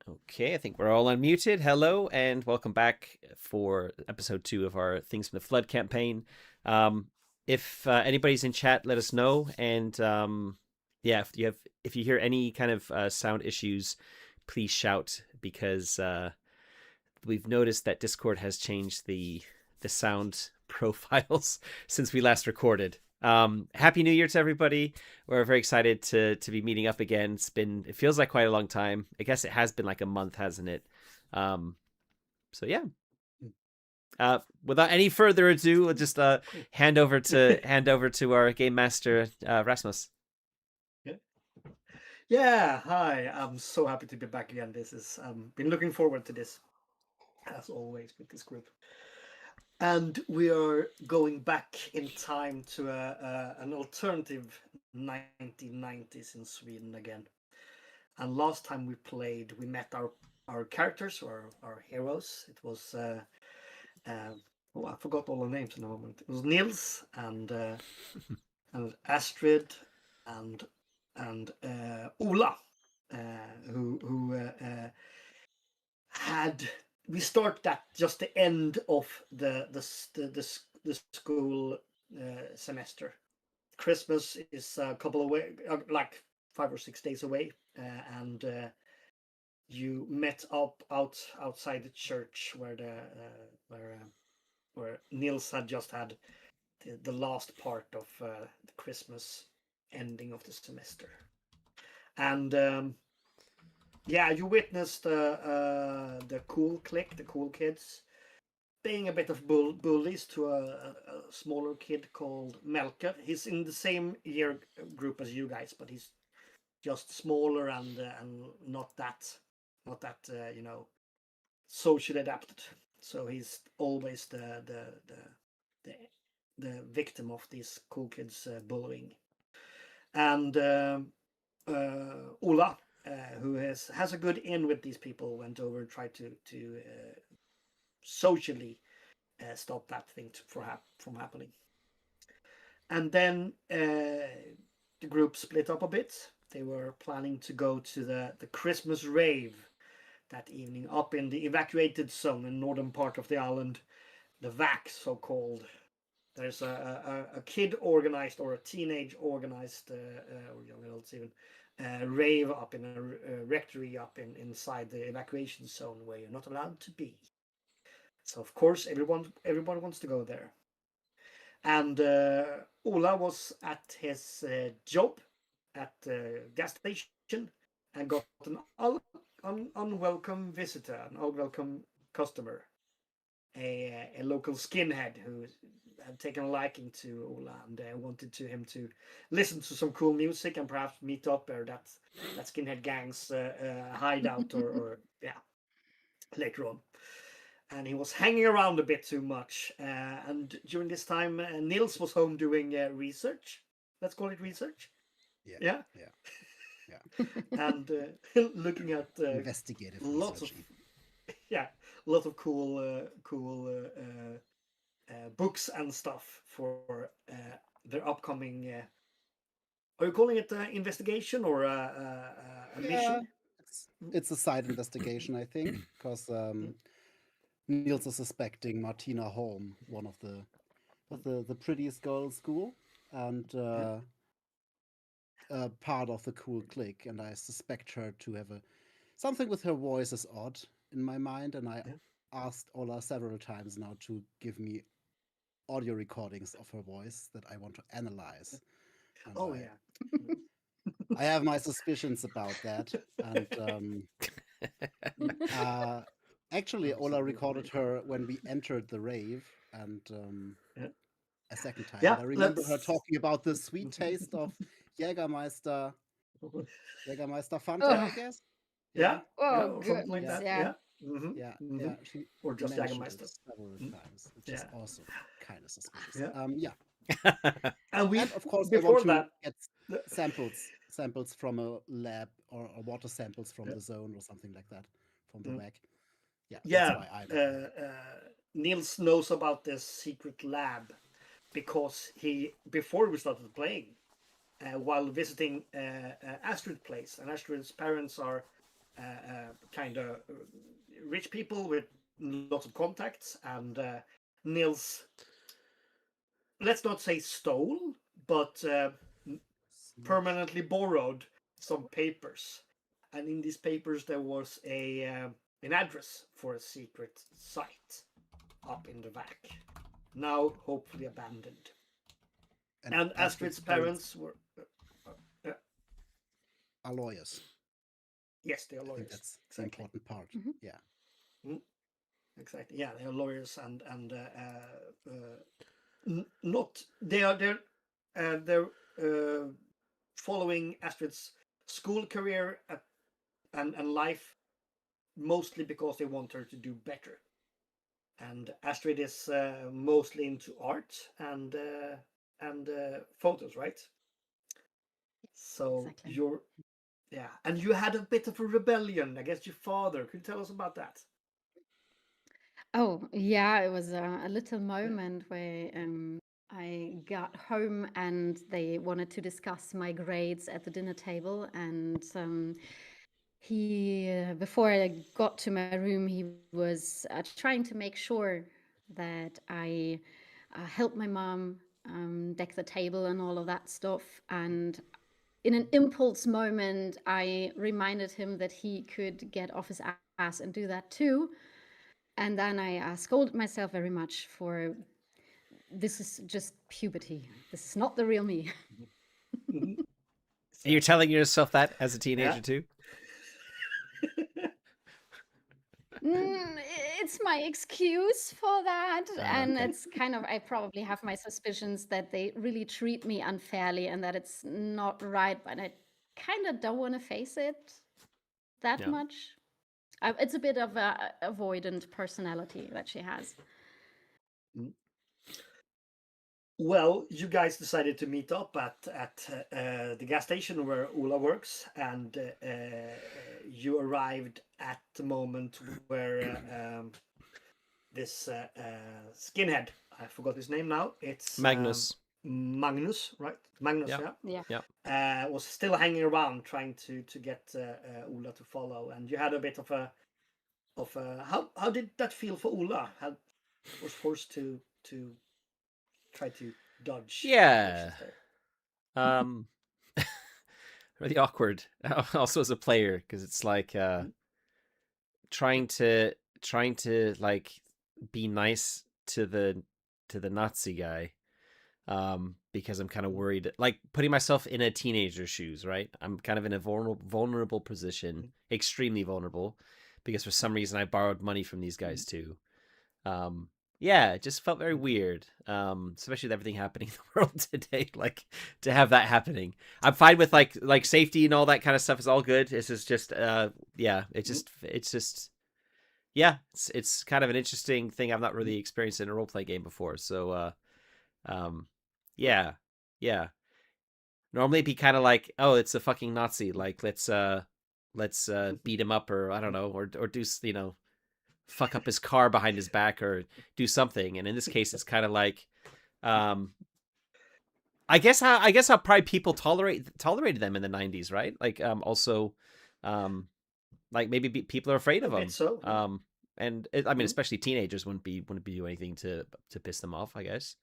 Okay, I think we're all unmuted. Hello, and welcome back for episode 2 of our Things from the Flood campaign. If anybody's in chat, let us know. And yeah, if you hear any kind of sound issues, please shout because we've noticed that Discord has changed the sound profiles since we last recorded. Happy New Year to everybody. We're very excited to be meeting up again. It feels like quite a long time. I guess it has been like a month, hasn't it? So yeah. Without any further ado, we'll just Cool. hand over to our game master, Rasmus. Yeah, hi. I'm so happy to be back again. This is been looking forward to this, as always, with this group. And we are going back in time to an alternative 1990s in Sweden again. And last time we played, we met our characters or our heroes. It was oh, I forgot all the names in a moment. It was Nils and Astrid and Ola, who had we start at just the end of the school semester. Christmas is a couple of way, like 5 or 6 days away, and you met up outside the church where where Nils had just had the last part of the Christmas ending of the semester. And yeah, you witnessed the cool clique, the cool kids, being a bit of bullies to a smaller kid called Melker. He's in the same year group as you guys, but he's just smaller and not that you know, socially adapted. So he's always the victim of these cool kids bullying. And Ola, who has a good in with these people, went over and tried to socially stop that thing from happening. And then the group split up a bit. They were planning to go to the Christmas rave that evening up in the evacuated zone in northern part of the island, the VAC, so called. There's a kid organized or a teenage organized or young adults even rave up in a rectory up inside the evacuation zone where you're not allowed to be. So of course everyone wants to go there. And Ola was at his job at the gas station and got an unwelcome visitor, an unwelcome customer, a local skinhead who had taken a liking to Ola and wanted him to listen to some cool music and perhaps meet up at that skinhead gang's hideout or yeah, later on. And he was hanging around a bit too much. And during this time, Nils was home doing research. Let's call it research. Yeah. And looking at Investigative lots research. of lots of cool books and stuff for their upcoming. Are you calling it investigation or a mission? It's a side investigation, I think, because Niels is suspecting Martina Holm, one of the prettiest girl in school, and part of the cool clique, and I suspect her to have something with her voice is odd in my mind, and I asked Ola several times now to give me audio recordings of her voice that I want to analyze. And I have my suspicions about that, and actually, Ola recorded her when we entered the rave, and a second time. Yeah, and I remember her talking about the sweet taste of Jägermeister Fanta, I guess. Yeah. Oh, Or something like goodness, that. yeah. Yeah. She or just mentioned Jägermeister it several times, which is also kind of suspicious. And of course, before I want that, to get samples from a lab or water samples from the zone or something like that from the WAC. That's why I'm Niels knows about this secret lab because before we started playing, while visiting Astrid's place, and Astrid's parents are kind of rich people with lots of contacts, and Nils, let's not say stole, but permanently borrowed some papers, and in these papers there was an address for a secret site up in the back, now hopefully abandoned. And Astrid's parents were are lawyers. yes, they are I think lawyers. that's Exactly. the important part. Mhm. Yeah. Exactly. Yeah, they are lawyers, and not they're following Astrid's school career and life mostly because they want her to do better. And Astrid is mostly into art and photos, right? So Exactly. you're and you had a bit of a rebellion against your father. Could you tell us about that? Oh, yeah, it was a little moment where I got home and they wanted to discuss my grades at the dinner table. And before I got to my room, he was trying to make sure that I helped my mom deck the table and all of that stuff. And in an impulse moment, I reminded him that he could get off his ass and do that too. And then I scolded myself very much for this is just puberty. This is not the real me. And you're telling yourself that as a teenager Yeah. too? Mm, it's my excuse for that. And Okay. it's kind of, I probably have my suspicions that they really treat me unfairly and that it's not right, but I kind of don't want to face it that Yeah. much. It's a bit of a avoidant personality that she has. Well, you guys decided to meet up at the gas station where Ola works, and you arrived at the moment where this skinhead, I forgot his name now. It's Magnus. Magnus, right? Magnus, Yeah. Yeah. was still hanging around trying to get Ola to follow, and you had a bit of a how did that feel for Ola? Was forced to try to dodge Yeah. situations there. Really awkward. Also as a player, because it's like trying to like be nice to the Nazi guy. Because I'm kind of worried, like putting myself in a teenager's shoes, right? I'm kind of in a vulnerable position, extremely vulnerable, because for some reason I borrowed money from these guys too. Yeah, it just felt very weird, especially with everything happening in the world today. Like to have that happening, I'm fine with like safety and all that kind of stuff is all good. This is just yeah, yeah, it's kind of an interesting thing I've not really experienced in a role play game before. So yeah. Normally it'd be kind of like, oh, it's a fucking Nazi. Like let's beat him up, or I don't know, or do fuck up his car behind his back or do something. And in this case, it's kind of like, I guess how probably people tolerated them in the 90s, right? Like also, like maybe people are afraid of A them. bit so. I mean, especially teenagers wouldn't be doing anything to piss them off, I guess.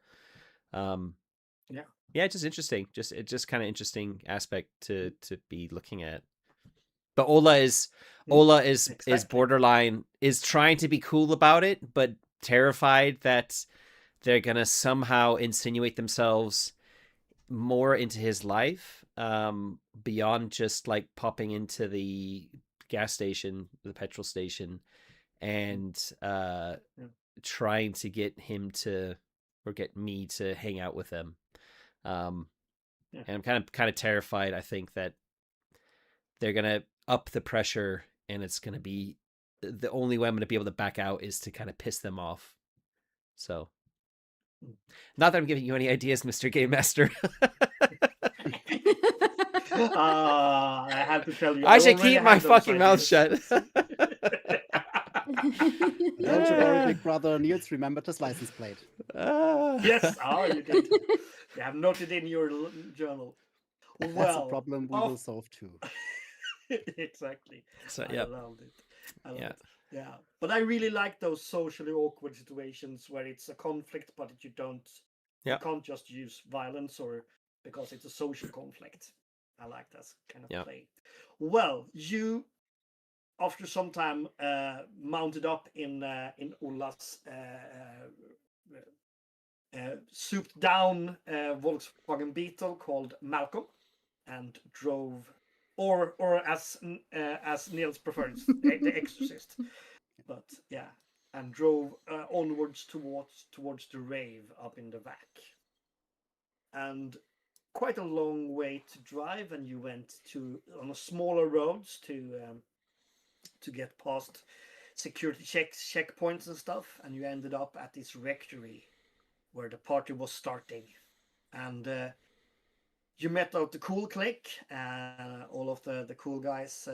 Yeah, just interesting. It's just kind of interesting aspect to be looking at. But Ola is Exactly. borderline, is trying to be cool about it, but terrified that they're gonna somehow insinuate themselves more into his life, beyond just like popping into the gas station, the petrol station, and trying to get him to, or get me to hang out with them. And I'm kind of terrified. I think that they're gonna up the pressure, and it's gonna be the only way I'm gonna be able to back out is to kind of piss them off. So, not that I'm giving you any ideas, Mr. Game Master. I have to tell you, I should already keep my have those fucking mouth ideas. shut. Don't you worry, big brother. Niels remembered his license plate. Yes, you did. You have noted in your journal. That's a Well, problem we will solve too. Exactly. So I yeah, loved it. I love yeah, it. Yeah. But I really like those socially awkward situations where it's a conflict, but you yeah, can't just use violence or because it's a social conflict. I like that kind of yeah. play. Well, you after some time mounted up in Ulla's souped down Volkswagen Beetle called Malcolm and drove, or as Niels prefers, the Exorcist. But yeah, and drove onwards towards the rave up in the back. And quite a long way to drive, and you went to on a smaller roads to get past security checkpoints and stuff, and you ended up at this rectory where the party was starting. And you met out the cool clique, all of the cool guys.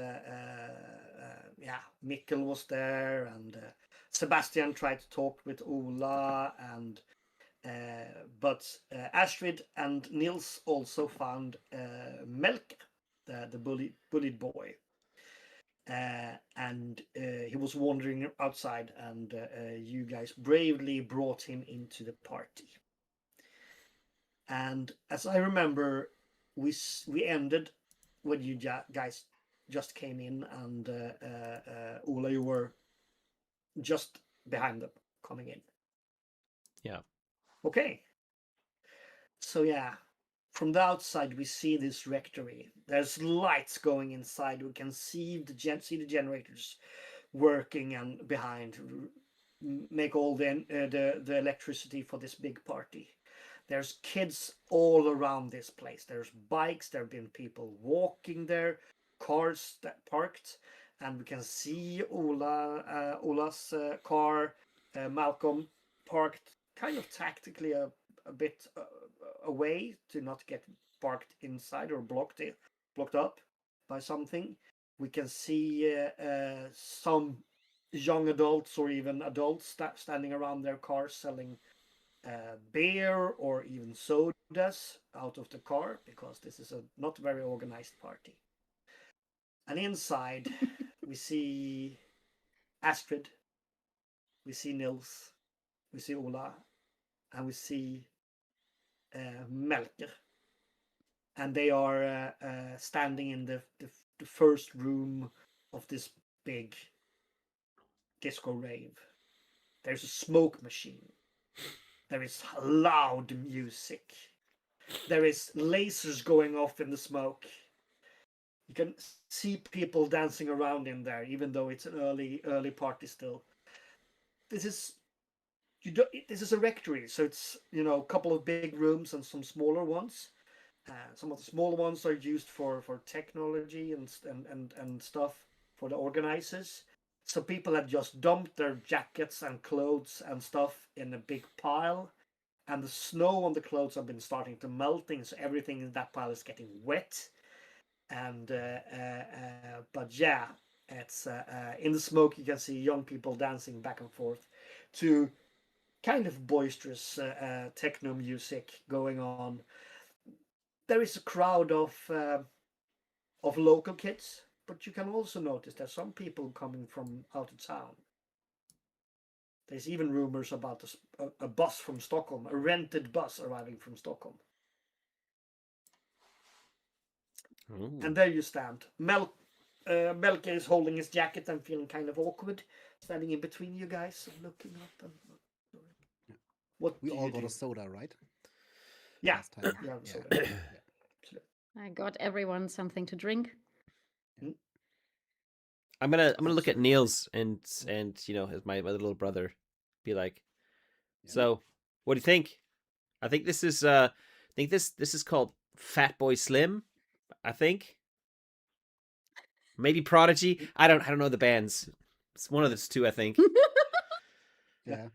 Yeah, Mikkel was there, and Sebastian tried to talk with Ola, and but Astrid and Nils also found Melker, the bullied boy. And he was wandering outside, and you guys bravely brought him into the party. And as I remember, we ended when you guys just came in, and Ola, you were just behind them coming in. Yeah. Okay. So yeah, from the outside we see this rectory. There's lights going inside. We can see the generators working and behind make all the electricity for this big party. There's kids all around this place. There's bikes. There have been people walking there, cars that parked, and we can see Ola's car, Malcolm, parked kind of tactically a bit away to not get parked inside or blocked up by something. We can see some young adults or even adults standing around their cars selling beer or even sodas out of the car, because this is a not very organized party. And inside we see Astrid, we see Nils, we see Ola, and we see Melker. And they are standing in the first room of this big disco rave. There's a smoke machine. There is loud music. There is lasers going off in the smoke. You can see people dancing around in there, even though it's an early party still. This is this is a rectory, so it's a couple of big rooms and some smaller ones. Some of the smaller ones are used for technology and stuff for the organizers. So people had just dumped their jackets and clothes and stuff in a big pile, and the snow on the clothes have been starting to melting, so everything in that pile is getting wet. And but yeah, it's in the smoke you can see young people dancing back and forth to kind of boisterous techno music going on. There is a crowd of local kids, but you can also notice there's some people coming from out of town. There's even rumors about a bus from Stockholm, a rented bus arriving from Stockholm. Ooh. And there you stand. Melker is holding his jacket and feeling kind of awkward, standing in between you guys, looking up. And what We do all you got do? a soda, right? Yeah, Last time. you have a Yeah. soda. Yeah. Absolutely. I got everyone something to drink. I'm gonna look at Absolutely. Niels and as my little brother, be like, Yeah. so what do you think? I think this is this is called Fat Boy Slim. I think maybe Prodigy. I don't know the bands. It's one of those two, I think. Yeah.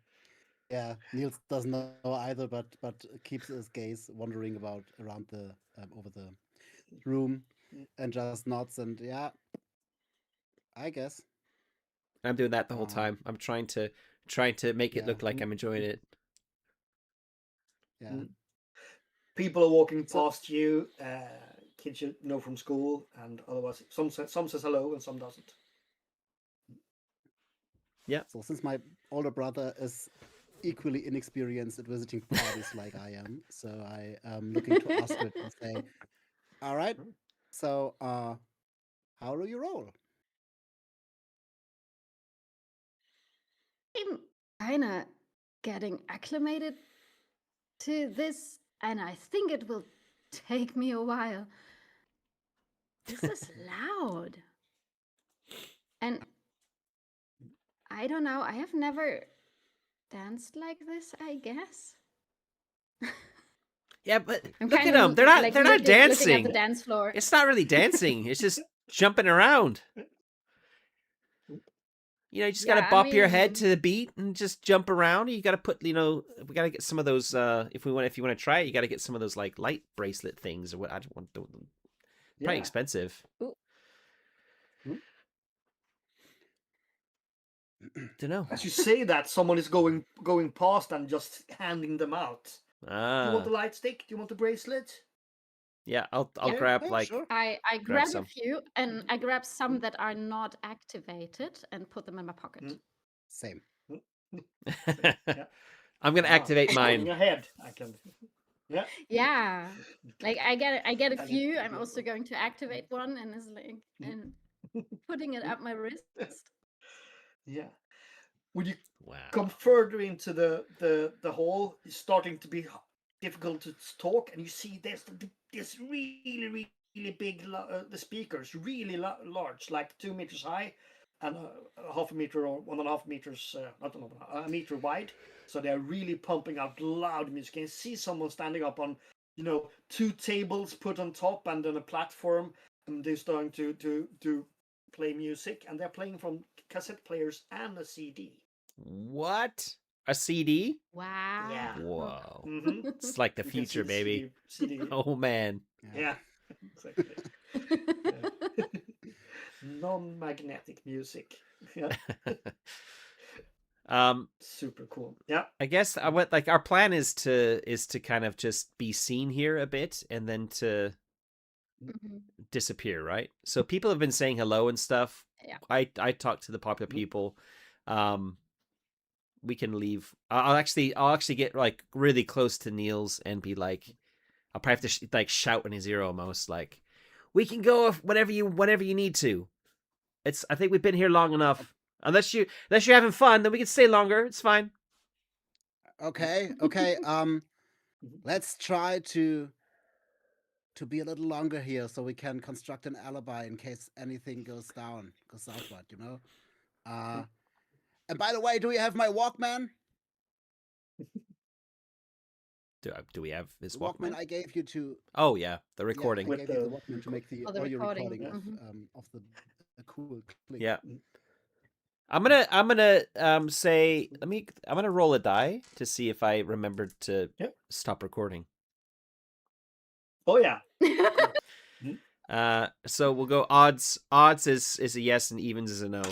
Yeah. Niels doesn't know either, but keeps his gaze wandering around the over the room and just nods and yeah, I guess. I'm doing that the whole time. I'm trying to make it Yeah. look like I'm enjoying it. Yeah. People are walking So past you. kids you know from school, and otherwise some says hello and some doesn't. Yeah. So since my older brother is equally inexperienced at visiting parties like I am, so I am looking to Astrid and say, "All right, so how do you roll?" I'm kind of getting acclimated to this, and I think it will take me a while. This is loud. And I don't know, I have never danced like this, I guess. Yeah, but I'm look kind at of them. They're not. like They're not looking at dancing. the dance floor. It's not really dancing. It's just jumping around. You just gotta Yeah, I bop your head mean- to the beat and just jump around. You gotta put, we gotta get some of those. If you want to try it, you gotta get some of those like light bracelet things or what. I don't want. Probably Yeah. expensive. Ooh. Don't know. As you say that, someone is going past and just handing them out. Do you want the light stick? Do you want the bracelet? Yeah, I'll Yeah, grab yeah, like. sure. I grab a some. few, and I grab some that are not activated and put them in my pocket. Same. Yeah. I'm gonna activate Going mine. ahead. I can. Yeah. Yeah, like I get a And few. it- I'm also going to activate one, and is like and putting it up my wrist. Yeah. When you Wow. come further into the hall, it's starting to be difficult to talk, and you see this really big the speakers, really large, like 2 meters high, and a half a meter or 1.5 meters, not a meter wide. So they're really pumping out loud music. You can see someone standing up on, 2 tables put on top and then a platform, and they're starting to play music, and they're playing from cassette players and a CD. What? A CD? Wow. Yeah. Whoa. Mm-hmm. It's like the You can see future, the baby. CD. Oh man. Yeah, exactly. Non-magnetic music. Yeah, super cool. Yeah. I guess I went like our plan is to kind of just be seen here a bit and then to Mhm. disappear, right? So people have been saying hello and stuff. Yeah. I talked to the popular people. We can leave. I'll actually get like really close to Niels and be like, I'll probably have to like shout in his ear almost like, we can go whenever you need to. I think we've been here long enough. Unless you're having fun, then we can stay longer. It's fine. Okay. Let's try to be a little longer here so we can construct an alibi in case anything goes southward, And by the way, do you have my Walkman? Do we have this The Walkman? I gave you to. Oh yeah, the recording. Yeah, I gave you the Walkman to make the the audio recording. recording of the cool click. Yeah. I'm gonna say I'm gonna roll a die to see if I remembered to stop recording. Oh yeah. So we'll go odds. Odds is a yes and evens is a no.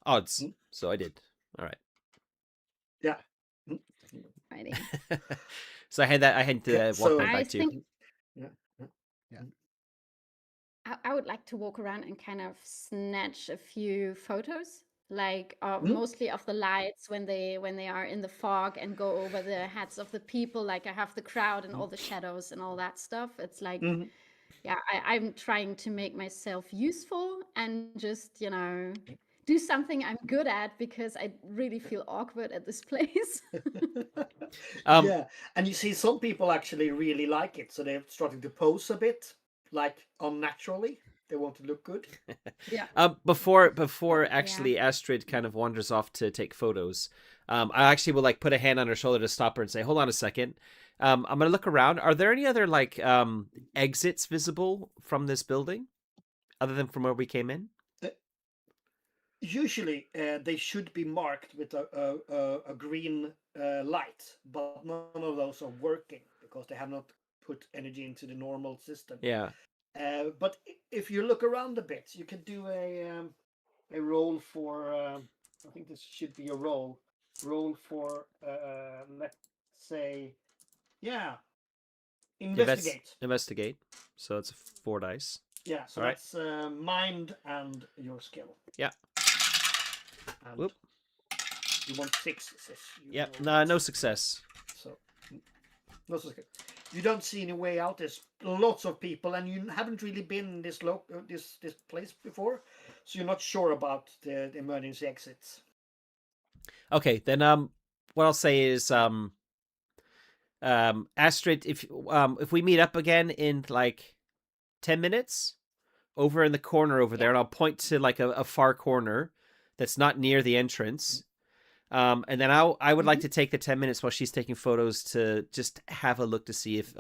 Odds. So I did. All right. Yeah. Righty. So I had the Walkman I back too. think Yeah. I would like to walk around and kind of snatch a few photos, like mostly of the lights when they are in the fog and go over the heads of the people. Like I have the crowd and all the shadows and all that stuff. It's like, yeah, I'm trying to make myself useful and just do something I'm good at because I really feel awkward at this place. Yeah, and you see some people actually really like it, so they're starting to pose a bit like unnaturally. They want to look good. Yeah. Before actually Astrid kind of wanders off to take photos, I actually will like put a hand on her shoulder to stop her and say, "Hold on a second. I'm gonna look around. Are there any other like exits visible from this building, other than from where we came in?" Usually, they should be marked with a green light, but none of those are working because they have not put energy into the normal system. Yeah. But if you look around a bit, you can do a roll for. I think this should be a roll. Roll for let's say, yeah, Investigate. Investigate. So it's 4 dice. Yeah, so All right. that's mind and your skill. Yeah. And Whoop. you want 6, sis. Yeah. No success. So, no success. You don't see any way out. There's lots of people, and you haven't really been in this this place before, so you're not sure about the emergency exits. Okay, then what I'll say is Astrid, if we meet up again in like 10 minutes over in the corner over there, and I'll point to like a far corner that's not near the entrance. And then I would like to take the 10 minutes while she's taking photos to just have a look to see if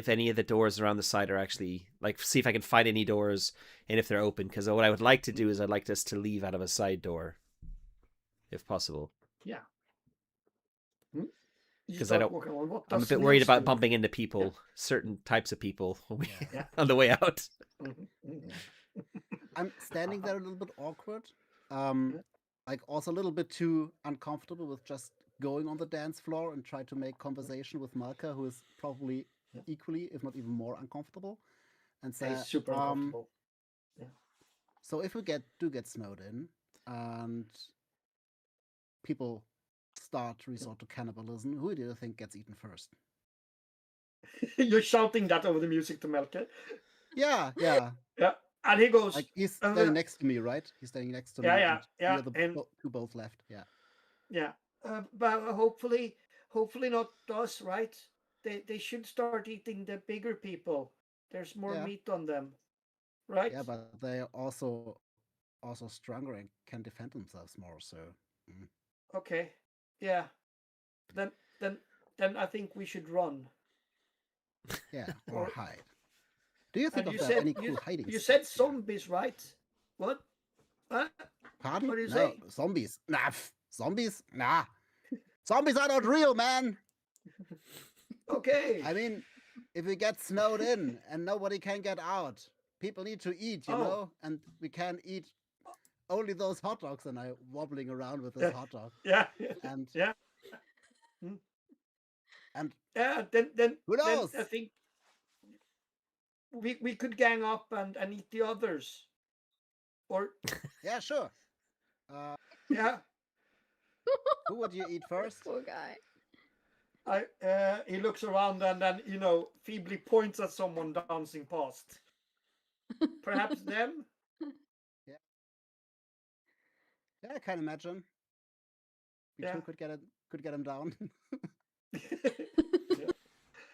any of the doors around the side are actually, like, see if I can find any doors and if they're open. Because what I would like to do is I'd like us to leave out of a side door, if possible. Yeah. Because I'm a bit worried about bumping into people, certain types of people, on the way out. I'm standing there a little bit awkward. Like also a little bit too uncomfortable with just going on the dance floor and try to make conversation with Malka, who is probably equally, if not even more uncomfortable. And say, super uncomfortable. So if we do get snowed in and people start to resort to cannibalism, who do you think gets eaten first? You're shouting that over the music to Melke? Yeah. And he goes... Like, he's standing next to me, right? He's standing next to me. Yeah. And two both left, Yeah. But hopefully not us, right? They should start eating the bigger people. There's more meat on them, right? Yeah, but they're also stronger and can defend themselves more, so... Okay. Yeah. Then I think we should run. Yeah, or hide. Do you think any cool hiding spots? You said zombies, right? What? Pardon? What do you say? Zombies. Nah, zombies? Nah. Zombies are not real, man. Okay. I mean, if we get snowed in and nobody can get out, people need to eat, you know? And we can eat only those hot dogs, and I'm wobbling around with this hot dog. Yeah. And yeah. And then who knows? Then I think we could gang up and eat the others. Or yeah, sure. Yeah. Who would you eat first? Poor guy. He looks around and then, feebly points at someone dancing past. Perhaps them? Yeah, I can imagine. We two could get him down.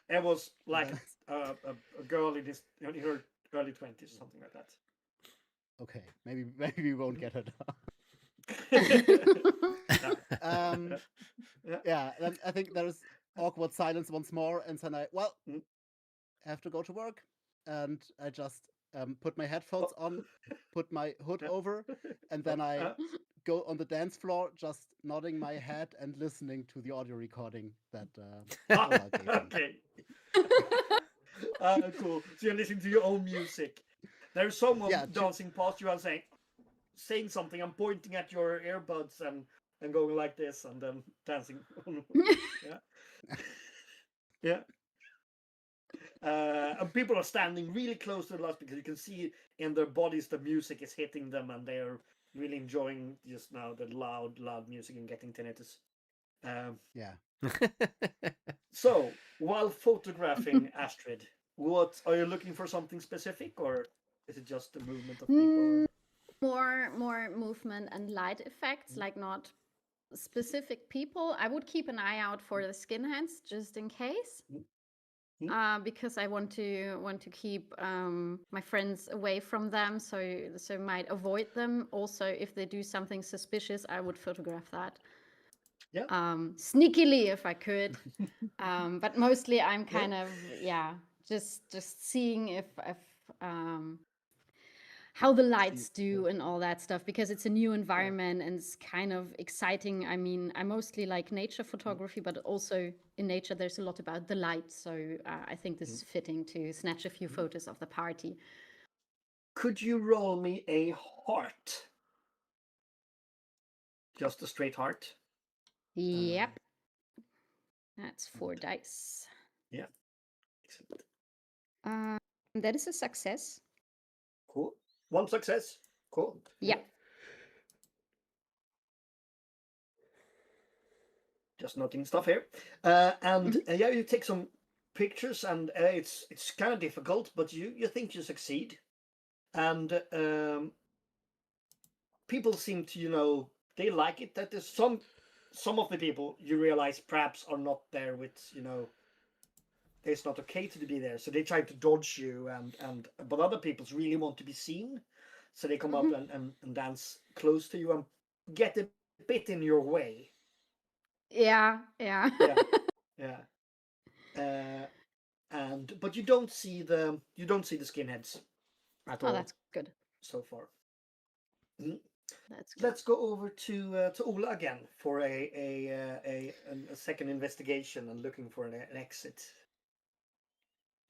It was like a girl in her early 20s, something like that. Okay, maybe we won't get her down. Yeah, then I think there is awkward silence once more, and then I have to go to work, and I just put my headphones on, put my hood over, and then I go on the dance floor, just nodding my head and listening to the audio recording that Ola gave me. Okay. Cool. So you're listening to your own music. There's someone dancing past you and saying something. I'm pointing at your earbuds and going like this and then dancing. Yeah. And people are standing really close to the last because you can see in their bodies the music is hitting them and they're really enjoying just now the loud music and getting tinnitus. So while photographing Astrid, what are you looking for? Something specific, or is it just the movement of people? More movement and light effects, like not specific people. I would keep an eye out for the skin hands just in case. Because I want to keep my friends away from them, so might avoid them. Also, if they do something suspicious, I would photograph that. Yeah. Sneakily, if I could. But mostly, I'm kind of just seeing if how the lights do and all that stuff, because it's a new environment and it's kind of exciting. I mean, I mostly like nature photography, but also in nature there's a lot about the light, so I think this is fitting to snatch a few photos of the party. Could you roll me a heart? Just a straight heart? Yep. That's 4 dice. Yeah. Excellent. That is a success. Cool. One success. Cool. Yeah. Just noting stuff here. And yeah, you take some pictures, and it's kind of difficult, but you think you succeed, and people seem to they like it. That there's some of the people you realize perhaps are not there with it's not okay to be there, so they try to dodge you, and but other people really want to be seen, so they come up and dance close to you and get a bit in your way. Yeah. Yeah. Yeah. And but you don't see the skinheads at Oh, all that's good. so far. Mhm. That's good. Let's go over to Ola again for a second investigation and looking for an exit.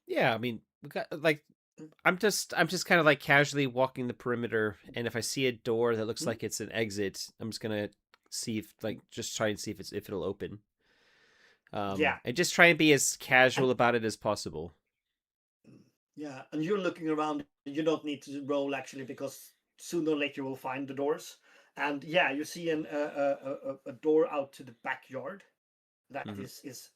Yeah, I mean, we got like Mm. I'm just kind of like casually walking the perimeter, and if I see a door that looks Mm. like it's an exit, I'm just gonna see if just try and see if it'll open. Yeah. And just try and be as casual And about it as possible. yeah, and you're looking around. You don't need to roll actually, because sooner or later you will find the doors. And yeah, you see a door out to the backyard. That Mhm. is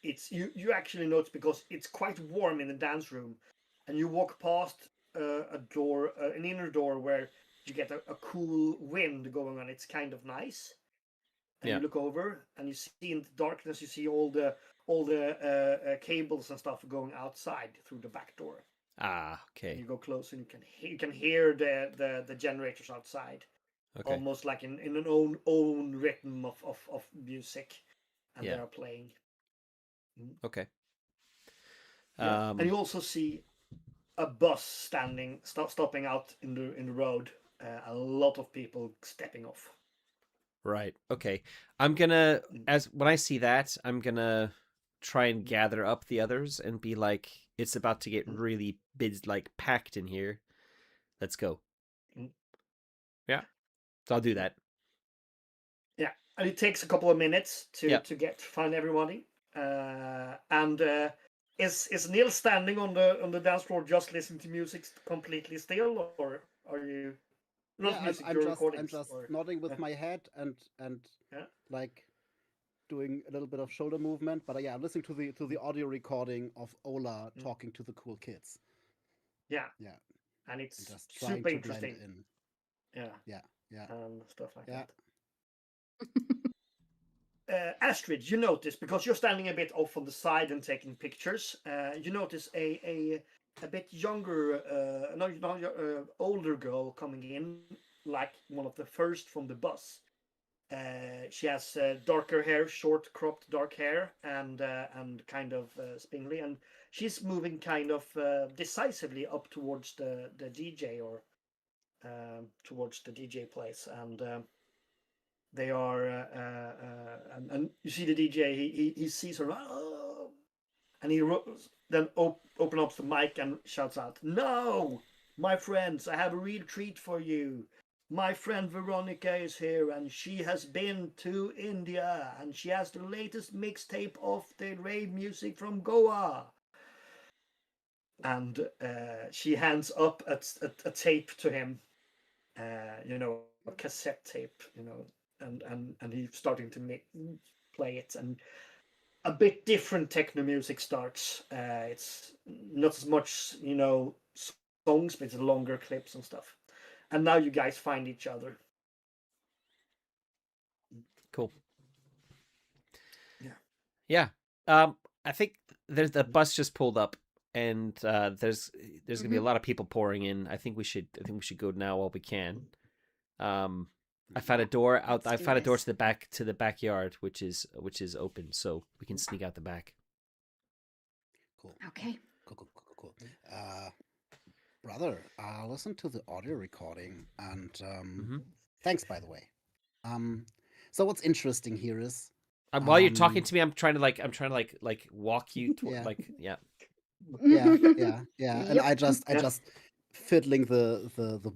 it's you actually notice because it's quite warm in the dance room, and you walk past a door, an inner door where you get a cool wind going on. It's kind of nice, and Yeah. you look over and you see in the darkness, you see all the cables and stuff going outside through the back door. Ah, And you okay. go close and you can hear the generators outside, Okay. almost like in an own rhythm of music, and they Yeah. are playing. Okay. Yeah, and you also see a bus stopping out in the road. A lot of people stepping off. Right. Okay. I'm gonna Mm. as when I see that, I'm gonna try and gather up the others and be like, it's about to get really big, like packed in here. Let's go. Mm. Yeah. So I'll do that. Yeah, and it takes a couple of minutes to Yep. find everybody. And is Neil standing on the dance floor just listening to music completely still, or are you not Yeah, music, your I'm recordings, just or nodding with yeah, my head and yeah, like doing a little bit of shoulder movement. But yeah, I'm listening to the audio recording of Ola mm, talking to the cool kids. yeah, Yeah, and and it's just trying super to blend interesting. in. Yeah, Yeah, yeah, and stuff like yeah. that. Astrid, you notice, because you're standing a bit off on the side and taking pictures, you notice a bit younger, older girl coming in, like one of the first from the bus. She has darker hair, short cropped dark hair, and kind of spindly, and she's moving kind of decisively up towards the DJ, or towards the DJ place, and they are and you see the DJ. He sees her, oh, and he then open up the mic and shouts out, "No, my friends, I have a real treat for you. My friend Veronica is here, and she has been to India, and she has the latest mixtape of the rave music from Goa." And she hands up a tape to him, a cassette tape, and he's starting to play it, and a bit different techno music starts. It's not as much, songs, but it's longer clips and stuff. And now you guys find each other. Cool. Yeah. Yeah. I think there's the bus just pulled up, and there's gonna be a lot of people pouring in. I think we should go now while we can. I found a door out. Let's I do found a door this. to the backyard, which is open, so we can sneak out the back. Cool. Okay. Cool. Brother, listen to the audio recording, and Mm-hmm. thanks, by the way. So what's interesting here is, While you're talking um, to me, I'm trying to walk you toward yeah, yeah. yeah, and Yep. I Yeah. just fiddling the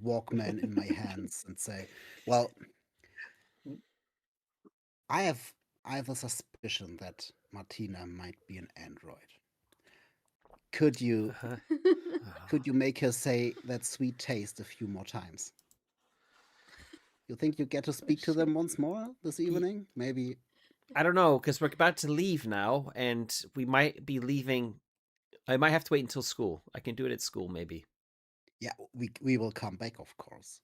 Walkman in my hands and say, well, I have a suspicion that Martina might be an android. Could you Uh-huh. could you make her say that sweet taste a few more times? You think you get to speak to them once more this evening? Maybe. I don't know, because we're about to leave now, and we might be leaving. I might have to wait until school. I can do it at school, maybe. Yeah, we will come back, of course.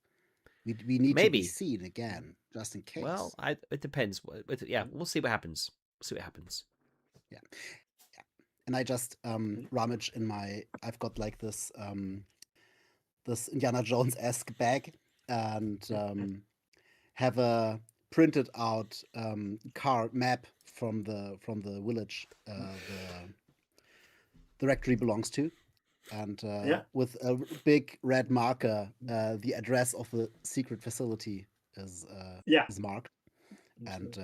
We need to be Maybe. seen again, just in case. Well, it depends. Yeah, we'll see what happens. We'll see what happens. Yeah. And I just rummage in my. I've got like this this Indiana Jones-esque bag, and have a printed out card map from the village the rectory belongs to, and with a big red marker, the address of the secret facility is marked, and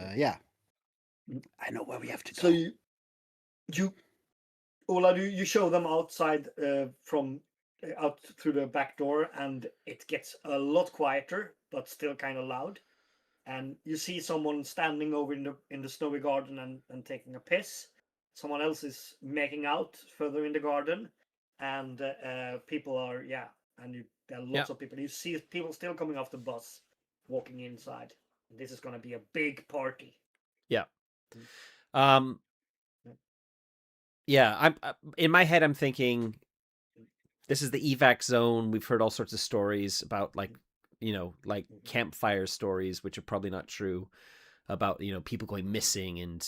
I know where we have to go. So you Ola, you show them outside from out through the back door, and it gets a lot quieter, but still kind of loud. And you see someone standing over in the snowy garden and taking a piss. Someone else is making out further in the garden, and people are and there are lots of people. You see people still coming off the bus, walking inside. This is going to be a big party. Yeah. Yeah, I'm in my head. I'm thinking, this is the evac zone. We've heard all sorts of stories about like campfire stories, which are probably not true, about people going missing, and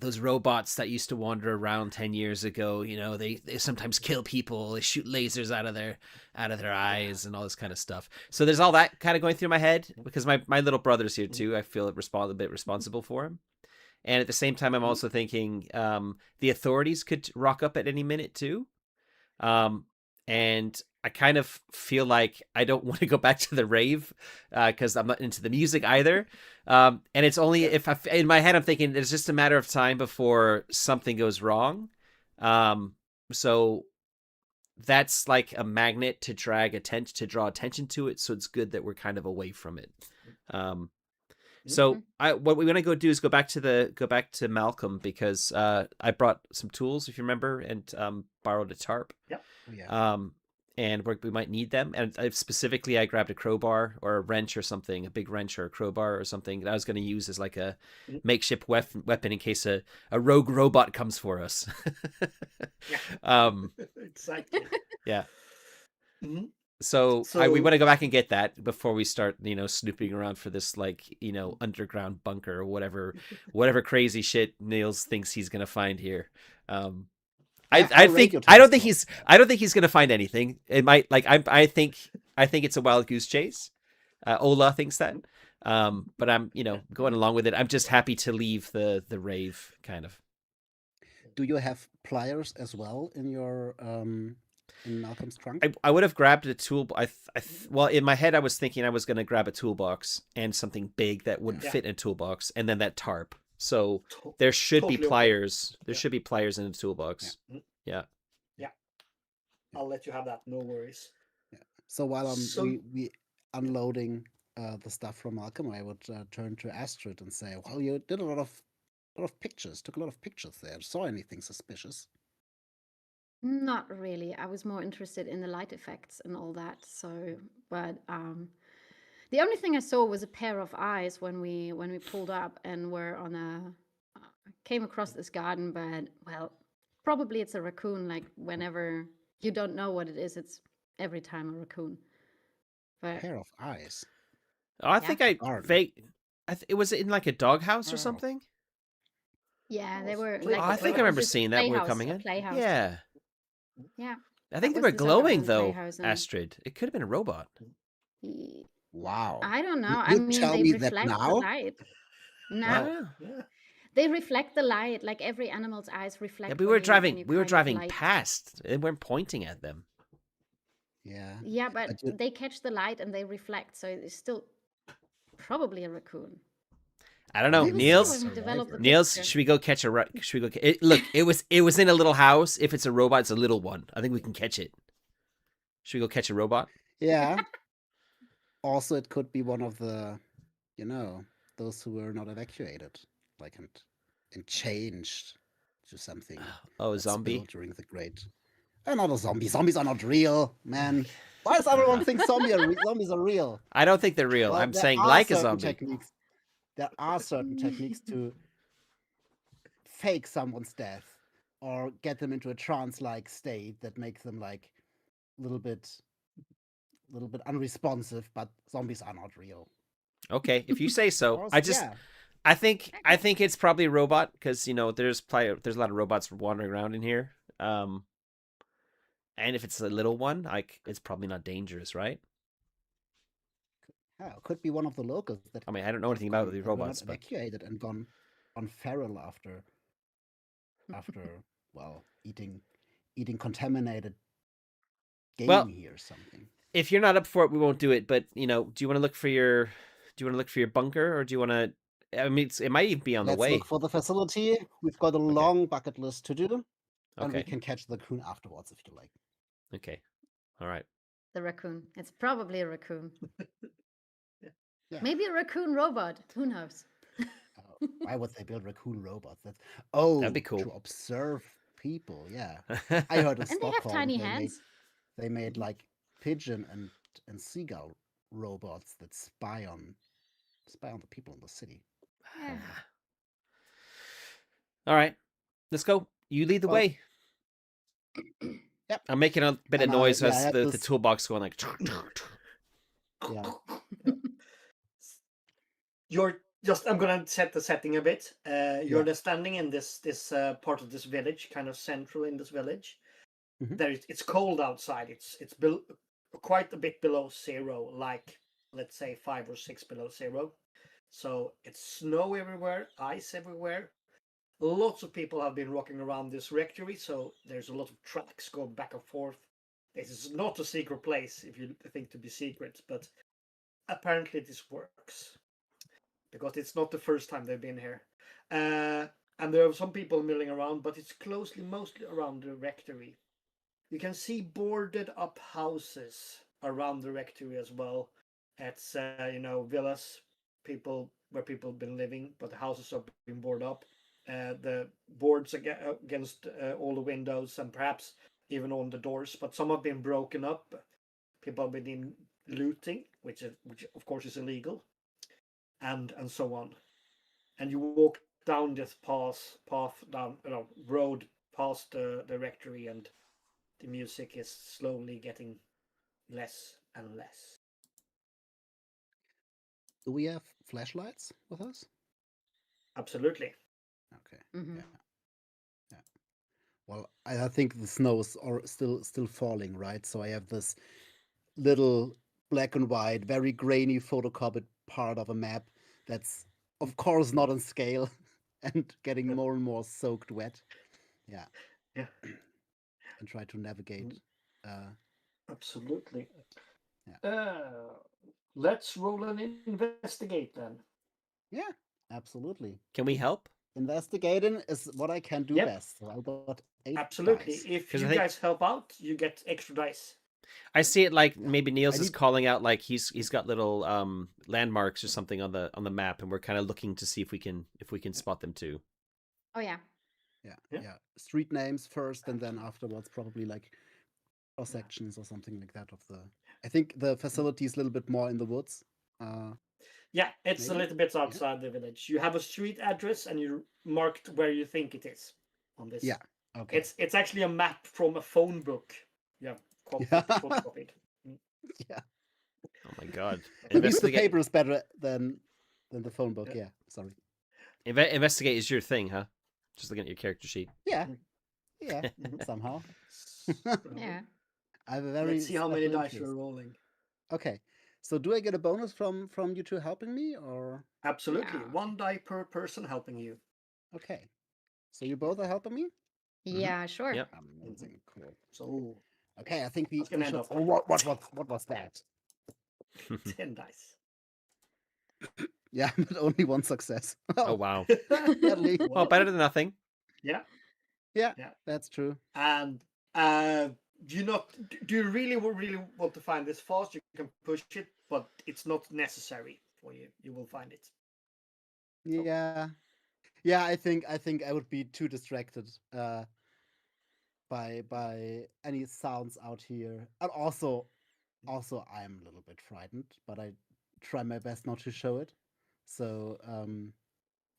those robots that used to wander around 10 years ago. They sometimes kill people. They shoot lasers out of their eyes and all this kind of stuff. So there's all that kind of going through my head, because my little brother's here too. I feel a bit responsible for him. And at the same time, I'm also thinking the authorities could rock up at any minute too. And I kind of feel like I don't want to go back to the rave because I'm not into the music either. And it's only if in my head I'm thinking it's just a matter of time before something goes wrong. So that's like a magnet to draw attention to it. So it's good that we're kind of away from it. So what we want to go do is go back to Malcolm, because I brought some tools, if you remember, and borrowed a tarp. Yep. Yeah. And we might need them. And specifically, I grabbed a crowbar or a wrench or something, a big wrench or a crowbar or something that I was going to use as like a makeshift weapon in case a rogue robot comes for us. Exactly. Yeah. Mm-hmm. So we want to go back and get that before we start, snooping around for this, underground bunker or whatever crazy shit Niels thinks he's gonna find here. I don't think he's gonna find anything. It might I think it's a wild goose chase. Ola thinks that, but I'm going along with it. I'm just happy to leave the rave kind of. Do you have pliers as well in your in Malcolm's trunk? I would have grabbed a tool. Well, in my head, I was thinking I was going to grab a toolbox and something big that would fit in a toolbox, and then that tarp. So there should be pliers. There should be pliers in the toolbox. Yeah. I'll let you have that. No worries. Yeah. So while we unloading the stuff from Malcolm, I would turn to Astrid and say, "Well, you did a lot of pictures. Took a lot of pictures there. Saw anything suspicious?" Not really. I was more interested in the light effects and all that. So, but the only thing I saw was a pair of eyes when we pulled up and were on came across this garden. But well, probably it's a raccoon. Like whenever you don't know what it is, it's every time a raccoon. But Pair of eyes. Oh, I think it was in like a doghouse or something. Yeah, they were. I think I remember seeing that when we were coming in. Playhouse. Yeah. Yeah. I think they were glowing though, Astrid. It could have been a robot. Wow. I don't know. You I mean, tell they me reflect that the now? light. No, they reflect the light. Like every animal's eyes reflect. Yeah, we were driving past. They weren't pointing at them. Yeah. Yeah, but they catch the light and they reflect, so it's still probably a raccoon. I don't know, Niels. Should we go catch a? Should we go? Look, it was in a little house. If it's a robot, it's a little one. I think we can catch it. Should we go catch a robot? Yeah. Also, it could be one of the, those who were not evacuated, like and changed to something. Oh, a zombie during the Great Another zombie. Zombies are not real, man. Why does everyone think zombies are real? I don't think they're real. Well, I'm there saying are like a certain zombie. techniques. There are certain techniques to fake someone's death or get them into a trance-like state that makes them like a little bit unresponsive. But zombies are not real. Okay, if you say so. Or, I just yeah. I think it's probably a robot because there's a lot of robots wandering around in here. And if it's a little one, like it's probably not dangerous, right? Yeah, it could be one of the locals that I mean, I don't know have anything about gone these that were robots, not but evacuated and gone feral after well eating contaminated game well, here or something. if you're not up for it, we won't do it. But do you want to look for your bunker, or do you want to? I mean, it might even be on the Let's way. look for the facility. We've got a long bucket list to do, and we Okay. can catch the raccoon afterwards if you like. Okay. All right. The raccoon. It's probably a raccoon. Yeah. Maybe a raccoon robot. Who knows? Why would they build raccoon robots? That'd be cool. To observe people. Yeah, I heard in And they have Stockholm tiny hands. they made like pigeon and seagull robots that spy on the people in the city. Yeah. All right. Let's go. You lead the way. Yep. I'm making a bit of And noise I as have the this- toolbox going like. Yeah. You're just. I'm gonna set the setting a bit. You're Yeah. standing in this part of this village, kind of central in this village. Mhm. It's cold outside. It's quite a bit below zero, like let's say 5 or 6 below zero. So it's snow everywhere, ice everywhere. Lots of people have been walking around this rectory, so there's a lot of tracks going back and forth. This is not a secret place if you think to be secret, but apparently this works because it's not the first time they've been here. And there are some people milling around, but it's mostly around the rectory. You can see boarded up houses around the rectory as well. It's villas, where people have been living, but the houses have been boarded up. The boards against all the windows and perhaps even on the doors, but some have been broken up. People have been in looting, which of course is illegal, and so on. And you walk down this path down road past the rectory, and the music is slowly getting less and less. Do we have flashlights with us? Absolutely. Okay. Mhm. Yeah. Well, I think the snow is still falling, right? So I have this little black and white, very grainy photocopied part of a map that's, of course, not on scale and getting more and more soaked wet. Yeah. Yeah. And try to navigate. Absolutely. Yeah. Let's roll an investigate then. Yeah, absolutely. Can we help? Investigating is what I can do Yep. best. So I got 8 Absolutely. dice. If 'Cause you I think- guys help out, you get extra dice. I see it like Yeah. maybe Niels I is need- calling out like he's got little landmarks or something on the map, and we're kind of looking to see if we can spot them too. Oh yeah. Yeah. Street names first, and then afterwards probably like cross sections or something like that of the. I think the facility is a little bit more in the woods. Yeah, it's Maybe? a little bit outside the village. You have a street address and you marked where you think it is on this. Yeah. Okay. It's actually a map from a phone book. Yeah, photocopied. Yeah. Oh my god! At least the Investigate. paper is better than the phone book. Yeah. Sorry. Investigate is your thing, huh? Just looking at your character sheet. Yeah. Yeah. Somehow. Yeah. I have a very. Let's see how many special dice you're interest. rolling. Okay. So do I get a bonus from you two helping me, or Absolutely. Yeah. 1 die per person helping you. okay? So you both are helping me. Yeah, sure. Yep. Amazing. Cool. So Okay, I think we What's gonna end should. up? Oh, what was that? 10 dice. Yeah, but only one success. Oh wow! Sadly. Well, better than nothing. Yeah. Yeah, Yeah. that's true. And do you really want to find this fast? You can push it, but it's not necessary for you. You will find it. Yeah, yeah. I think I would be too distracted. by any sounds out here. And also I'm a little bit frightened, but I try my best not to show it. So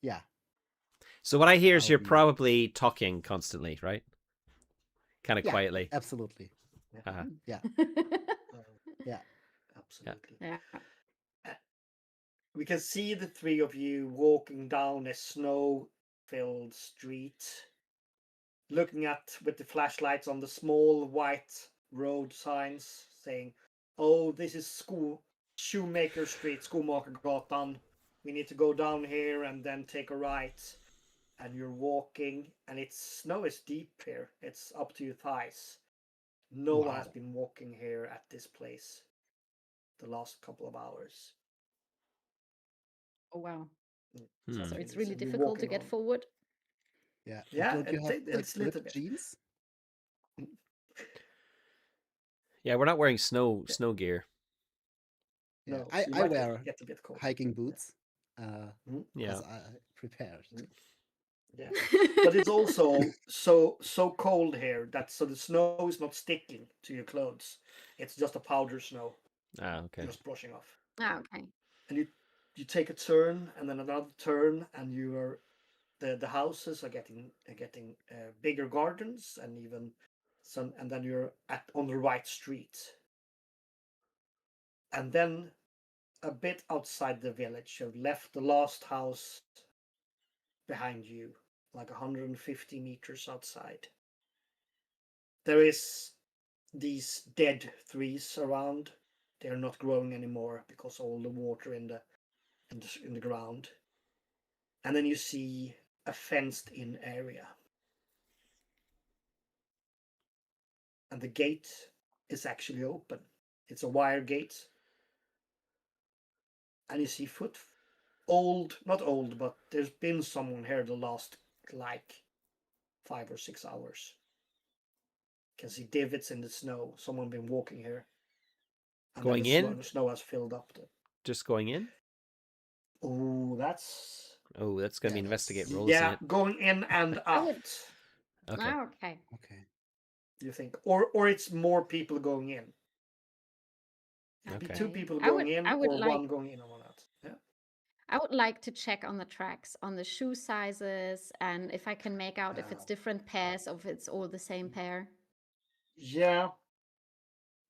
yeah, So what I hear is I'll you're be probably talking constantly, right? Kind of yeah, quietly. absolutely. Uh-huh. Yeah. Uh, Yeah. absolutely. Yeah. Uh, We can see the three of you walking down a snow-filled street, looking at with the flashlights on the small white road signs saying, "Oh, this is Shoemaker Street, Skomakergatan. We need to go down here and then take a right." And you're walking, and snow is deep here. It's up to your thighs. No one has Wow. been walking here at this place the last couple of hours. Oh wow. Hmm. So Something it's is, really and you're difficult to walking get on. forward. Yeah. And Yeah, don't you have like it's a little ripped bit. jeans? Yeah, we're not wearing snow Yeah. gear. Yeah. No, so you I might wear get a bit cold. hiking boots. Mhm. Yeah. As I prepared. Yeah, but it's also so cold here that so the snow is not sticking to your clothes. It's just a powder snow, Ah, okay. just brushing off. Ah, okay. And you take a turn and then another turn, and you are the houses are getting bigger gardens and even some, and then you're on the right street. And then a bit outside the village, you've left the last house behind you, like 150 meters outside. There is these dead trees around. They're not growing anymore because all the water in the ground. And then you see a fenced-in area, and the gate is actually open. It's a wire gate, and you see not old, but there's been someone here the last like 5 or 6 hours. You can see divots in the snow. Someone been walking here, and then Going in? the snow has filled up. Just going in? Oh, that's Oh, that's gonna be Yeah, investigate that's roll, isn't yeah, it? going in and I would. out. Okay. Ah, okay. okay. Do you think, or it's more people going in? It could be two Okay. people I going would. in, I would or like. one going in and one out. Yeah. I would like to check on the tracks, on the shoe sizes, and if I can make out if it's different pairs or if it's all the same pair. Yeah.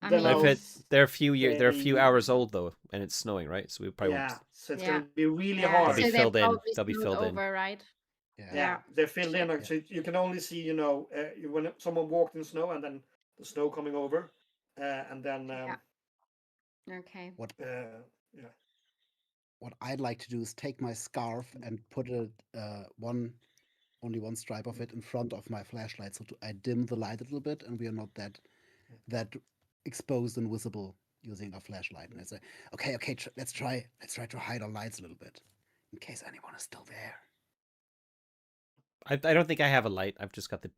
I Then But if mean, they're a few they're a few say, hours old though, and it's snowing, right? So we probably won't. yeah. So it's yeah, gonna be really yeah. They'll be hard. So they're filled in. probably They'll be snowed filled in. over, right? Yeah. Yeah, Yeah. they're filled in. Shit. So you can only see, when someone walked in snow and then the snow coming over, and then Yeah. Okay. What yeah. what I'd like to do is take my scarf and put it only one stripe of it in front of my flashlight, so I dim the light a little bit, and we are not that exposed and visible using a flashlight. And I say, okay, let's try to hide our lights a little bit, in case anyone is still there. I don't think I have a light. I've just got the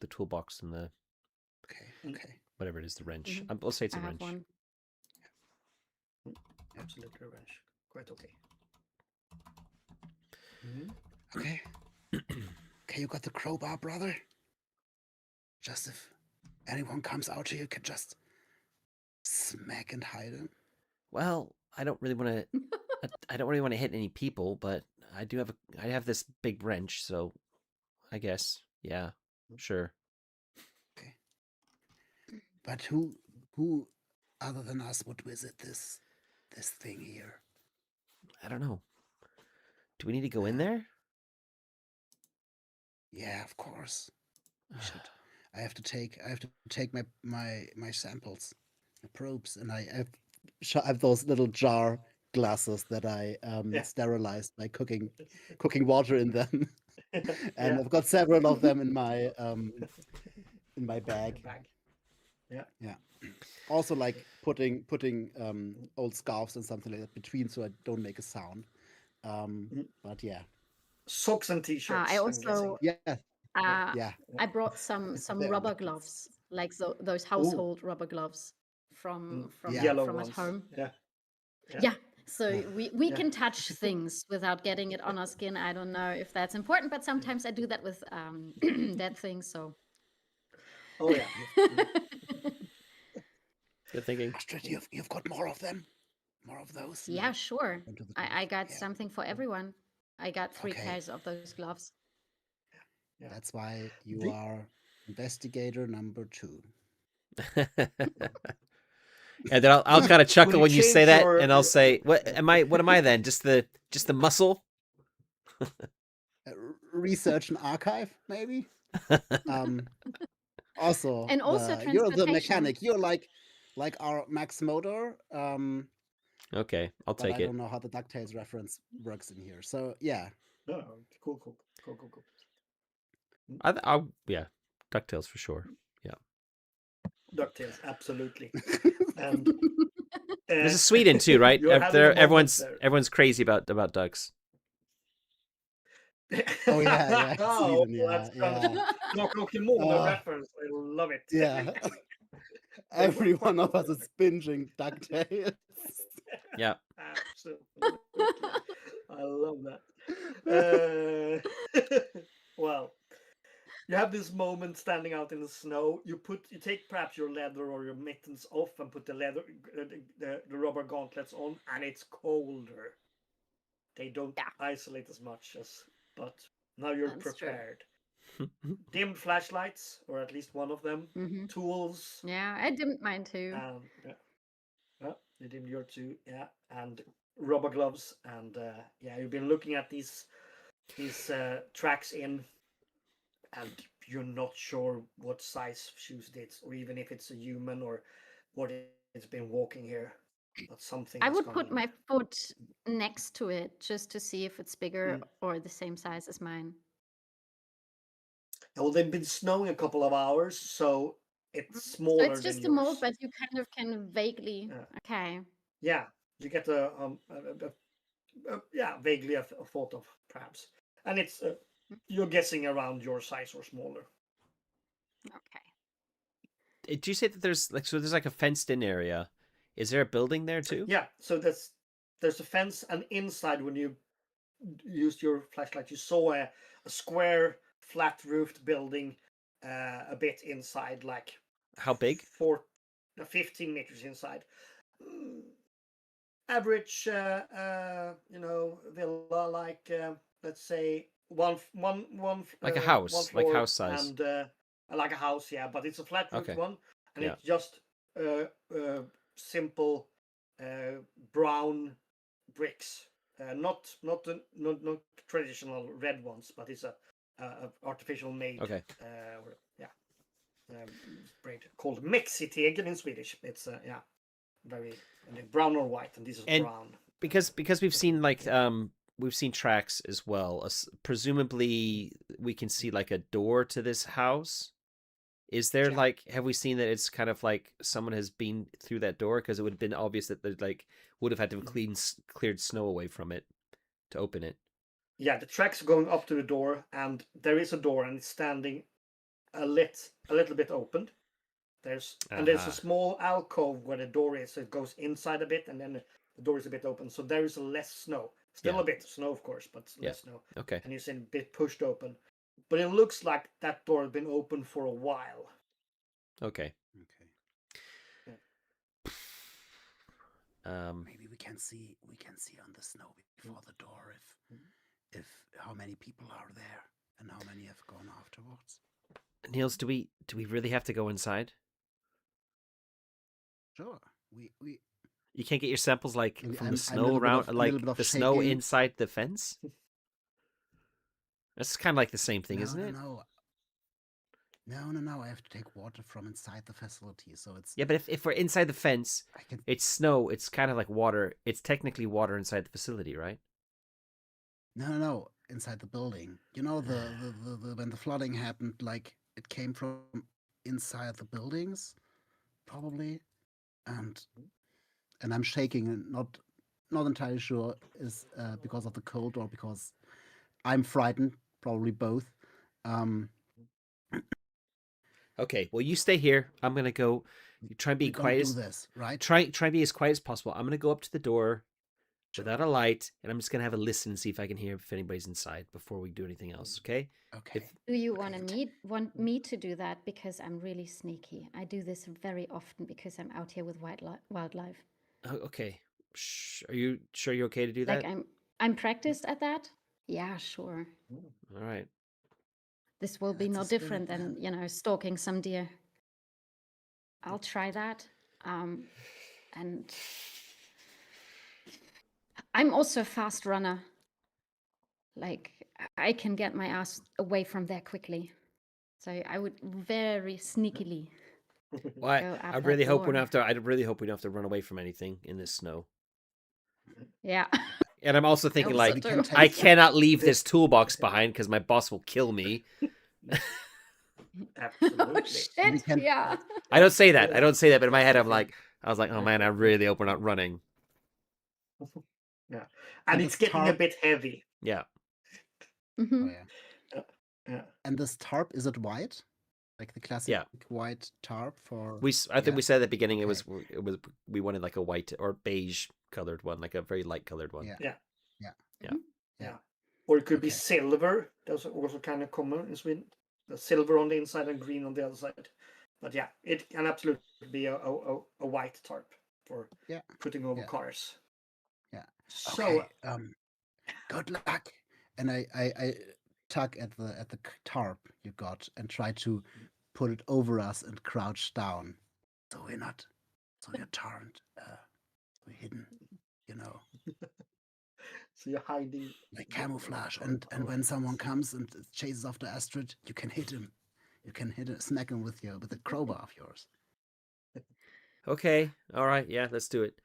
toolbox and the Okay. whatever it is, the wrench. Mhm. I'll say it's I a have wrench. one. Absolutely wrench. Quite okay. Okay. Okay, you got the crowbar, brother? Just if anyone comes out here, you can just smack and hide him. Well, I don't really want to. I don't really want to hit any people, but I have this big wrench, so I guess yeah, sure. Okay. But who other than us would visit this thing here? I don't know. Do we need to go in there? Yeah, of course. We should. I have to take my samples, my probes, and I have those little jar glasses that I Yeah. sterilized by cooking water in them, and Yeah. I've got several of them in my bag. Yeah. Yeah. Also, like putting old scarves and something like that between, so I don't make a sound. But yeah. Socks and t-shirts. I I'm guessing. also Yeah. I brought some Very rubber nice. gloves, like those Ooh. household rubber gloves from Yeah. Yellow from at ones. home. Yeah. Yeah. So we Yeah. can touch things without getting it on our skin. I don't know if that's important, but sometimes I do that with dead things. So Oh yeah. Good thinking. Astrid, you've got more of them? More of those? Yeah, sure. Into the I gloves. got Yeah. something for everyone. I got 3 Okay. pairs of those gloves. Yeah. That's why you The- are investigator number 2. And then I'll kind of chuckle you when you say change that, your- and I'll your- say, "What am I? What am I then? Just the muscle?" Research and archive, maybe. Also, And also you're the transportation. mechanic. You're like our Max Motor. Okay, I'll But take I it. don't know how the DuckTales reference works in here. So yeah, No, cool. Yeah, DuckTales for sure. Yeah, DuckTales, absolutely. And this is Sweden too, right? you're having a moment there. Everyone's crazy about ducks. Oh yeah, Oh, Sweden, yeah, that's kind of the reference. I love it. yeah. Every one of us is binging DuckTales. Yeah. Absolutely. I love that. Well, you have this moment standing out in the snow. You take perhaps your leather or your mittens off and put the leather, the rubber gauntlets on, and it's colder. They don't isolate as much but now you're That's true. prepared. Dimmed flashlights, or at least one of them. Tools. Yeah, I didn't mind too. You dimmed your two, and rubber gloves, and you've been looking at these tracks in, and you're not sure what size shoes it is, or even if it's a human or what it's been walking here. But something. I would put my foot next to it just to see if it's bigger or the same size as mine. Well, they've been snowing a couple of hours, so it's smaller. So it's just than a mold, yours. but you kind of can vaguely. Okay. Yeah, you get vaguely a thought of perhaps, and it's you're guessing around your size or smaller. Okay. Do you say that there's like a fenced-in area? Is there a building there too? Yeah, so there's a fence, and inside, when you used your flashlight, you saw a square, flat-roofed building, a bit inside, like How big? 15 meters inside. Average, villa, like let's say one Like a house, one like floor, house size. and like a house, but it's a flat roof one, and it's just simple brown bricks, not traditional red ones, but it's a artificial made. Okay. Bread called mexitegel in Swedish. It's very brown or white, and this is brown. Because we've seen we've seen tracks as well. Presumably we can see like a door to this house. Is there have we seen that it's kind of like someone has been through that door? Because it would have been obvious that they would have had to have cleared snow away from it to open it. Yeah, the tracks going up to the door, and there is a door, and it's standing a little bit opened. There's a small alcove where the door is, so it goes inside a bit, and then the door is a bit open, so there is less snow. Still a bit of snow, of course, but less snow. Okay. And it's a bit pushed open, but it looks like that door has been open for a while. Okay. Maybe we can see on the snow before the door if how many people are there and how many have gone afterwards. Niels, do we really have to go inside? Sure. We You can't get your samples from the snow around, the shaking. snow inside the fence. That's kind of like the same thing, isn't it? No. I have to take water from inside the facility, so it's. Yeah, but if we're inside the fence, it's snow. It's kind of like water. It's technically water inside the facility, right? No. Inside the building. You know, the when the flooding happened, like it came from inside the buildings, probably, and I'm shaking and not entirely sure is because of the cold or because I'm frightened. Probably both. Okay, well, you stay here. I'm gonna go. Try and be quiet. Do this, right? Try and be as quiet as possible. I'm gonna go up to the door. without a light, and I'm just gonna have a listen and see if I can hear if anybody's inside before we do anything else. Okay? Okay. Do you Okay. want me to do that? Because I'm really sneaky. I do this very often because I'm out here with wildlife. Oh, okay. Are you sure you're okay to do Like that? I'm practiced at that. Yeah, sure. All right. This will be That's no a spirit, different than, man. you know, stalking some deer. I'll try that. And I'm also a fast runner. Like I can get my ass away from there quickly. So I would very sneakily Well, go I out that really hope we don't door. have to. I really hope we don't have to run away from anything in this snow. Yeah. And I'm also I thinking, hope so like, We can too. I take cannot leave this toolbox behind because my boss will kill me. Oh Absolutely. we shit! can Yeah. I don't say that. I Yeah. don't say that. But in my head, I'm Yeah. like, I was like, oh man, I really hope we're not running. Yeah. And And this it's getting a tarp. bit heavy. Yeah. Oh Mhm. yeah. Yeah. And this tarp, is it white? Like the classic Yeah. white tarp for I think Yeah? we said at the beginning Okay. it was we wanted like a white or beige colored one, like a very light colored one. Yeah. Yeah. Yeah. Yeah. Mhm. Yeah. Or it could be Okay. silver. That's also kind of common in Sweden. The silver on the inside and green on the other side. But yeah, it can absolutely be a white tarp for Yeah. putting over Yeah. cars. Yeah. So Okay. Good luck. And I tug at the tarp you got and try to put it over us and crouch down, so we're turned, we're hidden, you know, so you're hiding like the camouflage. tarp. And All when right. someone comes and chases after Astrid, you can hit him. You can smack him with a crowbar of yours, Okay. All right. Yeah. Let's do it.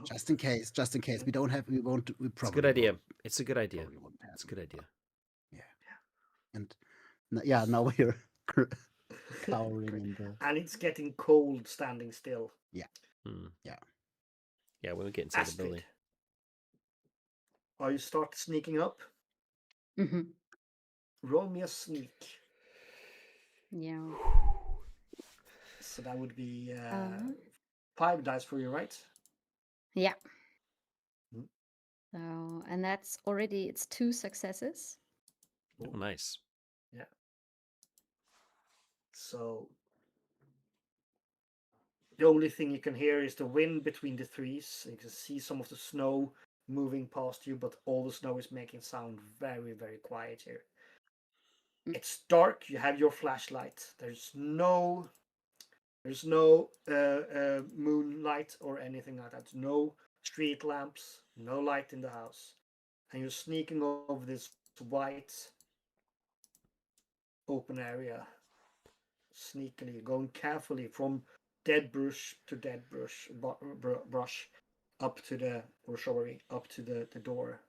just in case. Just in case we don't have, we won't. We It's a probably good idea. won't. It's a good idea. Probably won't It's a happen. good idea. Yeah. And yeah, now we're cowering in the. And it's getting cold standing still. Yeah. Hmm. Yeah. Yeah. When we get inside the Astrid, building. are you start sneaking up? Mhm. Roll me a sneak. Yeah. So that would be Uh, 5 dice for you, right? yeah. Mm. So, and that's already, it's 2 successes. Oh, nice. Yeah. So the only thing you can hear is the wind between the trees. You can see some of the snow moving past you, but all the snow is making sound very, very quiet here. Mm. It's dark. You have your flashlight. There's no moonlight or anything like that. No street lamps. No light in the house. And you're sneaking over this white open area, sneakily, going carefully from dead brush to dead brush, up to the shrubbery, up to the door.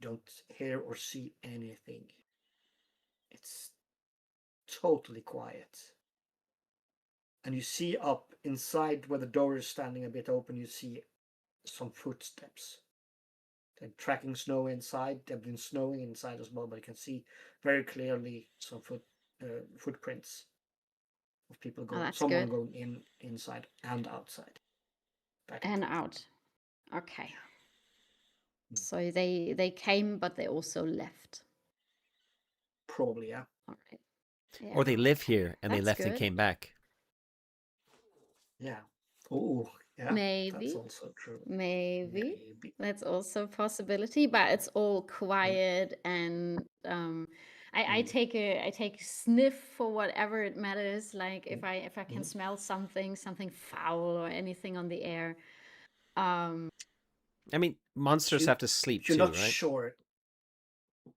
Don't hear or see anything. It's totally quiet. And you see up inside where the door is standing a bit open, you see some footsteps. They're tracking snow inside. They've been snowing inside as well, but you can see very clearly some footprints of people Oh, going, that's someone good. going inside and outside. Back And forth. out. Okay. Mm. So they came, but they also left. Probably, yeah. All right. Yeah. Or they live here and they That's left and good. came back. Yeah. Oh, yeah. That's Maybe. also true. Maybe. Maybe. That's also a possibility, but it's all quiet and I take a sniff for whatever it matters. Like if I can smell something foul or anything on the air. I mean, monsters have to sleep You're too, not right? sure.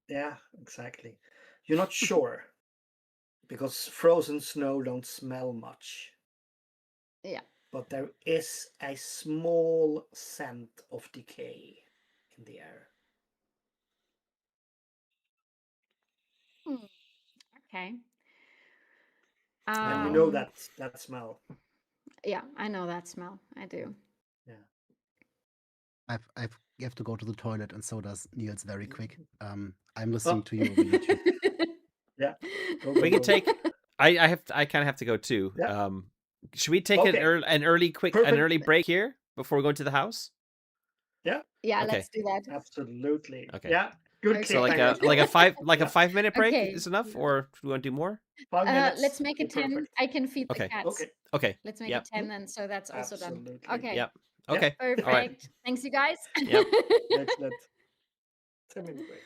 Yeah, exactly. You're not sure because frozen snow don't smell much. Yeah. But there is a small scent of decay in the air. Okay. And you know Um, that smell. yeah, I know that smell. I do. Yeah. You have to go to the toilet, and so does Niels very quick. I'm Oh. listening to you over YouTube. Yeah. Go, We go, can go. take. I kind of have to go too. Yeah. Should we take Okay. an early Perfect. break here before we go into the house? Yeah, Yeah, Okay. let's do that. absolutely. Okay. Yeah, good Okay. So click. like a 5 minute break Okay. is enough, or do you want to do more? 5 minutes. Let's make it 10. Perfect. I can feed the Okay. cats. Okay. Okay. Let's make Yep. it 10 then, so that's also done. Absolutely. Okay. Yep. Yep. Okay. Perfect. All right. Thanks, you guys. Yep. Excellent. 10-minute break.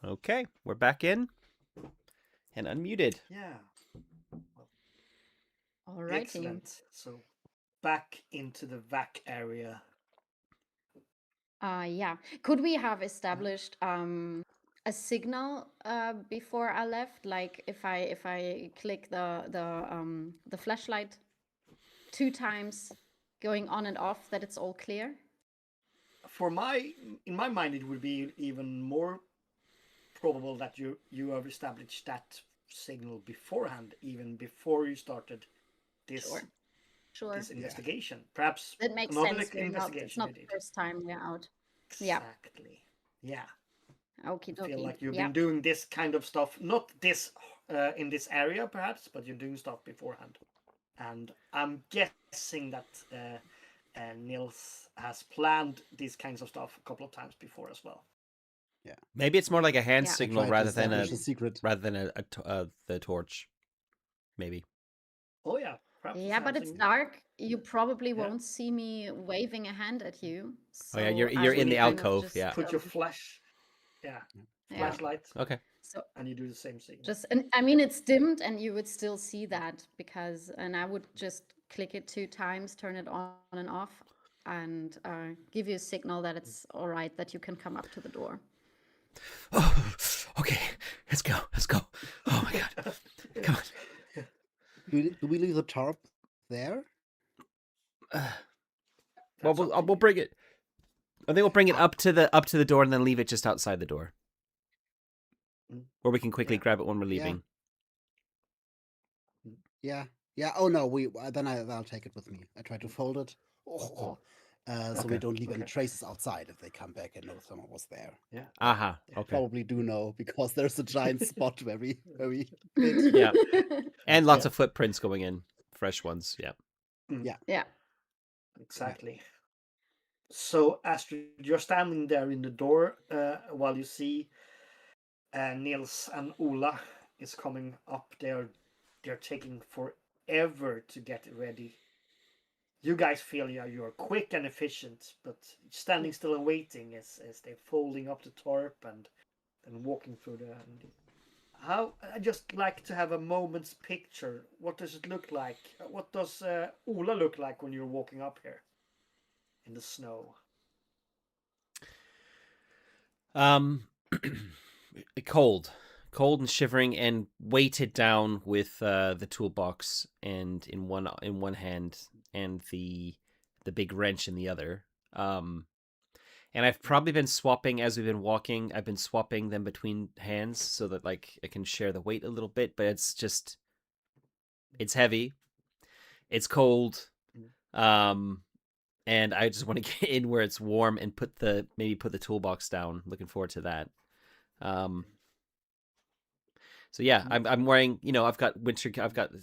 Okay, we're back in and unmuted. Yeah. Alrighty. Excellent. So back into the vac area. Yeah. Could we have established a signal before I left? Like if I click the flashlight 2 times, going on and off, that it's all clear. In my mind, it would be even more probable that you have established that signal beforehand, even before you started this Sure. this investigation. Perhaps That makes another sense. It's investigation not you the did. first time we're out. Yeah. Exactly. Yeah. Okie I feel dokie. like you've Yeah. been doing this kind of stuff, not this in this area perhaps, but you're doing stuff beforehand. And I'm guessing that Nils has planned these kinds of stuff a couple of times before as well. Maybe it's more like a hand Yeah. I signal tried to rather than establish a secret. the torch. Maybe. Oh yeah, perhaps. Yeah, but it's something- dark. You probably Yeah. won't see me waving a hand at you. So Oh yeah, you're I in would the kind of alcove. just, Yeah. Put your flash, yeah. flashlight, Okay. So and you do the same thing. and I mean it's dimmed, and you would still see that and I would just click it 2 times, turn it on and off, and give you a signal that it's all right, that you can come up to the door. Oh, okay. Let's go. Let's go. Oh my god. Come on. Do we leave the tarp there? Well, That's up to we'll you. bring it. I think we'll bring it up to the door and then leave it just outside the door, or we can quickly Yeah. grab it when we're leaving. Yeah. Yeah. Oh no, I'll take it with me. I try to fold it. So we don't leave any traces outside if they come back and know someone was there. Yeah. Aha. Yeah. Okay. Probably do know because there's a giant spot where we hid. Yeah. And lots Yeah. of footprints going in, fresh ones. Yeah. Yeah. Exactly. So Astrid, you're standing there in the door while you see Nils and Ola is coming up. They're taking forever to get ready. You guys feel you're quick and efficient, but standing still and waiting as they're folding up the tarp and walking through the. I just like to have a moment's picture. What does it look like? What does Ola look like when you're walking up here in the snow? Cold and shivering, and weighted down with the toolbox and in one hand and the big wrench in the other. And I've probably been swapping as we've been walking. I've been swapping them between hands so that like I can share the weight a little bit, but it's heavy. It's cold. And I just want to get in where it's warm and maybe put the toolbox down. Looking forward to that. So yeah, I'm wearing, I've got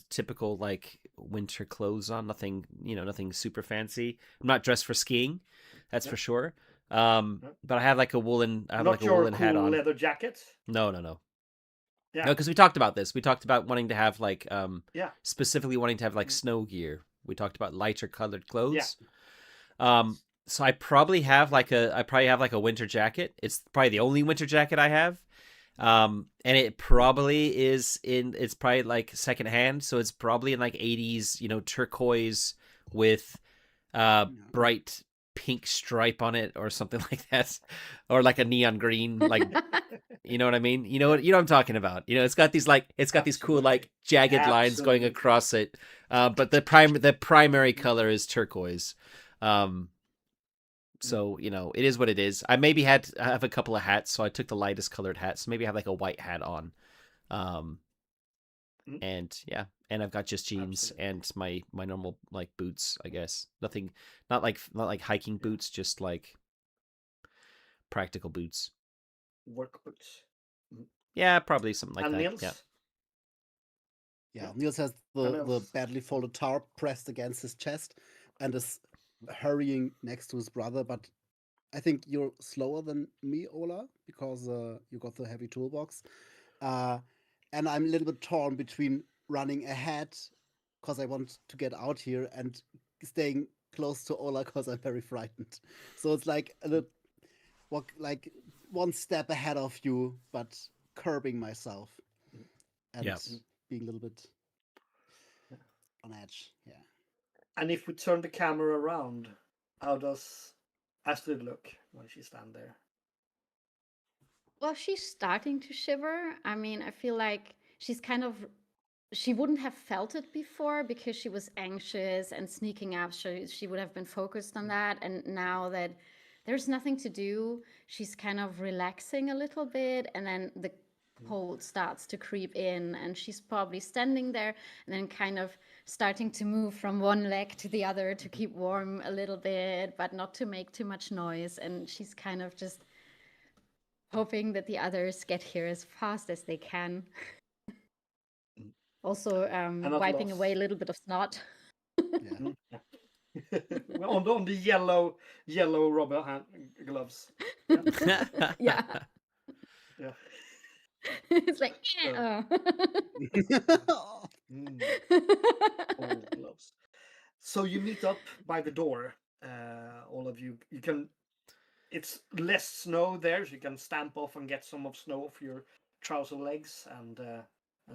typical like winter clothes on, nothing super fancy. I'm not dressed for skiing, that's for sure. But I have like a woolen hat on. Not your cool leather jacket? No. Yeah. No, because we talked about this. We talked about wanting to have like Yeah. specifically wanting to have like snow gear. We talked about lighter colored clothes. So I probably have like a winter jacket. It's probably the only winter jacket I have. And it probably it's probably like secondhand, so it's probably in like 80s, turquoise with bright pink stripe on it or something like that, or like a neon green, like you know what I mean? You know what I'm talking about. It's got these cool like jagged lines going across it. But the primary color is turquoise. So, it is what it is. I maybe have a couple of hats, so I took the lightest colored hat. So maybe I have like a white hat on. And yeah, and I've got just jeans and my normal like boots, I guess. Not like hiking boots, just like practical boots. Work boots. Yeah, probably something like and that. Nils? Yeah. Yeah, Niels has the badly folded tarp pressed against his chest and is hurrying next to his brother, but I think you're slower than me, Ola, because you got the heavy toolbox. And I'm a little bit torn between running ahead because I want to get out here and staying close to Ola because I'm very frightened. So it's like one step ahead of you, but curbing myself and Yeah. being a little bit on edge. Yeah. And if we turn the camera around, how does Astrid look when she stands there? Well, she's starting to shiver. I mean, I feel like she's kind of, she wouldn't have felt it before because she was anxious and sneaking up. She would have been focused on that. And now that there's nothing to do, she's kind of relaxing a little bit. And then the cold starts to creep in, and she's probably standing there and then kind of starting to move from one leg to the other to keep warm a little bit, but not to make too much noise. And she's kind of just hoping that the others get here as fast as they can. Also, not wiping lost. away a little bit of snot. Yeah. on the yellow rubber gloves. Yeah. Yeah. It's like, Old gloves. So you meet up by the door, all of you. You can. It's less snow there, so you can stamp off and get some of snow off your trouser legs and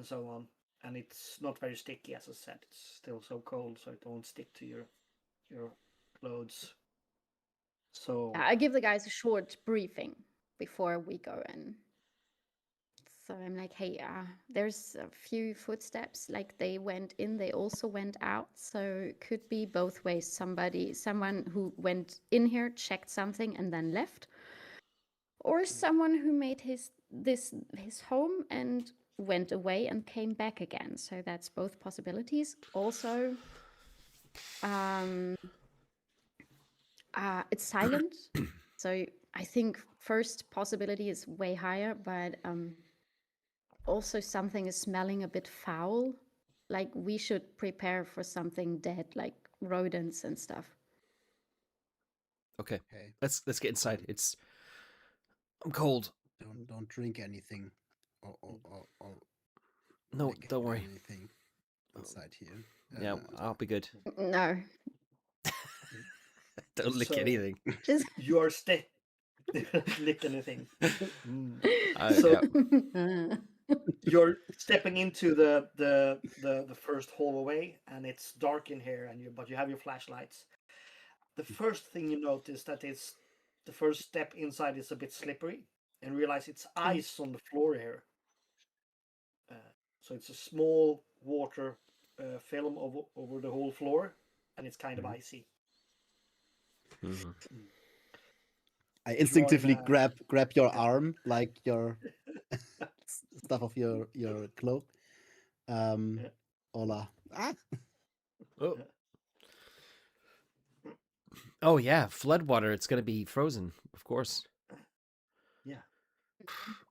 so on. And it's not very sticky, as I said. It's still so cold, so it won't stick to your clothes. So I give the guys a short briefing before we go in. So I'm like, hey, there's a few footsteps. Like they went in, they also went out. So it could be both ways. Someone who went in here, checked something, and then left, or someone who made his home and went away and came back again. So that's both possibilities. Also, it's silent. So I think first possibility is way higher, but also something is smelling a bit foul. Like we should prepare for something dead, like rodents and stuff. Okay. Let's get inside. I'm cold. Don't drink anything or No, lick don't worry. anything inside here. Yeah, I'll be good. No. Don't lick So- anything. Just you are lick anything. So You're stepping into the first hallway, and it's dark in here, but you have your flashlights. The first thing you notice that is the first step inside is a bit slippery, and realize it's ice on the floor here. So it's a small water film over the whole floor, and it's kind of icy. I instinctively Drawing grab your arm, like your stuff of your cloak. Ola. Oh yeah, floodwater. It's gonna be frozen, of course. Yeah.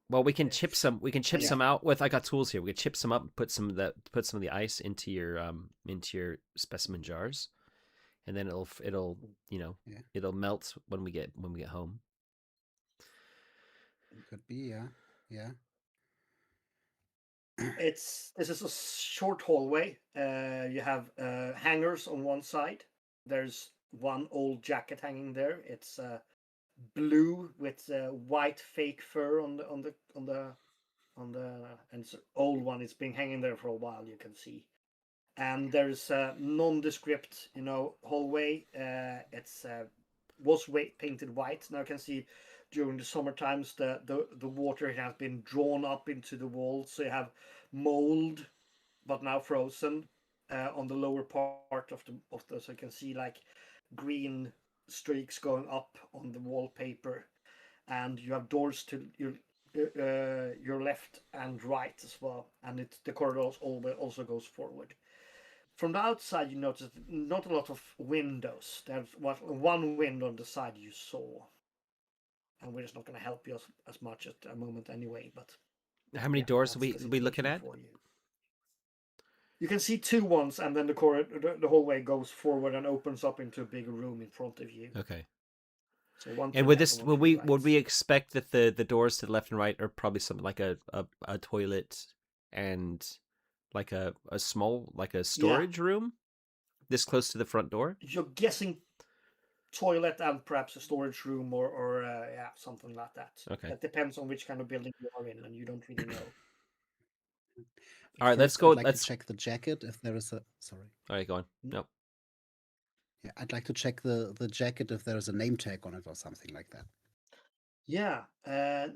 Well, we can chip some. We can chip some out with. I got tools here. We can chip some up. And put some of the ice into your specimen jars, and then it'll it'll melt when we get home. Could be, yeah. This is a short hallway. You have hangers on one side. There's one old jacket hanging there. It's blue with white fake fur on the and it's an old one. It's been hanging there for a while. You can see, and there's a nondescript hallway. It's was painted white. Now I can see during the summer times the water has been drawn up into the walls, so you have mold, but now frozen on the lower part of the so you can see like green streaks going up on the wallpaper, and you have doors to your left and right as well, and the corridors also goes forward. From the outside, you notice not a lot of windows. There's one window on the side you saw, and we're just not going to help you as much at the moment anyway. But how many doors are we looking at? You can see two ones, and then the hallway goes forward and opens up into a bigger room in front of you. Okay. So one. And would we expect that the doors to the left and right are probably something like a toilet and like a small like a storage room this close to the front door? You're guessing toilet and perhaps a storage room or yeah, something like that. Okay. That depends on which kind of building you are in, and you don't really know. All right, let's First, go. I'd like Let's. to check the jacket if there is a. Sorry. All right, go on. No. Yeah, I'd like to check the jacket if there is a name tag on it or something like that. Yeah,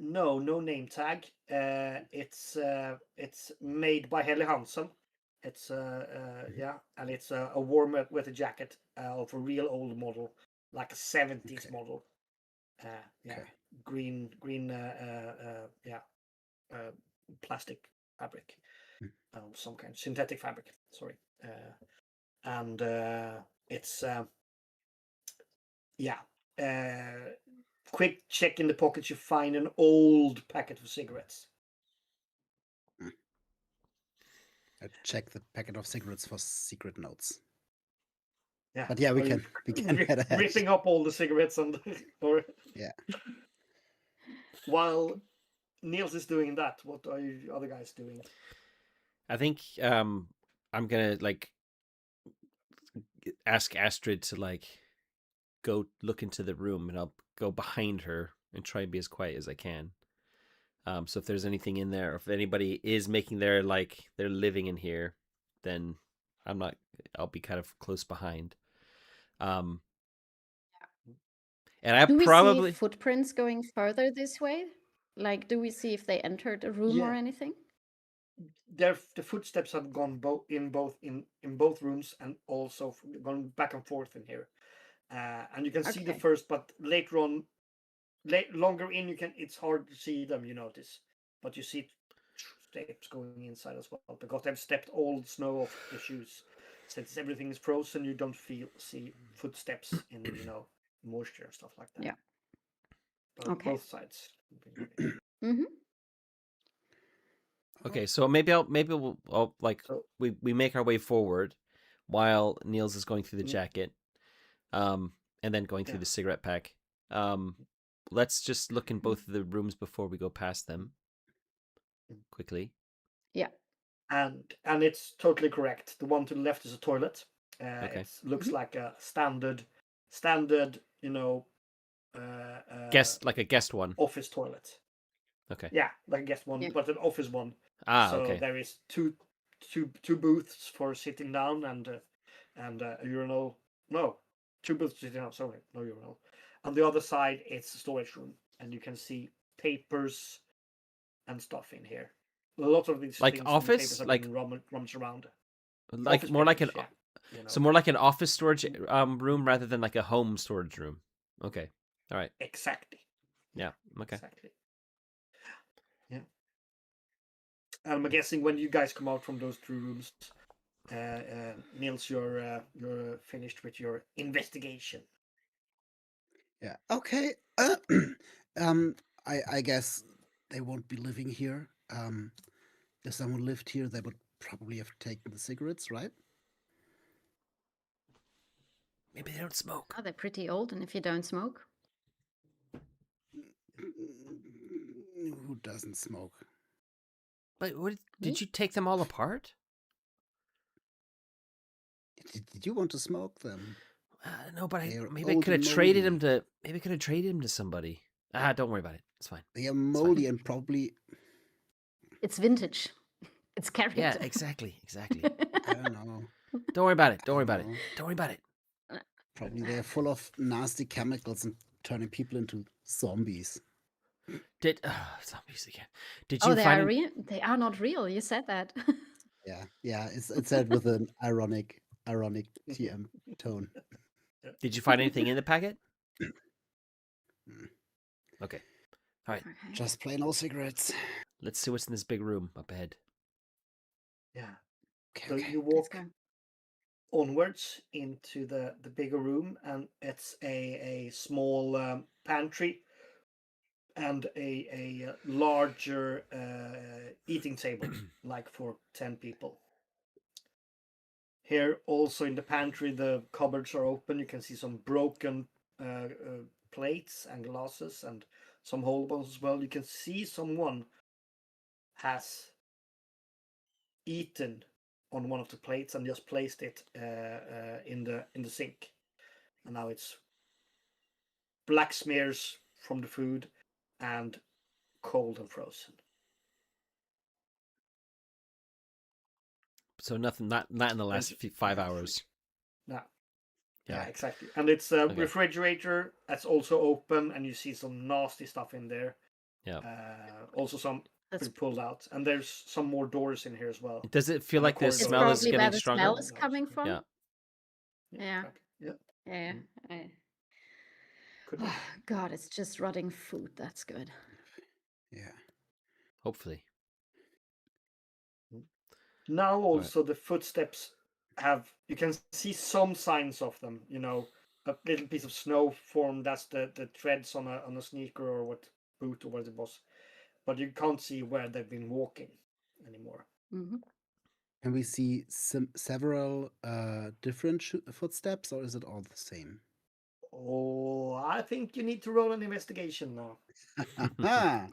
no name tag. It's made by Helly Hansen. It's yeah, and it's a warm with a jacket of a real old model, like a 70s Okay. model. Yeah, Okay. green, yeah, plastic fabric, some kind, synthetic fabric. Sorry, and it's yeah. Quick check in the pockets, you find an old packet of cigarettes. I'd check the packet of cigarettes for secret notes. Yeah, But yeah, we Are you can head ahead. ripping up all the cigarettes and or Yeah. while Niels is doing that, what are you other guys doing? I think I'm gonna like ask Astrid to like go look into the room, and I'll go behind her and try and be as quiet as I can. So if there's anything in there, or if anybody is making their they're living in here, then I'll be kind of close behind. And I Do we probably see footprints going further this way? Like, do we see if they entered a room or Yeah. anything? The footsteps have gone in both rooms and also gone back and forth in here, and you can see the Okay. first, but later on, longer in, it's hard to see them. You notice, but you see steps going inside as well because they've stepped all the snow off the shoes. Since everything is frozen, you don't see footsteps in moisture and stuff like that. Yeah. But Okay. both sides. Mm-hmm. Okay, so maybe I'll like So we make our way forward while Niels is going through the Mm. jacket, and then going through Yeah. the cigarette pack. Let's just look in both of the rooms before we go past them quickly. Yeah. and it's totally correct. The one to the left is a toilet. Okay. It looks Mhm. like a standard, Like a guest one. office toilet. Okay. Yeah, like a guest one, Yeah. but an office one. Ah, So okay. there is two booths for sitting down and a urinal. No, two booths sitting down. Sorry, no urinal. On the other side, it's a storage room, and you can see papers and stuff in here. A lot of these Like things office? and papers have Like- been rummaged around. Like Office more like an papers, yeah, so more like an office storage room rather than like a home storage room. Okay. All right. exactly. Yeah. Okay. Exactly. Yeah. And I'm guessing when you guys come out from those two rooms, Niels, you're finished with your investigation. Yeah. Okay. I guess they won't be living here. If someone lived here, they would probably have taken the cigarettes, right? Maybe they don't smoke. Oh, they're pretty old, and if you don't smoke, Who doesn't smoke? But what Me? did you take them all apart? Did you want to smoke them? No, but They are maybe I old could have and traded moldy. him to somebody. Don't worry about it. It's fine. They are fine. moldy and probably, it's vintage. It's character. Yeah, exactly. I don't know. Don't worry about it. Don't worry I about it. don't know. Don't worry about it. Probably they are full of nasty chemicals and turning people into zombies. Zombies again. Did Oh, you they find are real. They are not real. You said that. Yeah. It's said with an ironic TM tone. Did you find anything in the packet? Mm. Okay. All right. Okay. Just plain old cigarettes. Let's see what's in this big room up ahead. Yeah. Okay, So okay. you Let's walk go. onwards into the bigger room, and it's a small pantry and a larger eating table, like for 10 people. Here, also in the pantry, the cupboards are open. You can see some broken plates and glasses and some whole ones as well. You can see someone has eaten on one of the plates and just placed it in the sink, and now it's black smears from the food, and cold and frozen. So nothing, not in the last 5 hours. No. Yeah. Yeah, exactly. And it's a Okay. refrigerator that's also open, and you see some nasty stuff in there. Yeah. Also some That's been pulled out, and there's some more doors in here as well. Does it feel And the like the corridor. it's smell is probably where getting the stronger? smell is coming from. Yeah. Yeah. exactly. Yeah. Yeah. Could be. Oh, God, it's just rotting food. That's good. Yeah. Hopefully. Now also the footsteps you can see some signs of them, a little piece of snow formed, that's the treads on a sneaker or what boot or what it was, but you can't see where they've been walking anymore. Mm-hmm. Can we see several different footsteps, or is it all the same? Oh, I think you need to roll an investigation now. Ah,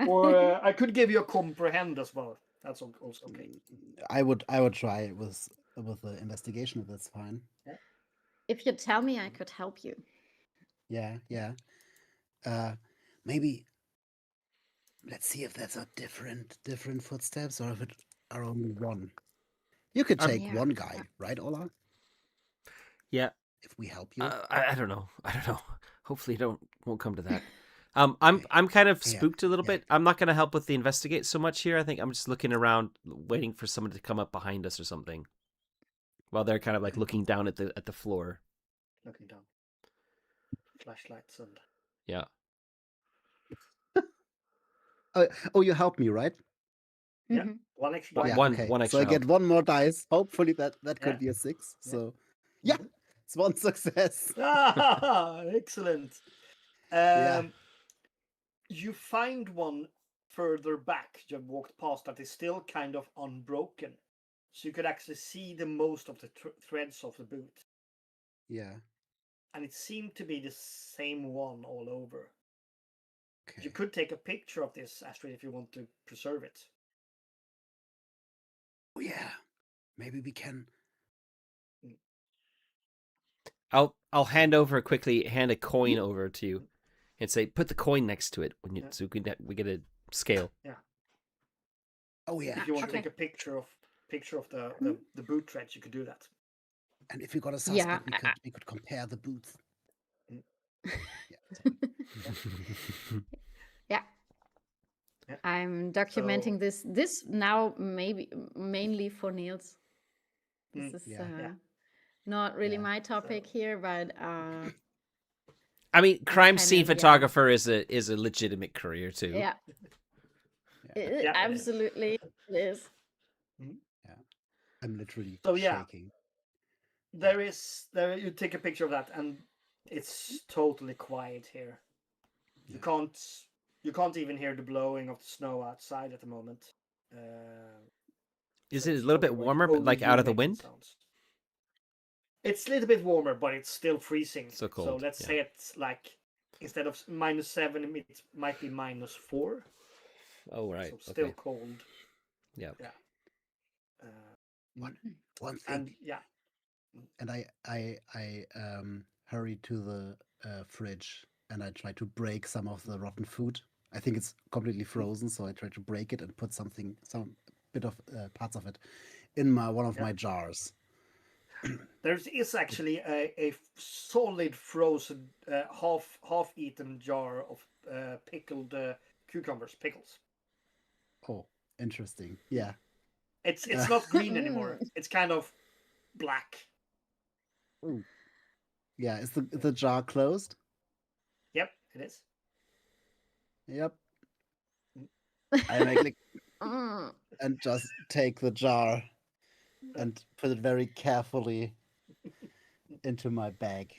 Or I could give you a comprehend as well. That's also okay. I would try it with the investigation if that's fine. If you tell me, I could help you. Yeah. Maybe let's see if that's a different footsteps or if it are only one. You could take Yeah. one guy, right, Ola? Yeah. If we help you. I don't know. Hopefully, won't come to that. I'm kind of spooked a little bit. I'm not going to help with the investigate so much here. I think I'm just looking around, waiting for someone to come up behind us or something, while they're kind of like looking down at the floor. Looking down. Flashlights and Yeah. Oh, you helped me, right? yeah, Mhm. one extra. Yeah, One okay. one So extra I get help. one more dice. Hopefully that could Yeah. be a 6. Yeah. So yeah, it's one success. Excellent. Yeah. You find one further back. You have walked past that is still kind of unbroken, so you could actually see the most of the threads of the boot, Yeah. and it seemed to be the same one all over. Okay. You could take a picture of this, Astrid, if you want to preserve it. Oh yeah. Maybe we can. I'll hand a coin over to you, and say put the coin next to it so we get a scale. Yeah. Oh yeah. If you want to Okay. take a picture of the boot threads, you could do that. And if we got a Yeah, suspect, we could compare the boots. Yeah. Yeah. I'm documenting this now, maybe mainly for Niels. This is not really my topic here, but I mean, crime kind scene of, yeah. photographer is a legitimate career too. yeah. It absolutely is. Yeah. I'm literally So, yeah. shaking. There you take a picture of that, and it's totally quiet here. You can't even hear the blowing of the snow outside at the moment. Is so it a it's little bit probably warmer, only like you out of the making wind? sounds. It's a little bit warmer, but it's still freezing. So cold, So let's say it's like instead of -7, it might be -4. Oh right. So still Okay. cold. Yeah. Yeah. One thing. And yeah. And I hurry to the fridge and I try to break some of the rotten food. I think it's completely frozen, so I try to break it and put some bit of parts of it in one of my jars. There is actually a solid frozen half-eaten jar of pickled pickles. Oh, interesting. Yeah. It's not green anymore. It's kind of black. Ooh. Yeah. Is the jar closed? Yep, it is. Yep. I make like Mm. and just take the jar and put it very carefully into my bag.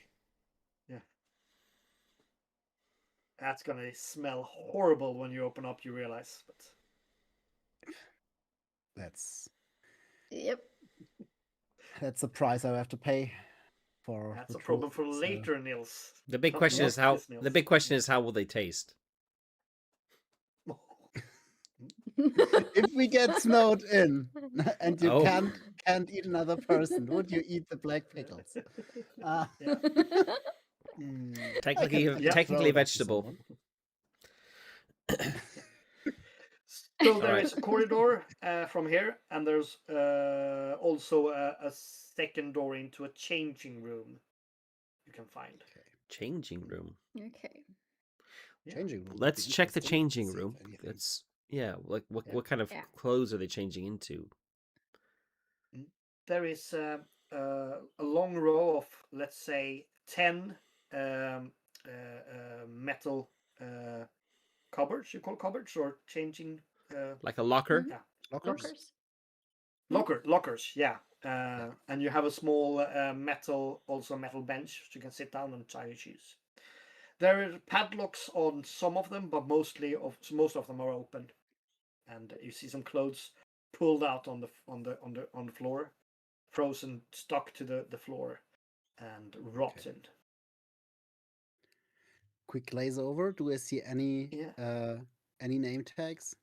Yeah. That's gonna smell horrible when you open up, you realize. But Yep. That's the price I have to pay for. that's the a problem truth, for so- later, Nils. The big Not question is this, Nils. how will they taste? If we get snowed in and you Oh. can't eat another person, would you eat the black pickles? Yeah. Technically, I can technically a throw it up to vegetable. someone. So there Alright. is a corridor from here, and there's also a second door into a changing room you can find. Okay. Changing room. Okay. Yeah. Changing room. would Let's be check the interesting. changing See if room. anything- That's like Yeah. what kind of Yeah. clothes are they changing into? There is a long row of, let's say, 10 metal cupboards. You call cupboards or changing? Like a locker? Mhm. Yeah, Lockers? lockers. Yeah. And you have a small metal bench so you can sit down and tie your shoes. There are padlocks on some of them, but most of them are open, and you see some clothes pulled out on the floor, frozen, stuck to the floor, and rotten. Quick glaze over. Do I see any Yeah. any name tags?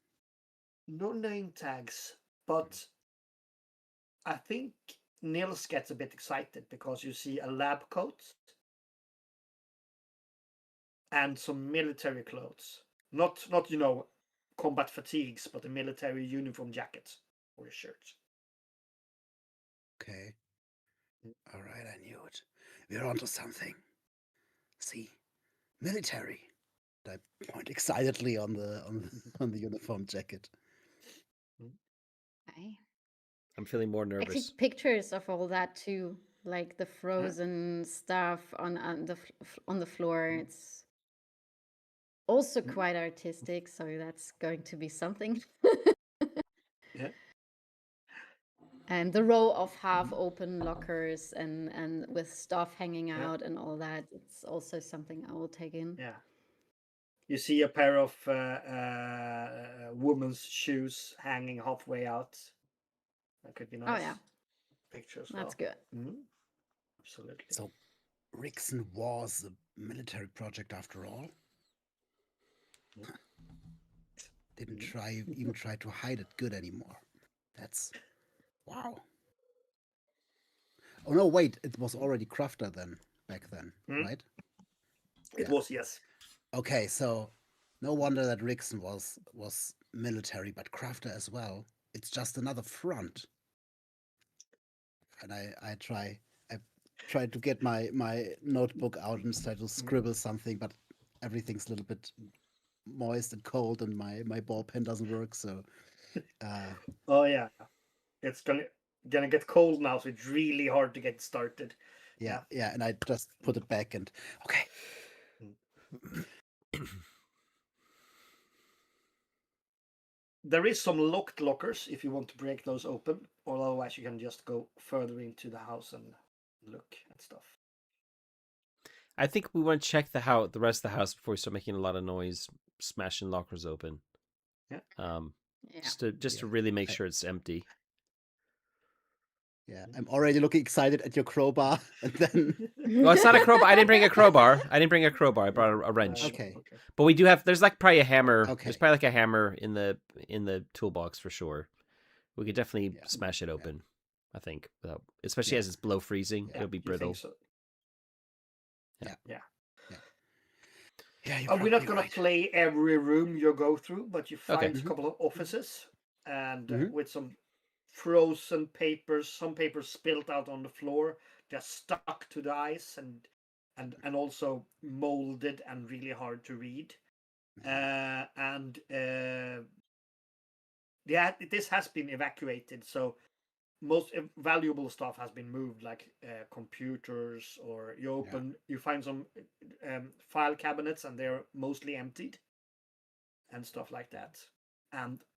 No name tags, but I think Nils gets a bit excited because you see a lab coat and some military clothes. Not combat fatigues, but a military uniform jacket or a shirt. Okay. All right, I knew it. We're onto something. See, military. I point excitedly on the on the uniform jacket. Okay. I'm feeling more I nervous. take pictures of all that too, like the frozen stuff on the floor. It's also quite artistic, so that's going to be something. Yeah. And the row of half-open lockers and with stuff hanging Yeah. out and all that, it's also something I will take in. Yeah. You see a pair of woman's shoes hanging halfway out. That could be nice. Oh yeah, Picture as that's well. good. Absolutely. So, Rixon was a military project after all. Didn't even try to hide it good anymore. That's wow. Oh no, wait! It was already Crafter then, back then, right? It was, yes. Okay, so no wonder that Rixon was military, but Crafter as well. It's just another front. And I try to get my notebook out and try to scribble something, but everything's a little bit moist and cold, and my ball pen doesn't work. So, Oh yeah, it's gonna get cold now, so it's really hard to get started. yeah. And I just put it back and okay. There is some locked lockers if you want to break those open, or otherwise you can just go further into the house and look at stuff. I think we want to check the rest of the house before we start making a lot of noise, smashing lockers open. Yeah. Yeah. Just to really make sure it's empty. Yeah, I'm already looking excited at your crowbar, and then Well, it's not a crowbar. I didn't bring a crowbar. I brought a wrench. okay. But we do have. There's like probably a hammer. Okay. There's probably like a hammer in the toolbox for sure. We could definitely smash it open. I think, especially as it's below freezing, it'll be brittle. So? Yeah. We're not gonna play every room you go through, but you find Okay. a couple of offices and with some frozen papers, some papers spilled out on the floor, just stuck to the ice and also molded and really hard to read. This has been evacuated, so most valuable stuff has been moved, like computers, or you find some file cabinets and they're mostly emptied and stuff like that.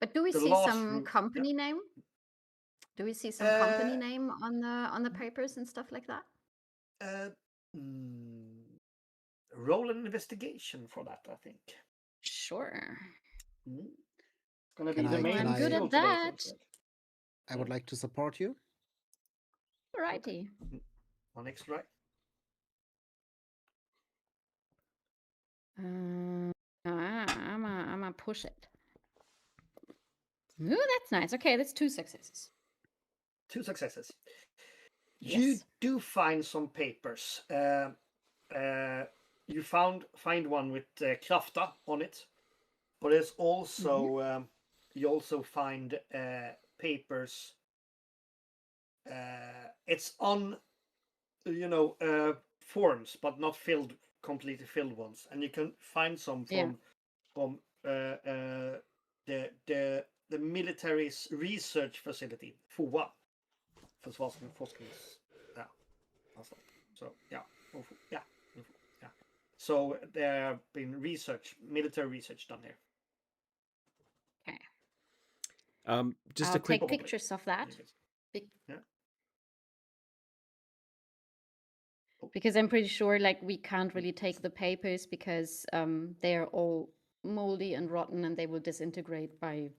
But do we the see last some room- company name? Do we see some company name on the papers and stuff like that? Roll an investigation for that, I think. Sure. It's gonna be Can the I- main can I'm good I- skill at today, that. sounds like. I would like to support you. Alrighty. One extra. I'm gonna push it. Ooh, that's nice. Okay, that's 2 successes. 2 successes. Yes. You do find some papers. you find one with Krafta on it, but there's also you also find papers. It's on forms, but not completely filled ones, and you can find some from the military's research facility, FOA, Försvarsforsknings. Yeah, so yeah, yeah. So there have been military research done here. Okay. Just I'll a quick take pictures of that. Yeah. Because I'm pretty sure, like, we can't really take the papers because they're all moldy and rotten, and they will disintegrate by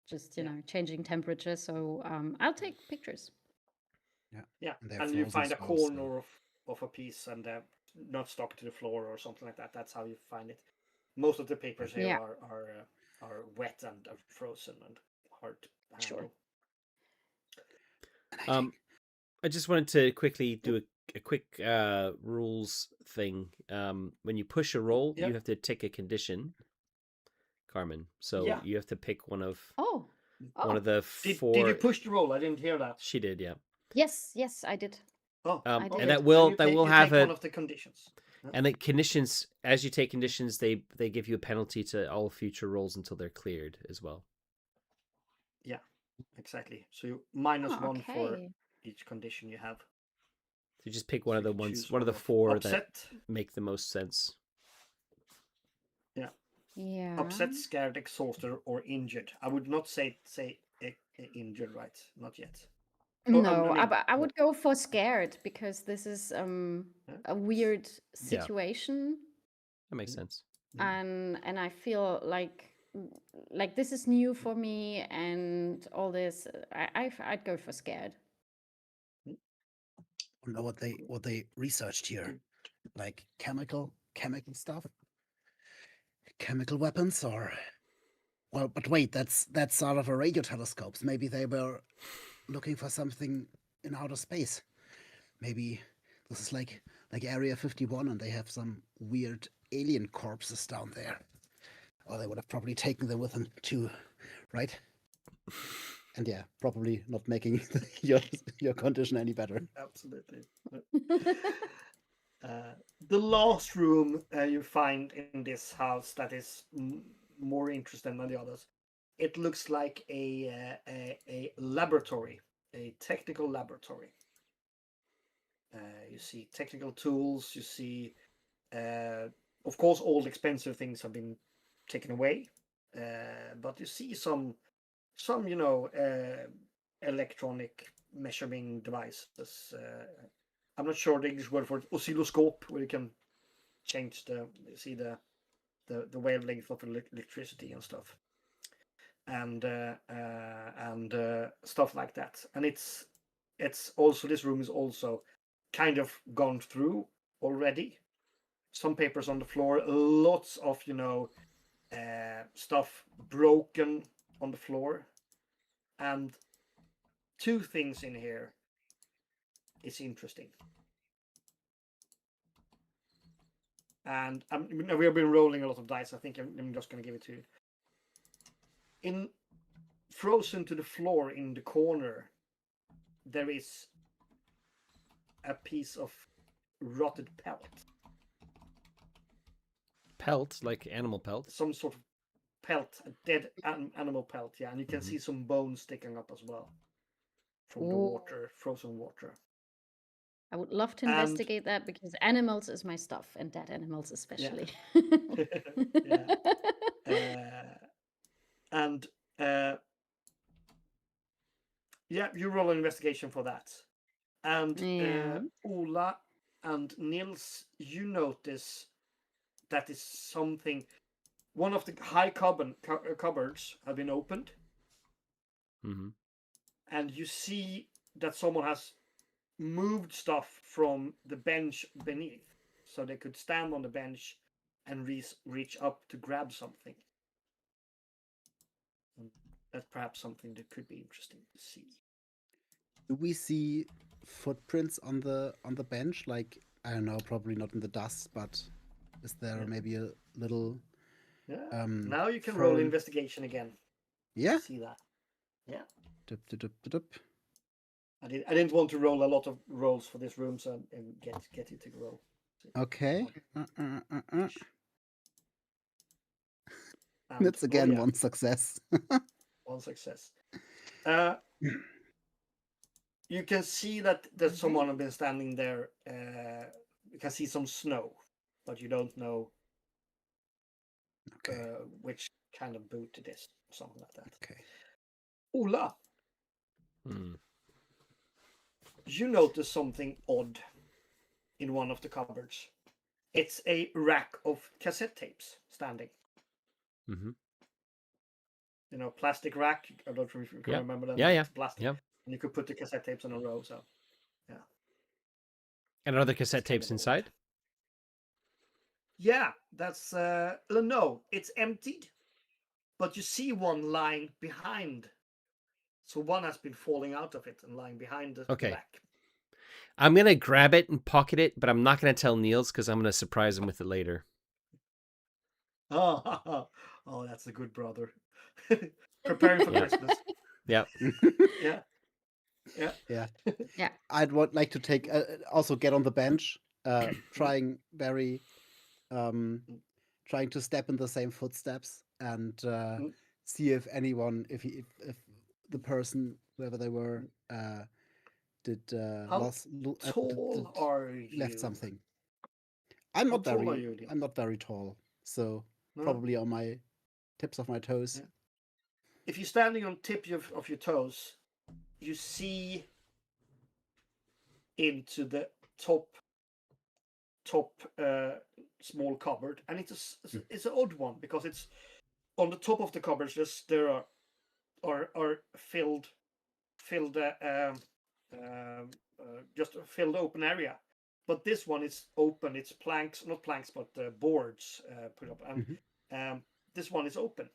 just changing temperature. So I'll take pictures. Yeah, they're and you frozen find a as well, corner of a piece and not stuck to the floor or something like that. That's how you find it. Most of the papers here Yeah. are wet and are frozen and hard to handle. Sure. I just wanted to quickly do a quick rules thing. When you push a roll, you have to tick a condition, Carmen. So you have to pick one of one of the four. Did you push the roll? I didn't hear that. She did, yeah. Yes, I did. Oh, I did. And that will have one of the conditions. And the conditions, as you take conditions, they give you a penalty to all future rolls until they're cleared as well. Yeah, exactly. So you -1 for each condition you have. So just pick one of the ones, one of the four that make the most sense. Yeah. Yeah. Upset, scared, exhausted, or injured. I would not say injured, right? Not yet. No, I would go for scared because this is a weird situation. That makes sense. And I feel like this is new for me, and all this. I'd go for scared. I know what they researched here, like chemical stuff, chemical weapons, or well, but wait, that's out of a radio telescopes. Maybe they were looking for something in outer space. Maybe this is like Area 51, and they have some weird alien corpses down there. Or they would have probably taken them with them too, right? And yeah, probably not making your condition any better. Absolutely. The last room you find in this house that is more interesting than the others. It looks like a laboratory, a technical laboratory. You see technical tools. You see, of course, all the expensive things have been taken away, but you see some electronic measuring devices. I'm not sure the English word for it. Oscilloscope, where you can change the wavelength of electricity and stuff, and stuff like that. And it's also, this room is also kind of gone through already. Some papers on the floor, lots of stuff broken on the floor, and two things in here is interesting. And we have been rolling a lot of dice. I think I'm just going to give it to you. Frozen to the floor in the corner, there is a piece of rotted pelt. Pelt, like animal pelt? Some sort of pelt, a dead animal pelt, yeah. And you can see some bones sticking up as well from the water, frozen water. I would love to investigate that, because animals is my stuff, and dead animals especially. You roll an investigation for that. And Ola and Nils, you notice that is something. One of the high cupboards have been opened, and you see that someone has moved stuff from the bench beneath, so they could stand on the bench and reach up to grab something. And that's perhaps something that could be interesting to see. Do we see footprints on the bench, like I don't know, probably not in the dust, but is there maybe a little Yeah. Now you can roll fern? investigation again. Yeah? See that? Yeah. Dup, dup, dup, dup, dup. I didn't want to roll a lot of rolls for this room, so and get you to roll. Okay. And It's again Gloria, one success. one success. You can see that someone has been standing there. You can see some snow, but you don't know Okay. which kind of boot it is, or something like that. Okay. Ola, Hmm. you notice something odd in one of the cupboards. It's a rack of cassette tapes standing. Mm-hmm. You know, plastic rack. I don't know if you can Yeah. remember them. Yeah, yeah. It's plastic. Yeah. And you could put the cassette tapes in a row. So, yeah. And are there cassette It's kind tapes of odd. inside? Yeah, that's no, it's emptied, but you see one lying behind. So one has been falling out of it and lying behind the Okay. rack. I'm going to grab it and pocket it, but I'm not going to tell Niels because I'm going to surprise him with it later. Oh, that's a good brother. Preparing for Yeah. Christmas. Yeah. Yeah. Yeah. Yeah. Yeah. I'd like to take also get on the bench, trying trying to step in the same footsteps and see if anyone, if the person, whoever they were, did How tall are left you? something. I'm How not tall are you? I'm not very tall, so No? probably on my tips of my toes. Yeah. If you're standing on tip of your toes, you see into the top small cupboard, and it's an odd one because it's on the top of the cupboard. There are filled just a filled open area, but this one is open. It's planks, not planks, but boards put up, and this one is open.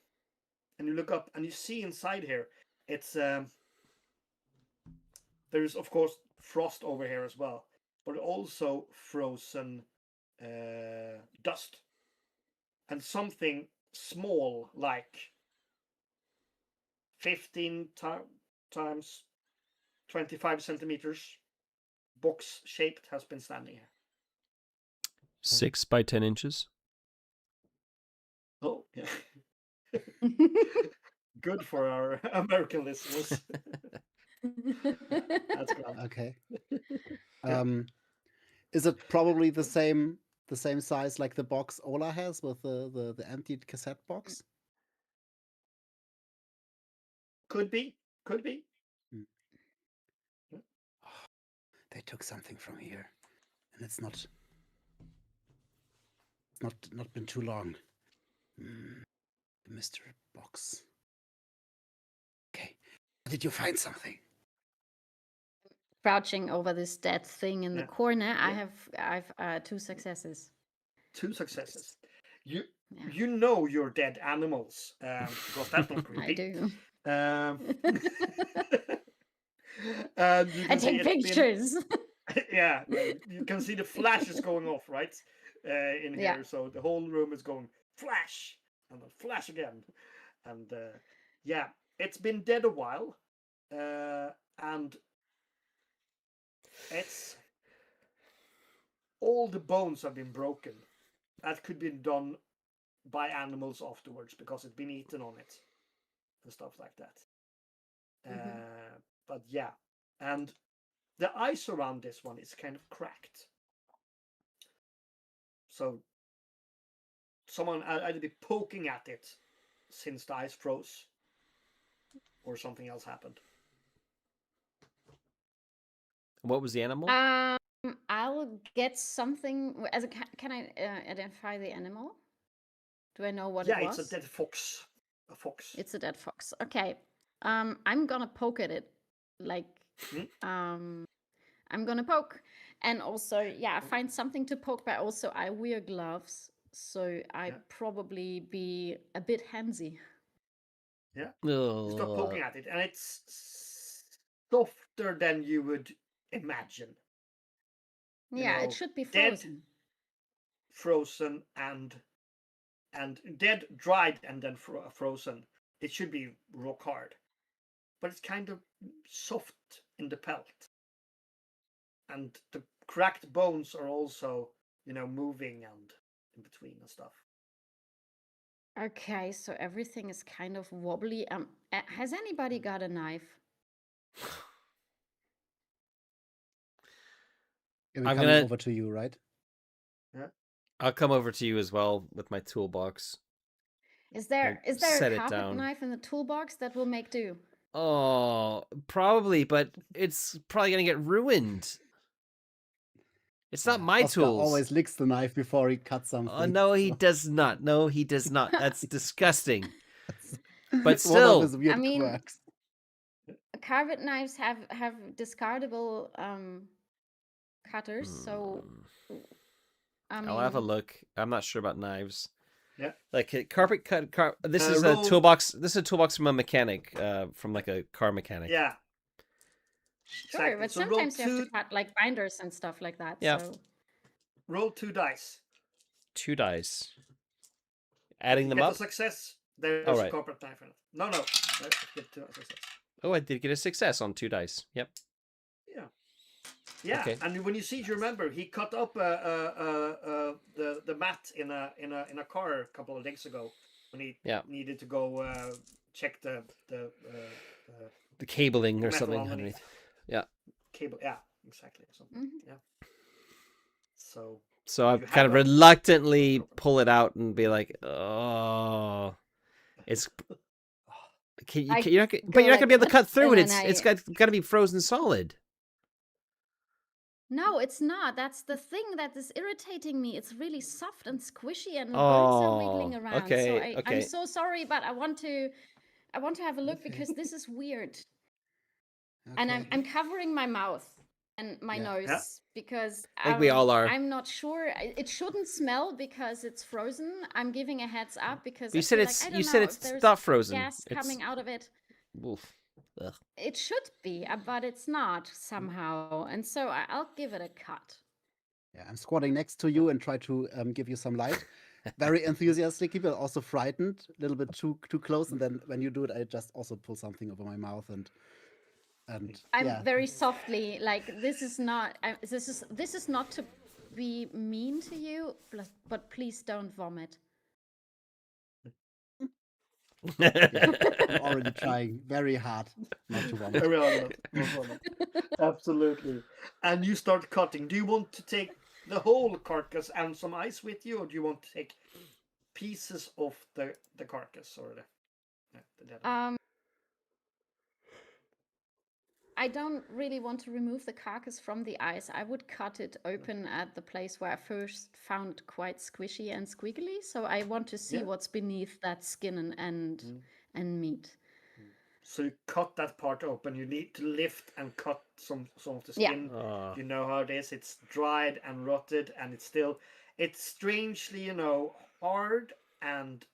And you look up and you see inside here. It's there's of course frost over here as well, but also frozen dust and something small like 15 times 25 centimeters box shaped has been standing here. 6 by 10 inches. Oh, yeah. Good for our American listeners. That's grand. Okay. Yeah. Is it probably the same size like the box Ola has with the emptied cassette box? Could be. Could be. They took something from here, and it's not been too long. The mystery box. Okay. Did you find something? Crouching over this dead thing in the Yeah. corner, Yeah. I've 2 successes. 2 successes. Yeah. You know you're dead animals because that's not creepy. I do. And you I can see take pictures. yeah, you can see the flashes going off right in here. Yeah. So the whole room is going flash and then flash again, and yeah, it's been dead a while, and it's all the bones have been broken. That could be done by animals afterwards because it's been eaten on it and stuff like that. But yeah, and the ice around this one is kind of cracked. So someone either be poking at it since the ice froze or something else happened. What was the animal? I'll get something. Can I identify the animal? Do I know what it was? It's a dead fox. A fox. It's a dead fox. Okay. I'm gonna poke at it. Like, I'm gonna poke. And also, find something to poke, but also I wear gloves, so I probably be a bit handsy. Yeah. You start poking at it, and it's softer than you would imagine. Yeah, know, it should be dead, frozen. frozen, and dead, dried, and then frozen. It should be rock hard, but it's kind of soft in the pelt, and the cracked bones are also, moving and in between and stuff. Okay, so everything is kind of wobbly. Has anybody got a knife? Yeah, we're I'm coming gonna. over to you, right? Yeah. I'll come over to you as well with my toolbox. Is And there a set it carpet down. knife in the toolbox that will make do? Oh, probably, but it's probably gonna get ruined. It's not my Oscar tools. always licks the knife before he cuts something. Oh no, he so does not. No, he does not. That's disgusting. that's But one of still, his weird I mean, quirks. carpet knives have discardable cutters, so I I'll have a mean, look. I'm not sure about knives. Yeah. Like carpet cut. This is roll- a toolbox. This is a toolbox from a mechanic. From like a car mechanic. Yeah. sure, Exactly. but So roll sometimes you have two. to cut like binders and stuff like that. Yeah. So Roll 2 dice. 2 dice. If Adding you them get up. a success, there's Oh, a right. carpet knife in it. No. Get to a success. Oh, I did get a success on 2 dice. Yep. Yeah, Okay. and when you see, you remember he cut up the mat in a car a couple of days ago when he needed to go check the cabling or metal something underneath. underneath. Yeah. Cable. Yeah, exactly. Something. Mhm. Yeah. So I you kind of have a- reluctantly pull it out and be like, "Oh, it's." You're not gonna be able to cut through it. It's got to be frozen solid. no, it's not. That's the thing that is irritating me. It's really soft and squishy, and the bones are wiggling around. So okay. I'm so sorry, but I want to have a look Okay. because this is weird. And Okay. I'm covering my mouth and my nose Yeah. because I think we all are. I'm not sure. It shouldn't smell because it's frozen. I'm giving a heads up because You I said feel it's. like, I don't You know said if it's there's not frozen. gas coming out of it. Oof. Ugh. It should be, but it's not somehow. And so I'll give it a cut. Yeah, I'm squatting next to you and try to give you some light. Very enthusiastically, but also frightened, a little bit too close. And then when you do it, I just also pull something over my mouth and I'm yeah. very softly like, this is not to be mean to you, but please don't vomit. Yeah, I'm already trying very hard not to vomit. Absolutely. And you start cutting. Do you want to take the whole carcass and some ice with you, or do you want to take pieces of the carcass or the dead animal? I don't really want to remove the carcass from the ice. I would cut it open at the place where I first found it quite squishy and squiggly. So I want to see what's beneath that skin and meat. So you cut that part open. You need to lift and cut some of the skin. Ah. You know how it is. It's dried and rotted, and it's strangely, hard and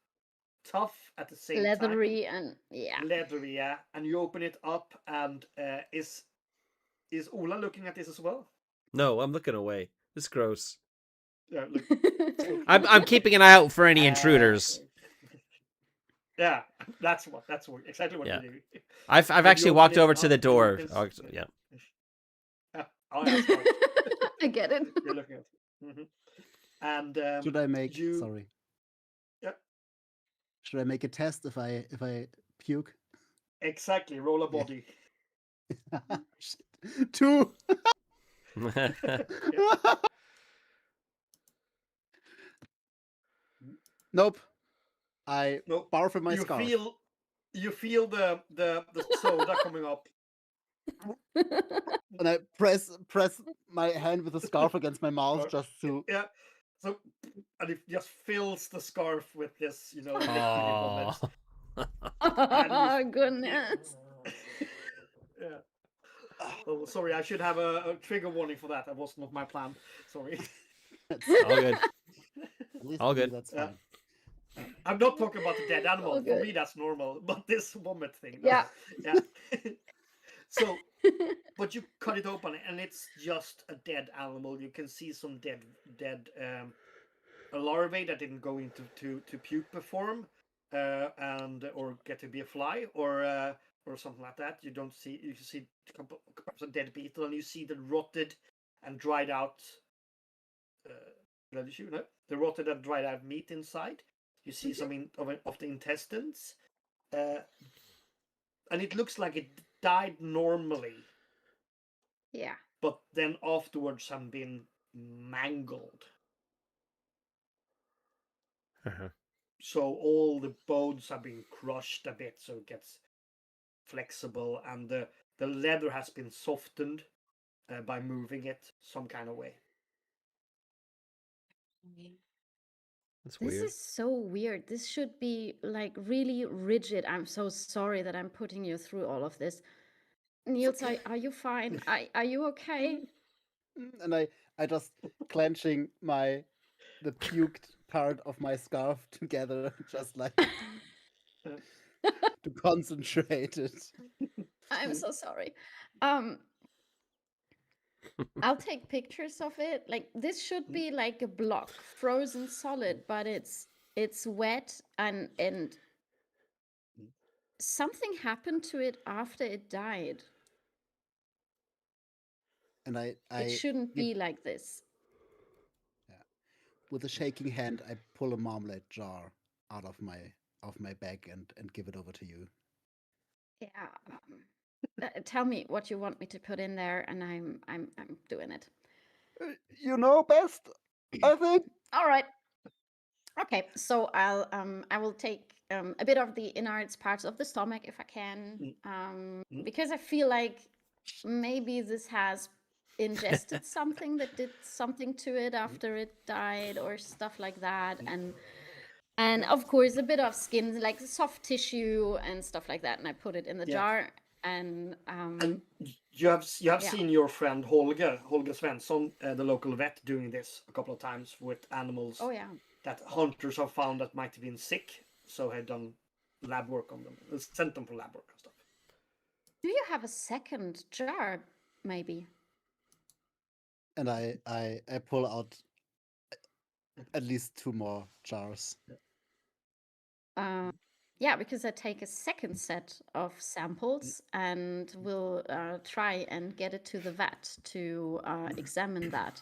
tough at the same Leathery time. and Leathery, yeah. And you open it up, and is Ola looking at this as well? No, I'm looking away. This is gross. Yeah, look. I'm keeping an eye out for any intruders. Yeah, that's exactly what Yeah. you do. I've When actually you walked open it over to the up, door. it's- Yeah. Oh, yeah, sorry. I get it. You're looking at it. And Should I make you- sorry? Yeah. Should I make a test if I puke? Exactly, roll a body. Shit. 2. Nope. I Nope. barf in my you scarf. you feel the soda coming up. And I press my hand with the scarf against my mouth just to. Yeah. So, and it just fills the scarf with this, liquidy Aw. vomit. Oh, goodness. Yeah. Oh, sorry. I should have a trigger warning for that. That was not my plan. Sorry. All good. At least All for me, good. That's Yeah. fine. I'm not talking about the dead animal. Oh, For good. me, that's normal. But this vomit thing. Yeah. Yeah. So, but you cut it open, and it's just a dead animal. You can see some dead a larvae that didn't go into to pupa form, and or get to be a fly, or something like that. You don't see. You see perhaps a dead beetle, and you see the rotted and dried out. The rotted and dried out meat inside. You see some of the intestines, and it looks like it died normally, Yeah. but then afterwards have been mangled. Uh-huh. So all the bones have been crushed a bit, so it gets flexible, and the leather has been softened by moving it some kind of way. That's This weird. is so weird. This should be like really rigid. I'm so sorry that I'm putting you through all of this. Niels, are you fine? Are you okay? And I just clenching the puked part of my scarf together, just like to concentrate it. I'm so sorry. Um, I'll take pictures of it. Like this should be like a block, frozen solid, but it's wet and something happened to it after it died. And It I shouldn't be like this. with a shaking hand, I pull a marmalade jar out of my bag and give it over to you. Yeah. Tell me what you want me to put in there, and I'm doing it. You know best, I think. All right. Okay. So I will take a bit of the innards parts of the stomach if I can, because I feel like maybe this has ingested something that did something to it after it died or stuff like that, and of course a bit of skin, like soft tissue and stuff like that, and I put it in the jar. And you have yeah. seen your friend Holger Svensson, the local vet, doing this a couple of times with animals. Oh yeah. That hunters have found that might have been sick, so had done lab work on them, sent them for lab work and stuff. Do you have a second jar, maybe? And I pull out at least 2 more jars. Yeah, because I take a second set of samples and will try and get it to the vet to examine that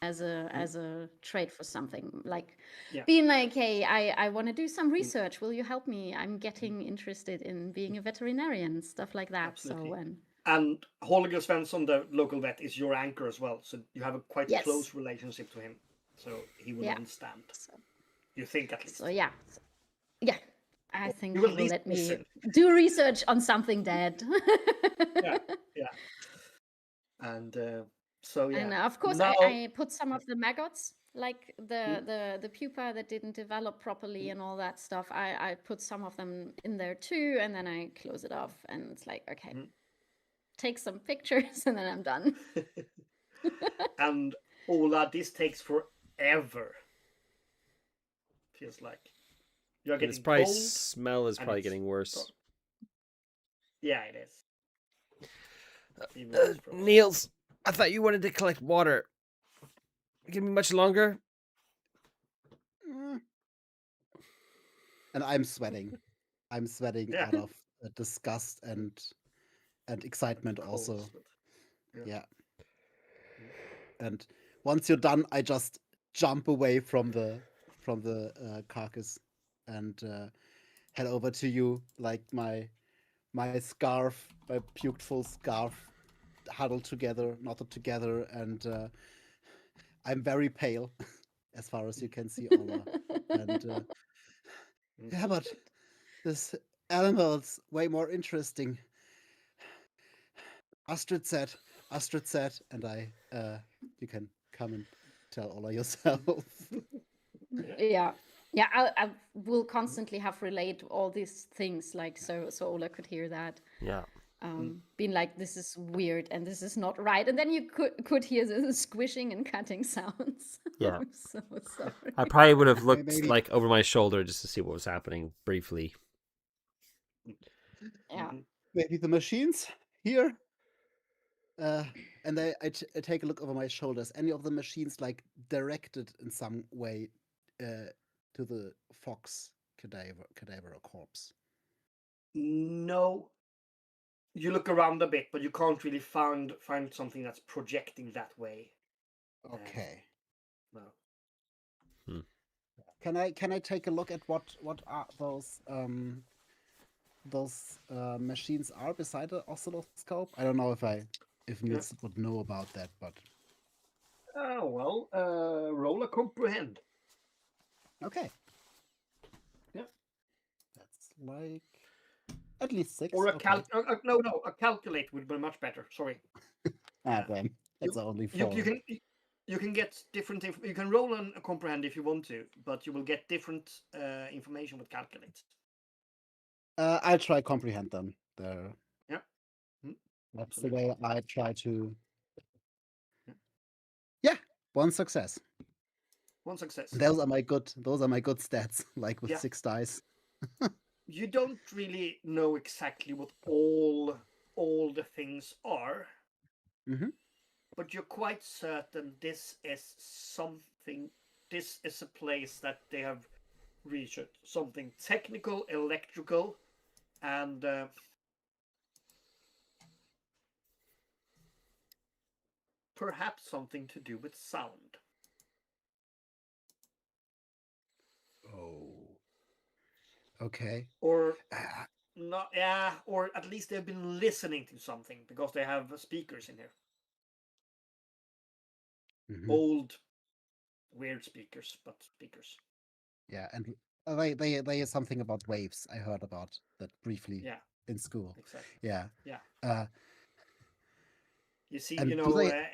as a trade for something, like being like, hey, I want to do some research. Will you help me? I'm getting interested in being a veterinarian, stuff like that. Absolutely. So and Holger Svensson, the local vet, is your anchor as well. So you have a quite close relationship to him. So he will understand. So, you think at least. So yeah. I think he will will let me do research on something dead. yeah. And so yeah. And of course, now, I put some of the maggots, like the pupa that didn't develop properly and all that stuff. I put some of them in there too, and then I close it off, and it's like, okay, take some pictures, and then I'm done. And Ola, this takes forever. Feels like you're getting Its probably cold, smell is probably getting worse. Yeah, it is. Niels, I thought you wanted to collect water. Give me much longer. And I'm sweating. I'm sweating out of disgust and excitement also. Yeah. And once you're done, I just jump away from the carcass and head over to you, like my scarf, my puked full scarf, huddled together, knotted together, and I'm very pale, as far as you can see, Ola. And yeah, but this animal's way more interesting. Astrid said, and you can come and tell Ola yourself. Yeah, I will constantly have relayed all these things, like so Ola could hear that. Yeah. Being like, this is weird and this is not right, and then you could hear the squishing and cutting sounds. Yeah. I'm so sorry. I probably would have looked like over my shoulder just to see what was happening briefly. Yeah. Maybe the machines here And I take a look over my shoulders. Any of the machines like directed in some way to the fox cadaver or corpse? No. You look around a bit, but you can't really find something that's projecting that way. Okay. No. Can I take a look at what are those machines are beside the oscilloscope? I don't know if Niels would know about that, but Well, roll a comprehend. okay. Yeah. That's like at least 6. Or a okay. a calculate would be much better. Sorry. Damn. That's only 4. You can get different. You can roll on a comprehend if you want to, but you will get different information with calculate. I'll try comprehend then. There. Yeah. That's the way I try to. Yeah, 1 success. 1 success. Those are my good stats, like with 6 dice. You don't really know exactly what all the things are, but you're quite certain this is something. This is a place that they have researched something technical, electrical, and perhaps something to do with sound. Oh. Okay. Or not, yeah, or at least they've been listening to something because they have speakers in here. Old, weird speakers, but speakers. Yeah, and they have something about waves. I heard about that briefly in school. Exactly. Yeah. Yeah. You see, and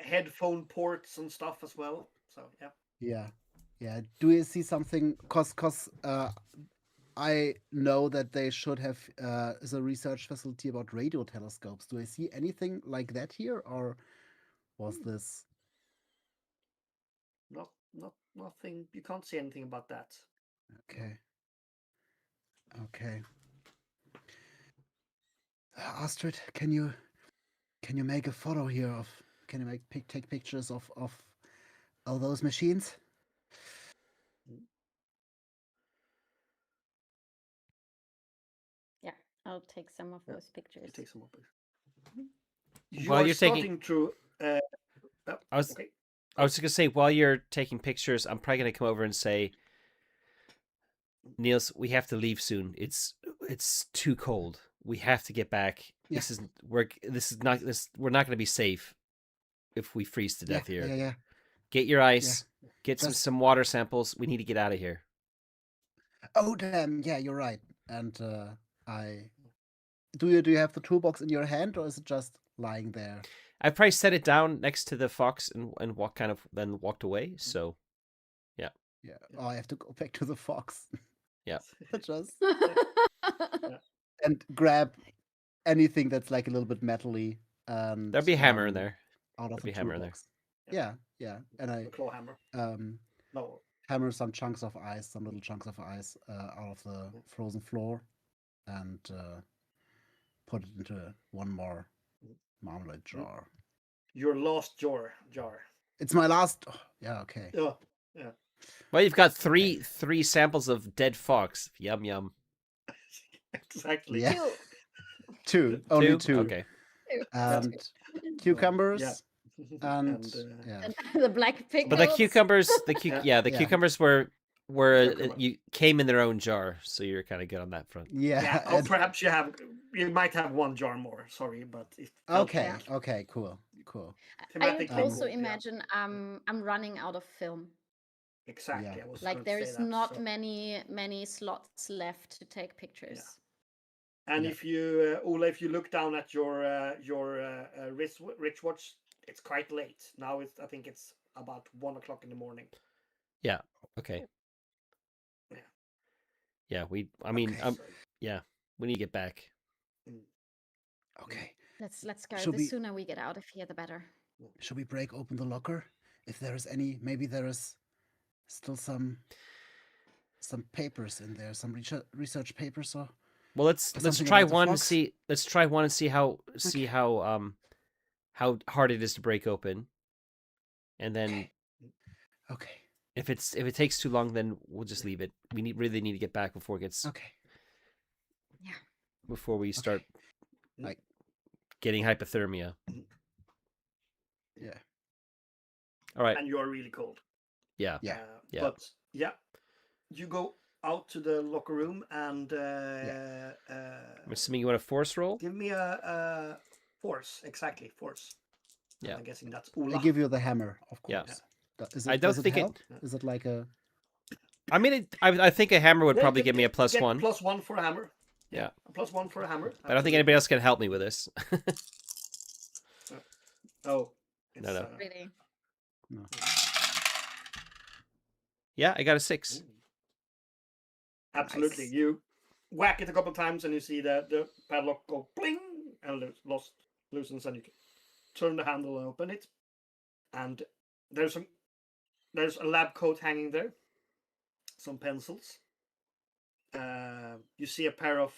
headphone ports and stuff as well. So yeah. Yeah. Do you see something? Cause I know that they should have is a research facility about radio telescopes. Do I see anything like that here, or was this? Nothing. You can't see anything about that. Okay. Astrid, can you make a photo here of? Can you take pictures of all those machines? Yeah, I'll take some of those pictures. You take some of While you're starting taking through. I was just gonna say, while you're taking pictures, I'm probably gonna come over and say, Niels, we have to leave soon. It's too cold. We have to get back. Yeah. We're not gonna be safe if we freeze to death here. Yeah. Get your ice. Get some water samples. We need to get out of here. Oh damn! Yeah, you're right. And do you have the toolbox in your hand, or is it just lying there? I probably set it down next to the fox and then walked away. So, yeah. Oh, I have to go back to the fox. Yeah. Just and grab anything that's like a little bit metally. And there'll be a hammer in there. Out of the hammer in there. Yeah. And I claw hammer. Hammer some chunks of ice, some little chunks of ice out of the frozen floor, and put it into one more marmalade jar. Your last jar. It's my last. Oh, yeah. Okay. Yeah. Well, you've got three samples of dead fox. Yum yum. Exactly. Yeah. Two. Only two. Okay. And cucumbers. Yeah. And the black pickles. But the cucumbers, cucumbers were you came in their own jar, so you're kind of good on that front. Yeah. Oh, perhaps you might have 1 jar more. Sorry, but okay. Cool. I also imagine I'm running out of film. Exactly. Yeah. I was like there is not many slots left to take pictures. Yeah. And if you, Ola, if you look down at your wristwatch, it's quite late now. I think it's about 1 o'clock in the morning. Yeah. Okay. Yeah. We need to get back. Okay. Let's go. The sooner we get out of here, the better. Should we break open the locker? If there is any, maybe there is still some papers in there, some research papers or. Well, let's try one and see. Let's try one and see how how hard it is to break open, and then Okay. if it takes too long, then we'll just leave it. We really need to get back before it gets Okay. before we start Like, getting hypothermia. yeah. All right. And you're really cold. Yeah. Yeah. Yeah. But yeah, you go out to the locker room and I'm assuming you want a force roll. give me a force. Exactly, force. Yeah. I'm guessing that's I Ola. give you the hammer, of Yeah. course. Is I don't does think it- help? Is it like a... I mean, I think a hammer would Yeah, probably get- give me a get- plus get one. +1 for a hammer. Yeah. A +1 for a hammer. But I don't think anybody else can help me with this. Oh. No, no. Really? Yeah, I got a 6. Absolutely. Nice. You whack it a couple of times and you see the padlock go bling and loosens, and you can turn the handle and open it. And there's a lab coat hanging there. Some pencils. You see a pair of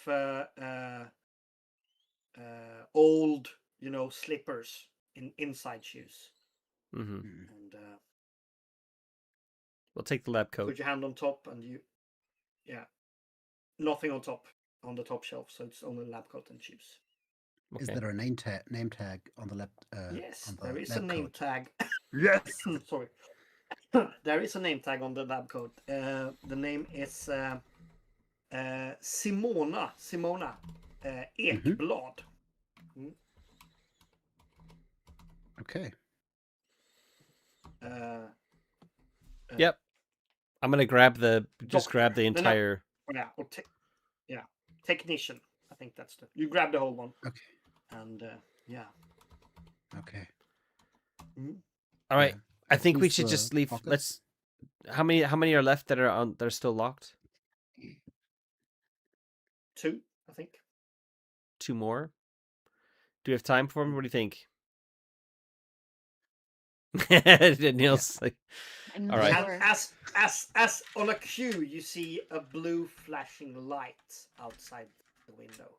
old, slippers in inside shoes. Mm-hmm. And We'll take the lab coat. put your hand on top, and nothing on top, on the top shelf, so it's only lab coat and shoes. Is Okay. there a name tag on the lab? Yes, on the there is a lab name coat? tag. Yes. Sorry. There is a name tag on the lab coat. The name is Simona Ekblad. Okay. Yep. I'm gonna grab the Doctor. grab the No, no. entire. Yeah, or technician. I think that's you grab the whole one. Okay. And yeah. Okay. All right. Yeah. I think we These, should just leave. pockets? Let's. How many are left that are still locked? 2, I think. 2 more. Do we have time for them? What do you think? Neil's like, I'm All not right. sure. And as on a cue, you see a blue flashing light outside the window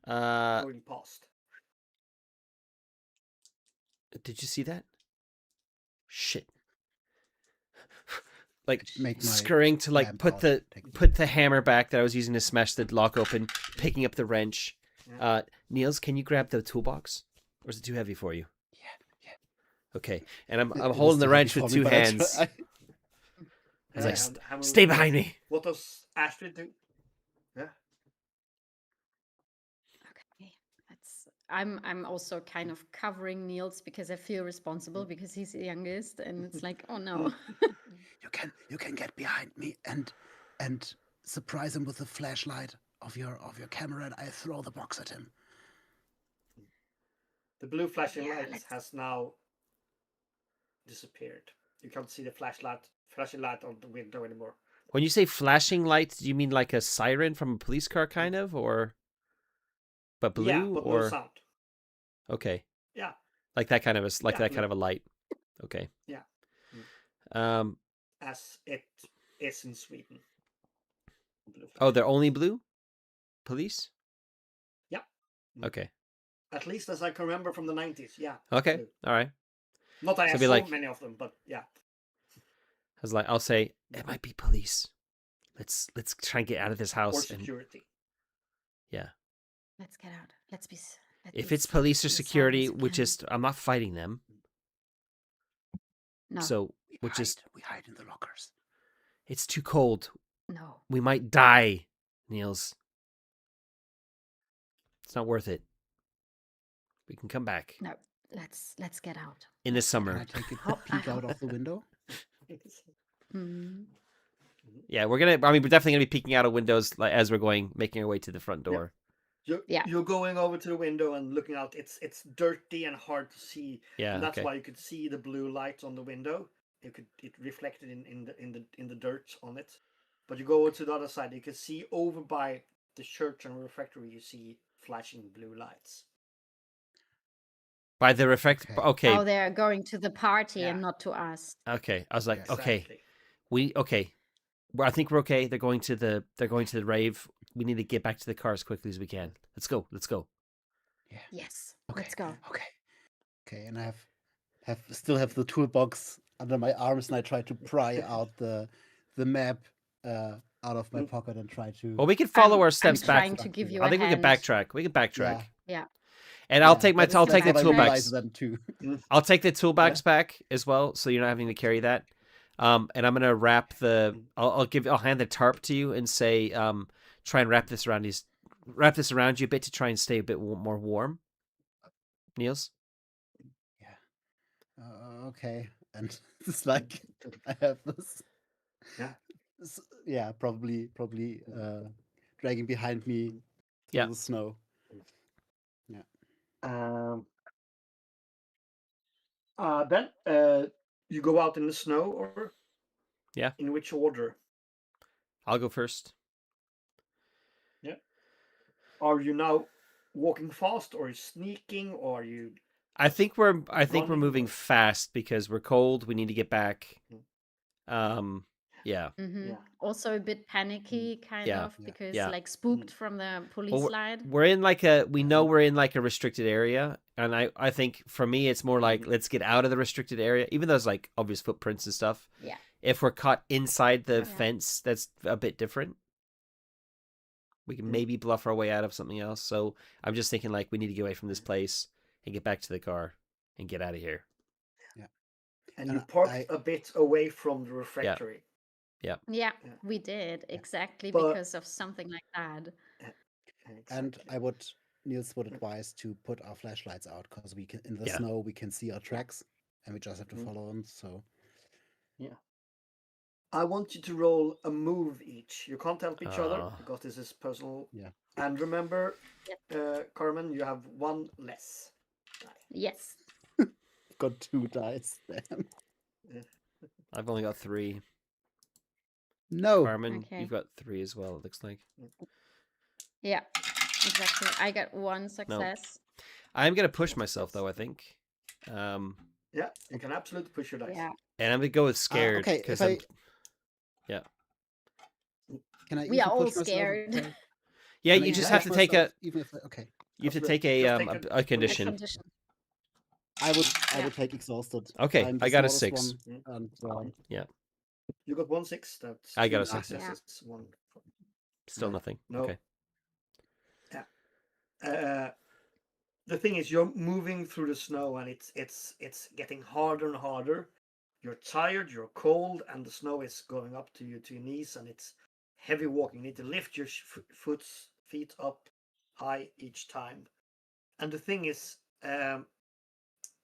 going past. Did you see that? Shit. Like Make my scurrying to like lamp put out, the take it. put the hammer back that I was using to smash the lock open, picking up the wrench. Niels, can you grab the toolbox, or is it too heavy for you? Yeah. Okay, and I'm It is holding the too wrench heavy with for me, 2 but I hands. try- I was like, Hammer stay with- behind me. What does Astrid do? Yeah. Okay, I'm also kind of covering Niels because I feel responsible because he's the youngest, and it's like, oh no. You can get behind me and surprise him with the flashlight of your camera, and I throw the box at him. The blue flashing Yeah, light let's- has now disappeared. You can't see the flashing light on the window anymore. When you say flashing lights, do you mean like a siren from a police car, kind of, or but blue, Yeah, but or no sound. okay, Yeah. like that kind of Yeah, kind blue. of a light. Okay. Yeah. As it is in Sweden. Blue Oh, flashing they're lights. only blue police. Yeah. Okay. At least as I can remember from the 90s. Yeah. Okay. Blue. All right. Not that I So have be so like- many of them, but yeah. I was like, I'll say it might be police. Let's try and get out of this Or house. And security. yeah, Let's get out. Let's be. if it's police or as silent security, as we we can. just I'm not fighting them. No. So we just We hide in the lockers. it's too cold. No. We might die, Niels. It's not worth it. We can come back No. Let's get out. in the Can summer. I take a Oh, I peek out hope- of the window? Mm. Yeah, we're definitely gonna be peeking out of windows like as we're going, making our way to the front door. Yeah. You're going over to the window and looking out. It's dirty and hard to see. Yeah, And that's okay. why you could see the blue light on the window. It reflected in the dirt on it. But you go over to the other side, you can see over by the church and refectory, you see flashing blue lights. By the reflect. Okay. Okay, Oh, they're going to the party and Yeah. not to us. okay. I was like, Yes. okay, Exactly. I think we're okay. They're going to the rave. We need to get back to the car as quickly as we can. Let's go. Yeah. Yes, Okay. let's go. Okay. And I still have the toolbox under my arms, and I try to pry out the map out of my pocket and try to. Well, we could follow our I'm steps back. trying to give you I a think we can hand. backtrack. We can backtrack. Yeah. Yeah. And I'll Yeah, take my that's- I'll that's take the what I realized toolbox. then too. I'll take the toolbox back as well, so you're not having to carry that. And I'm gonna wrap the. I'll hand the tarp to you and say, try and wrap this around you a bit to try and stay a bit more warm. Niels. Yeah. Okay. And it's like I have this. Yeah. Yeah. Probably. Dragging behind me through Yeah. the snow. Yeah. Then you go out in the snow, or Yeah. in which order? I'll go first. Yeah. Are you now walking fast, or sneaking, or are you? I think we're running, moving or- fast because we're cold. We need to get back. Yeah. Mm-hmm. Yeah. Also a bit panicky, kind Yeah. of, because Yeah. like spooked from the police Well, slide. we're in like we know we're in like a restricted area, and I think for me it's more like let's get out of the restricted area, even though there's like obvious footprints and stuff. Yeah. If we're caught inside the Yeah. fence, that's a bit different. We can maybe bluff our way out of something else. So I'm just thinking like we need to get away from this place and get back to the car and get out of here. And And you parked a bit away from the refectory. Yeah, Yeah. we did exactly But- because of something like that. And Exactly. Niels would advise to put our flashlights out because we can in the Yeah. snow we can see our tracks and we just have to Mhm. follow them. So I want you to roll a move each. You can't help each other Ah. because this is personal. Yeah. And remember, Yep. Carmen, you have one less die. Yes. got 2 dice. Damn. I've only got 3. No. Carmen, Okay. you've got 3 as well. It looks like. Yeah. Exactly. I got one success. I'm gonna push myself though. I think. Yeah, you can absolutely push your dice. Yeah. And I'm gonna go with scared okay, because if Can I We even are all push myself? scared. Okay. yeah, Can I you even just push have to take a myself, even if okay. you have to Absolutely. take a Just take a a condition. Condition. I would Yeah. take exhausted. Okay, I'm the I got a smallest 6. one, and You got 1 6. That's I got a 2 6. successes, 1. Still nothing. No. Okay. The thing is, you're moving through the snow, and it's getting harder and harder. You're tired, you're cold, and the snow is going up to your knees, and it's heavy walking. You need to lift your feet up high each time. And the thing is,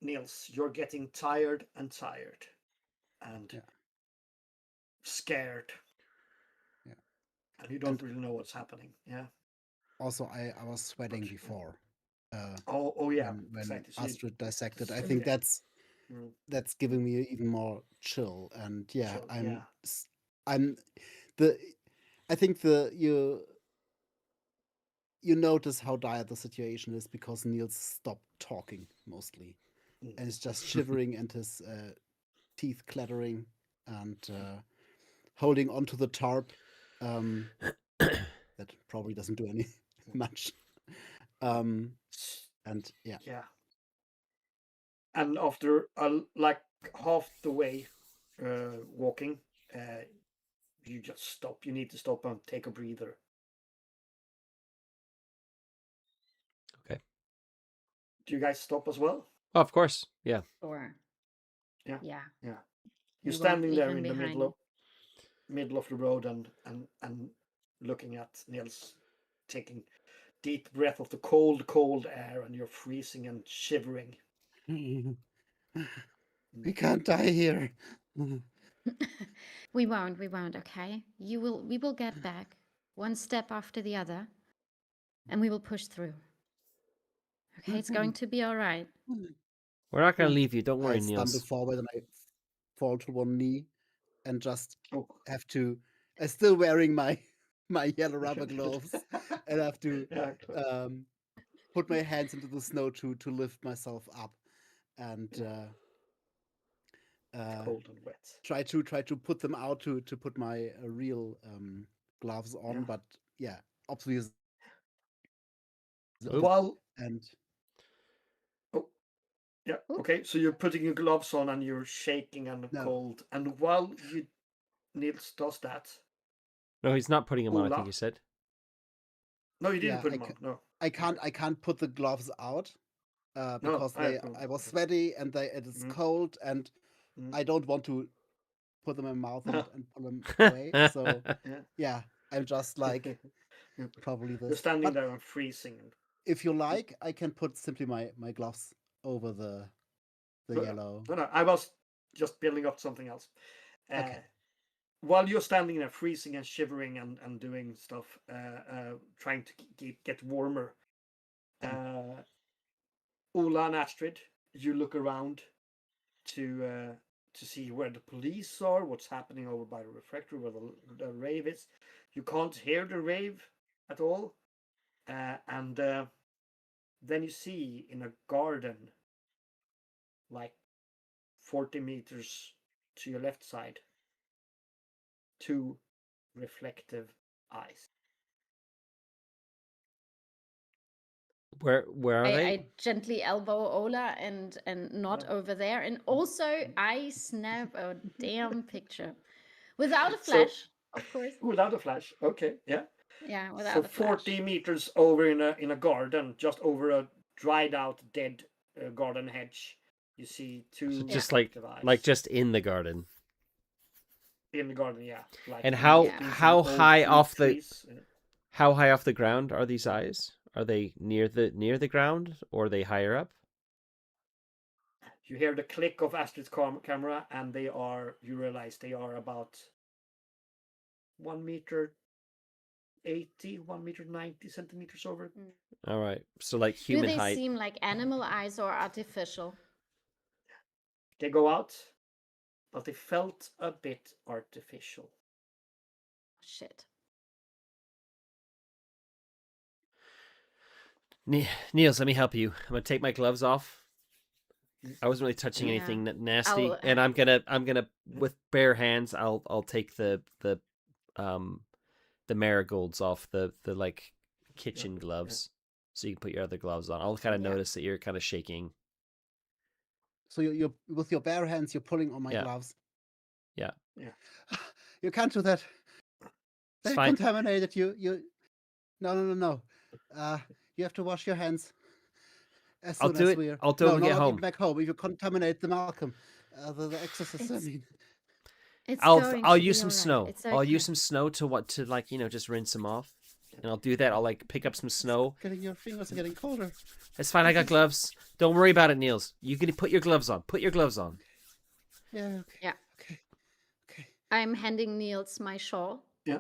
Niels, you're getting tired and tired, and scared. Yeah. And you don't really know what's happening. Yeah. also I was sweating before. Oh yeah. When Exactly. So Astrid dissected, I so think yeah. that's giving me even more chill. And yeah, Chill, I'm yeah. I'm the I think you notice how dire the situation is because Niels stopped talking mostly, and is just shivering and his teeth clattering and holding onto the tarp. That probably doesn't do any much. And yeah. Yeah. And after like half the way walking, you just stop. You need to stop and take a breather. Okay. Do you guys stop as well? Oh, of course. Yeah. Sure. Yeah. Yeah. Yeah. We You're won't standing leave there him in the behind. middle of the road and looking at Niels taking deep breath of the cold air, and you're freezing and shivering. We can't die here. We won't, okay? We will get back one step after the other, and we will push through. Okay, it's going to be all right. We're not gonna leave you. Don't worry, I stumble Niels. forward and I fall to one knee and just Oh. have to. I'm still wearing my yellow rubber gloves and have to put my hands into the snow to lift myself up and Cold and wet. try to put them out to put my real gloves on. Yeah. But yeah, obviously While and Yeah. Ooh. Okay. So you're putting your gloves on and you're shaking and No. cold. And while Niels does that, No, he's not putting him on. I think Ola. you said. No, you didn't Yeah, put him on. No. I can't put the gloves out No. because I was sweaty and it is cold and Mm. I don't want to put them in my mouth No. and pull them away. So Yeah. yeah, I'm just like probably You're this. standing But there and freezing. if you like, I can put simply my gloves over the yellow. No. I was just building up something else. Okay. While you're standing there freezing and shivering and doing stuff, trying to get warmer, Ola and Astrid, you look around to see where the police are, what's happening over by the refectory, where the rave is. You can't hear the rave at all, and then you see in a garden, like 40 meters to your left side, two reflective eyes. Where are they? I gently elbow Ola and nod over there, and also I snap a damn picture without a flash, of course. Without a flash, okay, yeah. Yeah, So without a flash. 40 meters over in a garden, just over a dried out dead garden hedge, you see two Just reflective eyes. like just in the garden. In the garden, yeah. Like And in how between some how old high fruit off the trees. how high off the ground are these eyes? Are they near the ground or are they higher up? You hear the click of Astrid's camera, and you realize they are about 1 meter 80, 1 meter 90 centimeters over. All right. So like Do human they height. seem like animal eyes or artificial? They go out, but they felt a bit artificial. Shit. Niels, let me help you. I'm gonna take my gloves off. I wasn't really touching Yeah. anything nasty, I'll- and I'm gonna with bare hands. I'll take the marigolds off the like kitchen gloves, so you can put your other gloves on. I'll kind of notice that you're kind of shaking. So you're with your bare hands, you're pulling on my gloves. Yeah. You can't do that. It's They fine. contaminated you. No. You have to wash your hands as I'll soon do as it. we're. I'll do it when we no, get not home. even back home. If you contaminate the Malcolm, the exorcist. I mean, I'll use some snow. It's I'll okay. use some snow to like just rinse them off, and I'll do that. I'll like pick up some snow. your fingers are getting colder. It's fine. I got gloves. Don't worry about it, Niels. You can put your gloves on. Put your gloves on. Yeah. Okay. Yeah. Okay. I'm handing Niels my shawl. Yeah.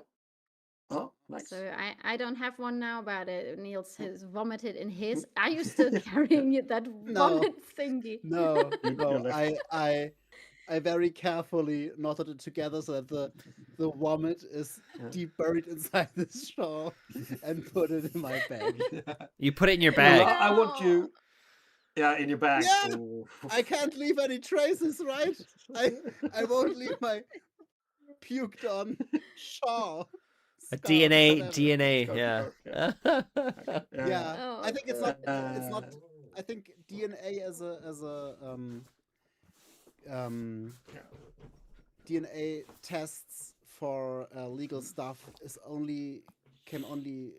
Oh, nice. So I don't have one now, but Niels has vomited in his. Are you still carrying that vomit thingy? No. I very carefully knotted it together so that the vomit is deep buried inside this shawl and put it in my bag. You put it in your Ola, bag. I want you. Yeah, in your bag. Yeah, Oh. I can't leave any traces, right? I won't leave my puked on shawl. A Scarf, whatever. DNA. Scarf, Yeah. Yeah, Oh, I think it's God. not. It's not. I think DNA as a DNA tests for legal stuff came only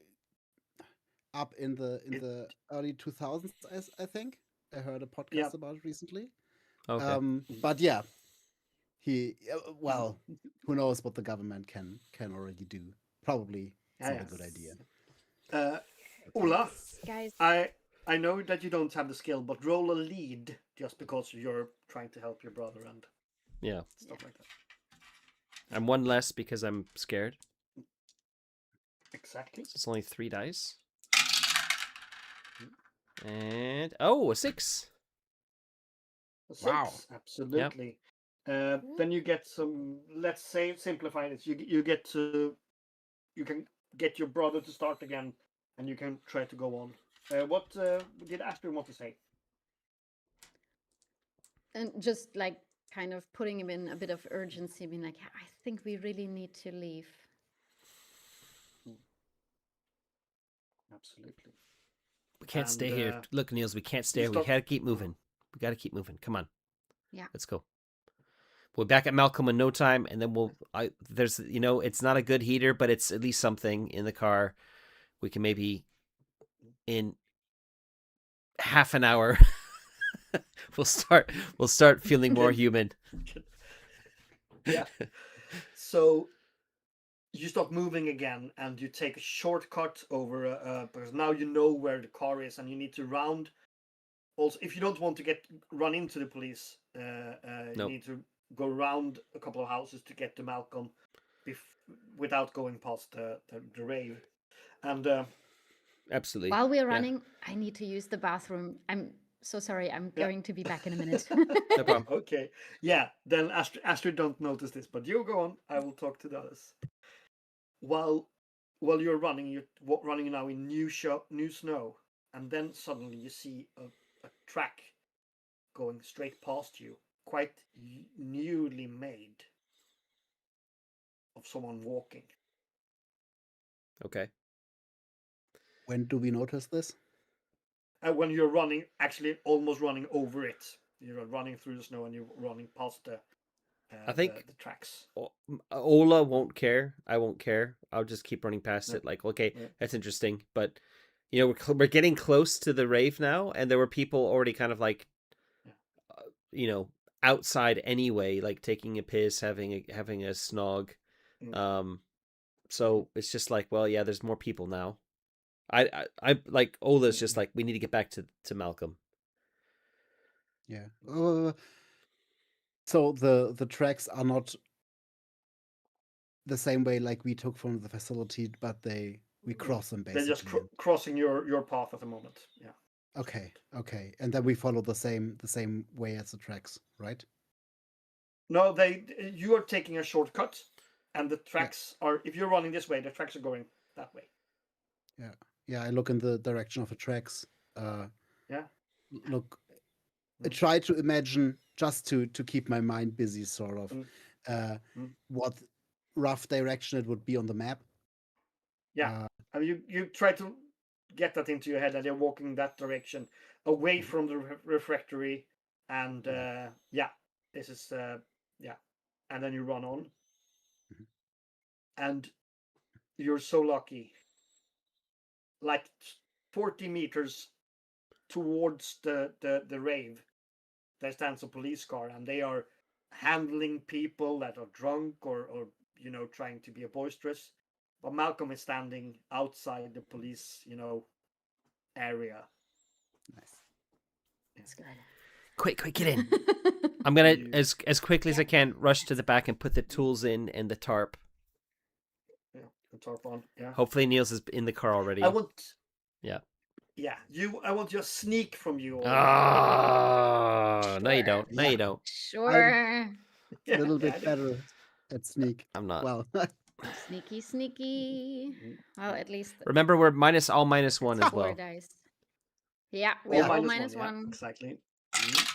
up in the early 2000s. I think I heard a podcast about it recently. Okay. But yeah, well, who knows what the government can already do? Probably it's not a good idea. Ola, Guys. I know that you don't have the skill, but roll a lead just because you're trying to help your brother and stuff like that. I'm one less because I'm scared. Exactly. So it's only 3 dice. And a 6. A 6, Wow. absolutely. Then you get some. Let's say simplify this. You can get your brother to start again, and you can try to go on. What did Astrid want to say? And just like kind of putting him in a bit of urgency, being like, I think we really need to leave. Absolutely. We can't stay here. Look, Niels, we can't stay here. We gotta keep moving. We got to keep moving. Come on. Yeah. Let's go. We'll be back at Malcolm in no time, and then there's, it's not a good heater, but it's at least something in the car. We can maybe in half an hour we'll start feeling more human. Yeah. So you stop moving again, and you take a shortcut over because now you know where the car is, and you need to round. Also, if you don't want to run into the police, you need to go around a couple of houses to get to Malcolm, without going past the rave. And absolutely. While we're running, I need to use the bathroom. I'm so sorry. I'm going to be back in a minute. No problem. Okay. Yeah. Then Astrid don't notice this, but you go on. I will talk to the others. While you're running, running now in new snow, and then suddenly you see a track going straight past you, quite newly made, of someone walking. Okay. When do we notice this? When you're running, actually almost running over it. You're running through the snow and you're running past the the tracks. Ola won't care. I won't care. I'll just keep running past it. Like, okay, that's interesting. But, we're getting close to the rave now, and there were people already kind of like, outside anyway, like taking a piss, having a snog. So it's just like, well, yeah, there's more people now. I like Ola's just like, we need to get back to Malcolm. Yeah. So the tracks are not the same way like we took from the facility, but we cross them basically. They're just crossing your path at the moment. Yeah. Okay. And then we follow the same way as the tracks, right? No, you are taking a shortcut, and the tracks are. If you're running this way, the tracks are going that way. Yeah. I look in the direction of the tracks. Look. I Mm. try to imagine, just to keep my mind busy, sort of, what rough direction it would be on the map. Yeah, I mean, you try to get that into your head, that you're walking that direction, away from the refectory, and this is and then you run on, and you're so lucky. Like 40 meters towards the rave, there stands a police car, and they are handling people that are drunk or trying to be boisterous. But Malcolm is standing outside the police area. Nice. That's good. Quick, get in. I'm gonna as quickly as I can rush to the back and put the tools in and the tarp. Yeah, the tarp on. Yeah. Hopefully Niels is in the car already. I want. Yeah. Yeah, I want your sneak from you. Oh, no, you don't. No, you don't. Sure. A little bit better at sneak. I'm not. Well, Sneaky. Well, at least remember, we're -1 as well. dice. Yeah, we're all -1. -1. Yeah, exactly.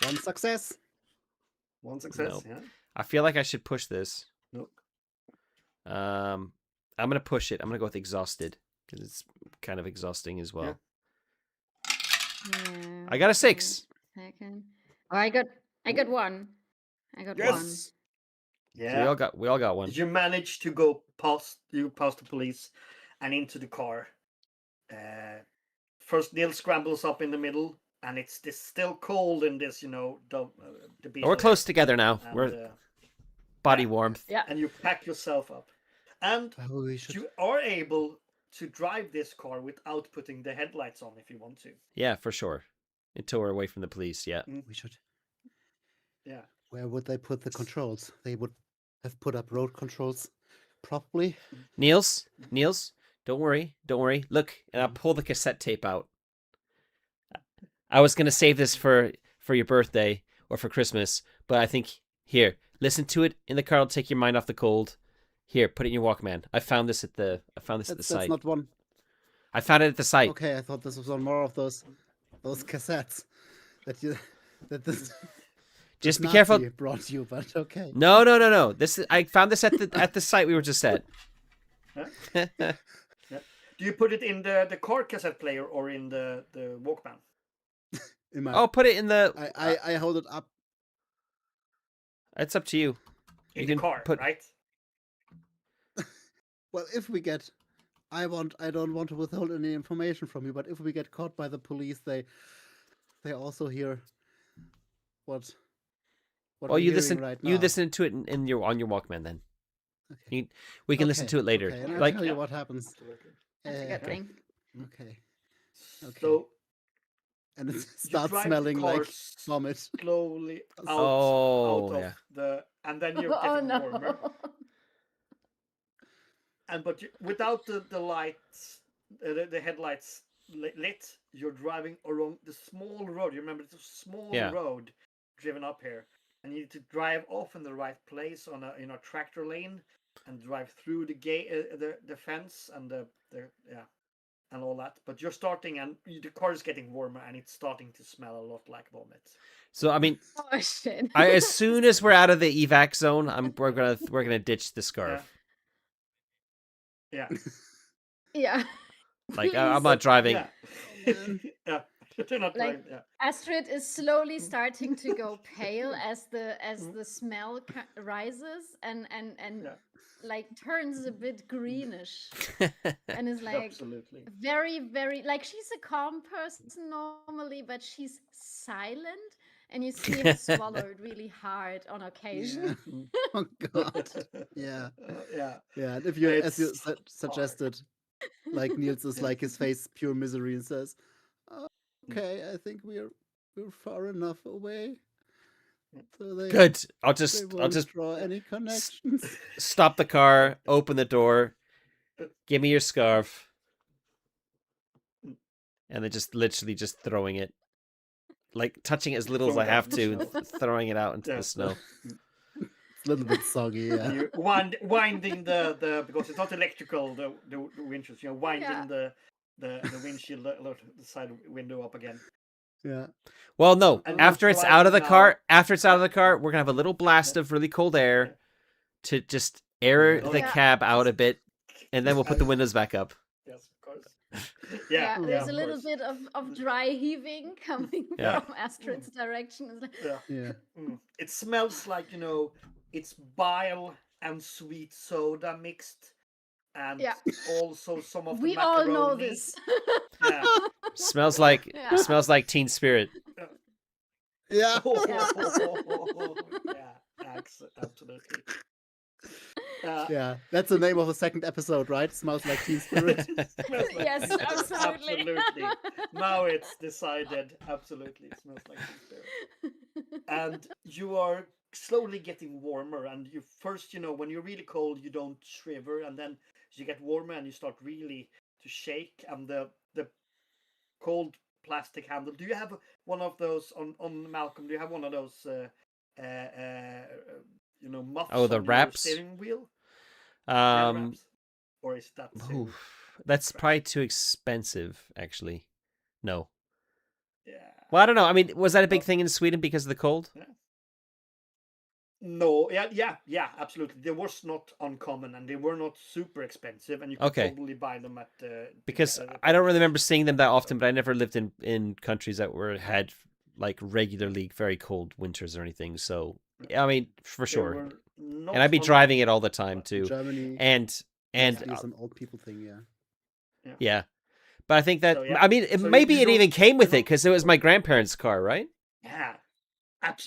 one success. One success. Nope. Yeah. I feel like I should push this. Nope. I'm gonna push it. I'm gonna go with exhausted because it's kind of exhausting as well. Yeah, I got a 6. Second. Oh, I got 1. I got 1. Yes. Yeah. So we all got 1. You manage to go past the police and into the car. First, Neil scrambles up in the middle, and it's still cold in this, the We're close together now. And, we're body warmth. Yeah. And you pack yourself up, and Should... you are able to drive this car without putting the headlights on if you want to. Yeah, for sure. Until we're away from the police. Yeah. We should. Yeah. Where would they put the controls? They would have put up road controls, probably. Niels, don't worry. Look, and I'll pull the cassette tape out. I was gonna save this for your birthday or for Christmas, but I think here, listen to it in the car. It'll take your mind off the cold. Here, put it in your Walkman. I found this at the site. That's not one. I found it at the site. Okay, I thought this was on more of those cassettes that this. Just be Nazi careful. Brought you, but okay. No. I found this at the site we were just at. Yeah. Do you put it in the car cassette player or in the Walkman? in my. Oh, put it in the. I hold it up. It's up to you. In You the can car, put. right? Well, if we get, I don't want to withhold any information from you, but if we get caught by the police, they also hear what Well, we're you hearing listen. right You now. listen to it on your Walkman then. Okay. We can listen Okay, to it later. Okay, and I'll Like tell you what happens. Absolutely. That's a good thing. Okay. Okay. So And it you starts drive smelling the car like vomit. slowly out Oh, of yeah. the, and then you're Oh getting warmer. no. And but without the lights, the headlights lit, you're driving along the small road. You remember it's a small Yeah. road driven up here, and you need to drive off in the right place on a tractor lane, and drive through the gate, the fence, and the and all that. But you're starting, and the car is getting warmer, and it's starting to smell a lot like vomit. So I mean, Oh shit. as soon as we're out of the evac zone, we're gonna ditch the scarf. Yeah. Yeah. Like Please. I'm not driving. Yeah. Yeah. They're not Like, driving. Yeah. Astrid is slowly starting to go pale as the smell rises and Yeah. like turns a bit greenish and is like Absolutely. very, very, like, she's a calm person normally, but she's silent, and you see her swallowed really hard on occasion. Yeah. Oh God. Yeah. Yeah. Yeah. And if you, as you It's suggested, like Niels is like his face pure misery and says, "Okay, I think we're far enough away, so they Good. I'll they just won't draw any connections." stop the car, open the door, give me your scarf, and then just literally just throwing it, like touching it as little as I Throwing it have out in to, the and throwing it out into Yeah. the snow. It's a little bit soggy, yeah. And you winding the because it's not electrical, the windshield. You're winding the windshield, the side window up again. Yeah. Well, no. And After you're it's out of the driving car, we're gonna have a little blast of really cold air to just air Yeah. the Yeah. cab out a bit, and then we'll put the windows back up. Yes, of course. Yeah, there's of a little course. bit of dry heaving coming Yeah. from Astrid's direction. It's like, Yeah. Yeah. It smells like, it's bile and sweet soda mixed, and Yeah. also some of the we all know macaroni. this. Yeah. Smells like Yeah. smells like Teen Spirit. Yeah. Yeah, absolutely. Yeah. That's the name of the second episode, right? Smells like Teen Spirit. Smells like Yes, Teen Spirit. absolutely. Absolutely. Now it's decided. Absolutely, it smells like Teen Spirit. And you are slowly getting warmer. And you first, when you're really cold, you don't shiver, and then you get warmer and you start really to shake. And the cold plastic handle. Do you have one of those on Malcolm? Do you have one of those? Muffs Oh, the on your wraps? steering wheel? Yeah, Um, wraps. Or is that too? that's crap? probably too expensive, actually. No. Yeah. Well, I don't know. I mean, was that a big Well- thing in Sweden because of the cold? No, yeah, absolutely. They was not uncommon, and they were not super expensive, and you could Okay. probably buy them at Because the I don't really remember seeing them that often, but I never lived in countries that had like regularly very cold winters or anything. So I mean, for They sure. were not And I'd be uncommon. driving it all the time but too. Germany. And Mostly is an old people thing, yeah. yeah. But I think that So, yeah. I mean, So maybe you it even don't- came with you it because it was my grandparents' car, right? Yeah.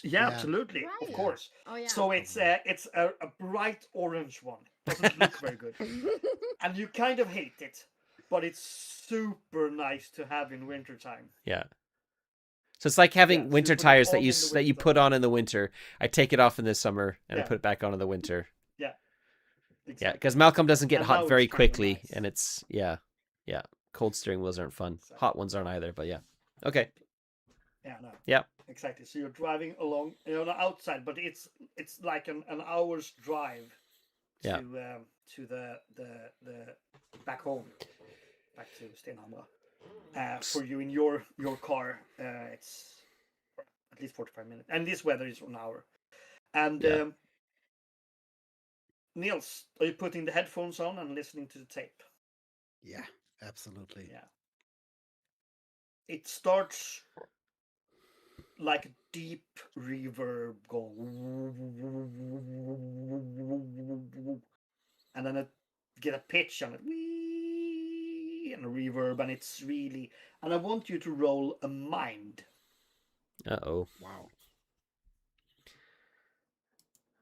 Yeah. Absolutely, Right. of course. Oh yeah. So it's a bright orange one. Doesn't look very good, and you kind of hate it, but it's super nice to have in wintertime. Yeah. So it's like having Yeah, so you winter put it tires that on you in the that you winter. put on in the winter. I take it off in the summer and I Yeah. put it back on in the winter. Yeah. Yeah, Exactly. because Malcolm doesn't get And hot now very it's kind of quickly, nice. and it's yeah. Cold steering wheels aren't fun. Exactly. Hot ones aren't either, but yeah. Okay. Yeah, no. Yeah. Exactly. So you're driving along, outside, but it's like an hour's drive to Yeah. to the back home, back to Stenhamra. For you in your car, it's at least 45 minutes, and this weather is an hour. And Yeah. Niels, are you putting the headphones on and listening to the tape? Yeah, absolutely. Yeah. It starts like deep reverb going, and then get a pitch on it, and a reverb, and it's really. And I want you to roll a mind. Uh-oh. Wow.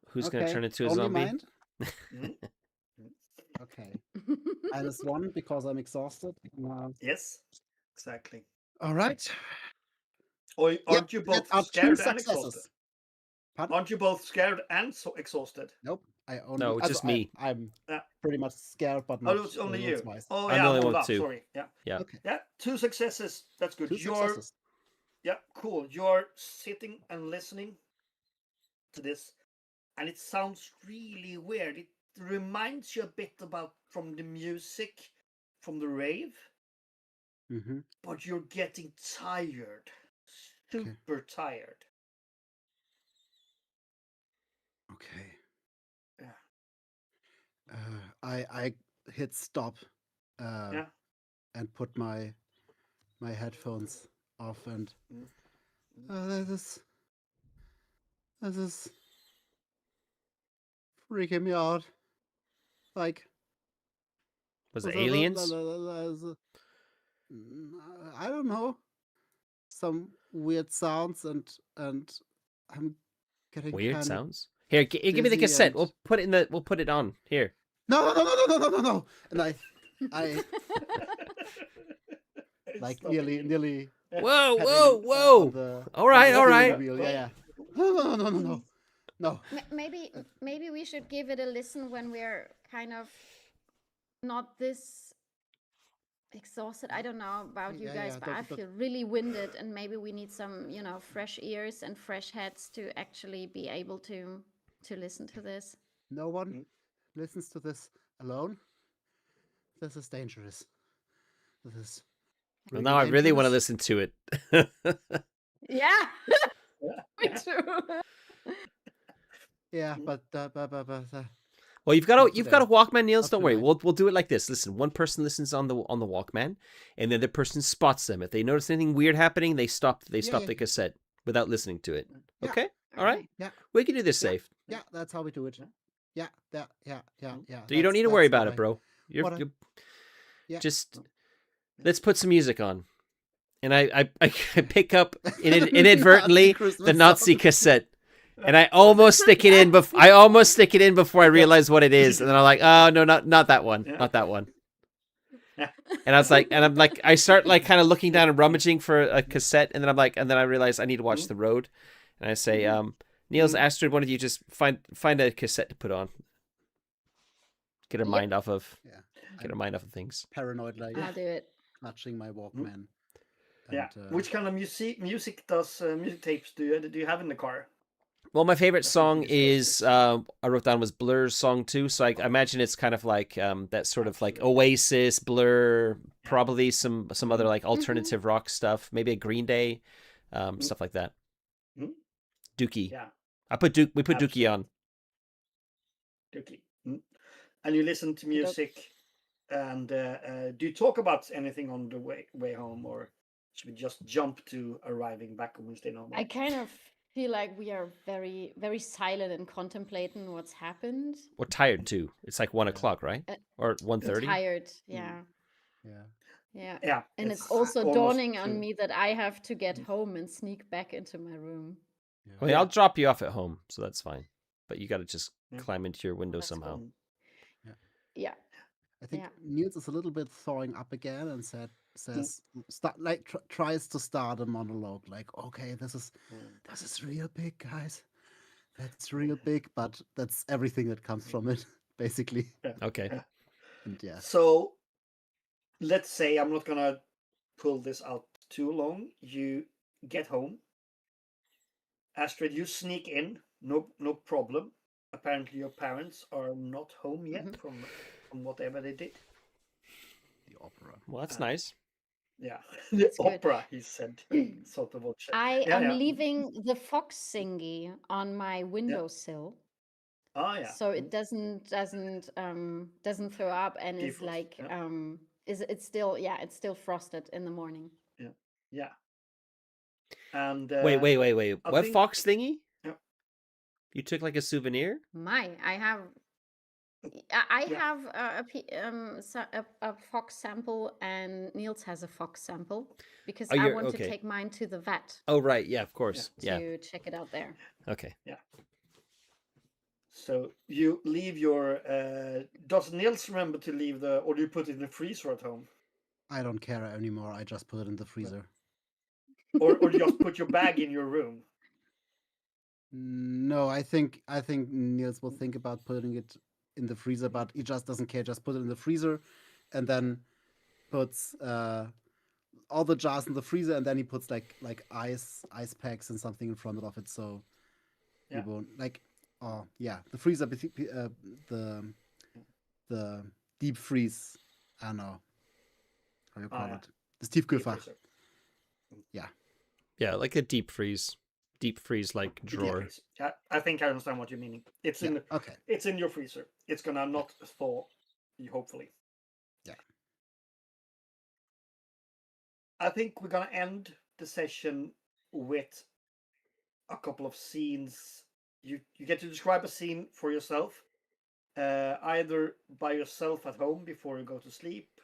Who's going to turn into a only zombie? mind? Okay. -1 because I'm exhausted. Yes, exactly. All right. Or aren't Yep, you that both are 2 scared and successes. exhausted? Pardon? Aren't you both scared and so exhausted? Nope. I only. No, it's just me. I'm Yeah. pretty much scared, but Oh, not it's only you. rules-wise. Oh, I'm yeah, the only hold one up. too. Sorry. Yeah. Yeah. Okay. Yeah, 2 successes. That's good. 2 successes. Yeah, cool. You're sitting and listening to this, and it sounds really weird. It reminds you a bit about from the music from the rave, Mm-hmm. but you're getting tired, super tired. Okay. Yeah. I hit stop, Yeah. and put my headphones off, and Mm. this is freaking me out. Like, Was it aliens? I don't know. Some weird sounds, and I'm getting Weird kind of sounds. Here, give me the dizzy cassette. and- We'll put it in the. We'll put it on here. no. And I like Stop. nearly. Whoa, petting whoa, it, whoa! on the- All right, on the all steering right. wheel. Yeah. No. Maybe we should give it a listen when we're kind of not this exhausted. I don't know about you guys, but I feel really winded, and maybe we need some, fresh ears and fresh heads to actually be able to listen to this. No one listens to this alone. This is dangerous. This is. Well, now I really want to listen to it. Yeah, me too. Yeah, but Well, you've got a Walkman, Niels. Not Don't worry. tonight. We'll do it like this. Listen, one person listens on the Walkman, and the other person spots them. If they notice anything weird happening, they stop the cassette without listening to it. Yeah. Okay. All right. Yeah. We can do this safe. Yeah, that's how we do it. Yeah. So you don't need to worry about it, bro. You're Yeah. just let's put some music on, and I pick up inadvertently the Nazi cassette. And I almost stick it in. Before I realize what it is, and then I'm like, "Oh no, not that one, not that one." And I'm like, I start like kind of looking down and rummaging for a cassette, and then I realize I need to watch the road, and I say, "Niels, Astrid, one of you just find a cassette to put on, get her mind off of, things." Paranoid, like I'll do it. clutching my Walkman. Yeah. And, Which kind of music tapes do you have in the car? Well, my favorite song is I wrote down was Blur's song too. So I imagine it's kind of like that sort of like Oasis, Blur, probably some other like alternative rock stuff, maybe a Green Day, stuff like that. Dookie. Yeah. We put Dookie on. Dookie. And you listen to music, and do you talk about anything on the way home, or should we just jump to arriving back on Wednesday normal? I kind of feel like we are very, very silent and contemplating what's happened. We're tired too. It's like 1 o'clock, right? Or 1:30? Tired, yeah. Yeah. And it's also dawning on me that I have to get home and sneak back into my room. I mean, I'll drop you off at home, so that's fine. But you got to just climb into your window somehow. Cool. Yeah. I think Niels is a little bit thawing up again and says tries to start a monologue like, okay, this is real big, guys. That's real big, but that's everything that comes from it, basically. Okay. And So let's say I'm not gonna pull this out too long. You get home. Astrid, you sneak in. No problem. Apparently your parents are not home yet from whatever they did. The opera. Well, that's nice. Yeah, the That's good. opera, he said, sort of. I am leaving the fox thingy on my windowsill. Oh yeah. So it doesn't throw up and is Defrost, like it's still frosted in the morning. Yeah. And Wait. I What think- fox thingy? Yeah. You took like a souvenir? I have. I Yeah. have a fox sample, and Niels has a fox sample because Oh, I you're- want okay. to take mine to the vet Oh, right. Yeah, of course. Yeah. to check it out there. Okay. So you leave your. Does Nils remember to leave or do you put it in the freezer at home, I don't care anymore. I just put it in the freezer. or just put your bag in your room? No, I think Niels will think about putting it in the freezer, but he just doesn't care. Just put it in the freezer, and then puts all the jars in the freezer, and then he puts like ice packs and something in front of it, so he Yeah. won't like. Oh yeah, the freezer, the deep freeze. I don't know how you call yeah. it. The Tiefkühlfach. Freezer. Yeah, like a deep freeze like Yeah, drawer. freeze. I think I understand what you're meaning. It's in. Okay. It's in your freezer. It's gonna not thaw. Hopefully. Yeah. I think we're gonna end the session with a couple of scenes. You get to describe a scene for yourself, either by yourself at home before you go to sleep,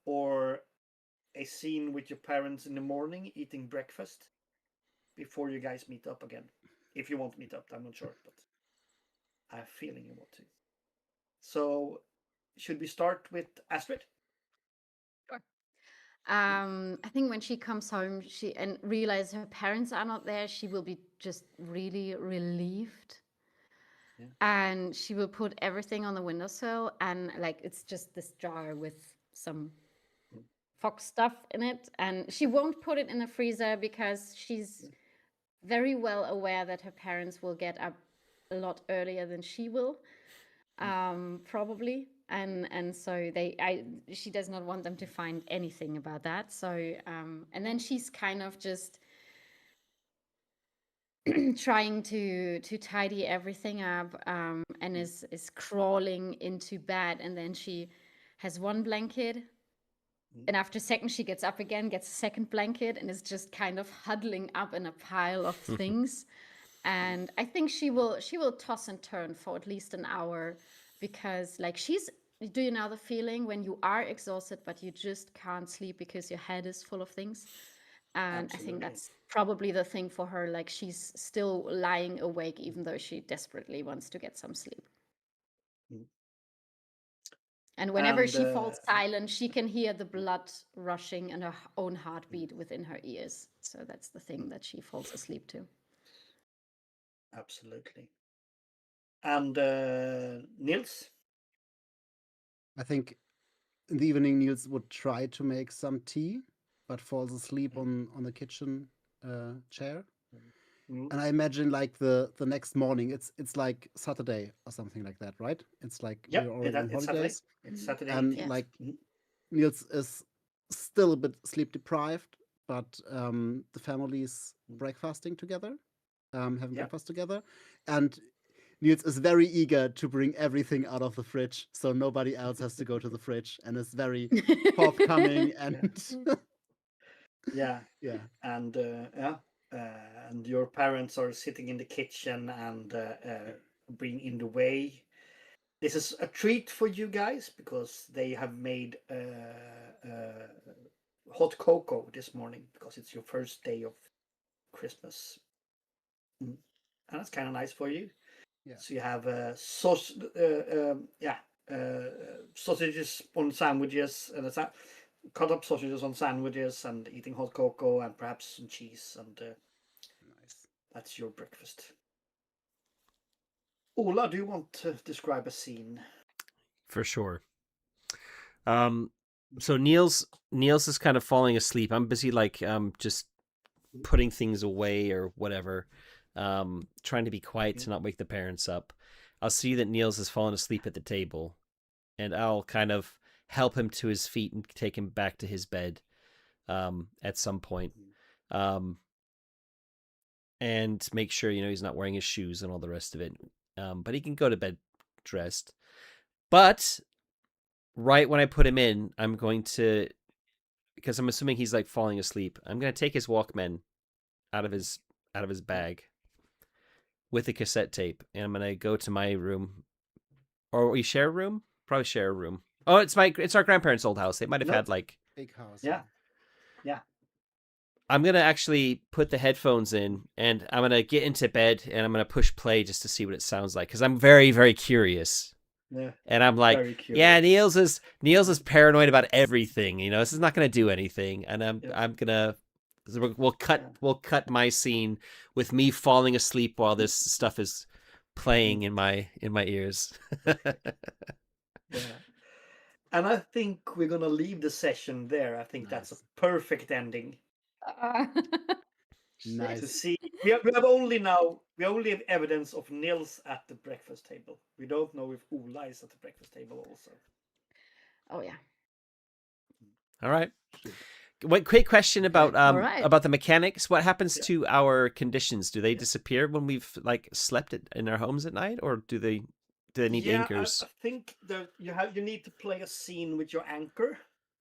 or a scene with your parents in the morning eating breakfast before you guys meet up again. If you want to meet up, I'm not sure, but I have a feeling you want to. So, should we start with Astrid? I think when she comes home, and realizes her parents are not there, she will be just really relieved. Yeah. And she will put everything on the windowsill, and like it's just this jar with some fox stuff in it, and she won't put it in the freezer because she's very well aware that her parents will get up a lot earlier than she will, probably, and so she does not want them to find anything about that. So and then she's kind of just trying to tidy everything up, and is crawling into bed, and then she has one blanket, and after a second she gets up again, gets a second blanket, and is just kind of huddling up in a pile of things. And I think she will toss and turn for at least an hour, because like do you know the feeling when you are exhausted but you just can't sleep because your head is full of things? And I think Absolutely. that's probably the thing for her. Like she's still lying awake even though she desperately wants to get some sleep. And whenever she falls silent, she can hear the blood rushing and her own heartbeat within her ears. So that's the thing that she falls asleep to. Absolutely. And Nils? I think in the evening, Niels would try to make some tea, but falls asleep on the kitchen chair. And I imagine like the next morning, it's like Saturday or something like that, right? It's like we're already on holidays. It's Saturday. And yes. like Niels is still a bit sleep deprived, but the family's breakfasting together, having breakfast together, and Niels is very eager to bring everything out of the fridge, so nobody else has to go to the fridge, and is very forthcoming and yeah. and And your parents are sitting in the kitchen and being in the way. This is a treat for you guys because they have made hot cocoa this morning because it's your first day of Christmas. And that's kind of nice for you. Yeah. So you have sausages on sandwiches, and cut up sausages on sandwiches, and eating hot cocoa, and perhaps some cheese, and nice. That's your breakfast. Ola, do you want to describe a scene? For sure. So Niels is kind of falling asleep. I'm busy like just putting things away or whatever, trying to be quiet to not wake the parents up. I'll see that Niels has fallen asleep at the table, and I'll kind of help him to his feet and take him back to his bed at some point, and make sure he's not wearing his shoes and all the rest of it. But he can go to bed dressed. But right when I put him in, I'm going to, because I'm assuming he's like falling asleep, I'm going to take his Walkman out of his bag with a cassette tape, and I'm gonna go to my room. Or we share a room? Probably share a room. Oh, it's our grandparents' old house. They might have Nope. had like. Big house. Yeah. Yeah. I'm gonna actually put the headphones in, and I'm gonna get into bed, and I'm gonna push play just to see what it sounds like, because I'm very, very curious. Yeah. And I'm like, Very yeah, curious. Niels is paranoid about everything. You know, this is not gonna do anything, and Yeah. I'm gonna. We'll cut my scene with me falling asleep while this stuff is playing in my ears. Yeah. And I think we're gonna leave the session there. I think that's a Nice. perfect ending. To Nice. see, we only have evidence of Nils at the breakfast table. We don't know if Ola is at the breakfast table also. Oh yeah. All right. Shoot. One quick question about All right. about the mechanics. What happens Yeah. to our conditions? Do they disappear when we've like slept in our homes at night, or do they need anchors? I think that you need to play a scene with your anchor.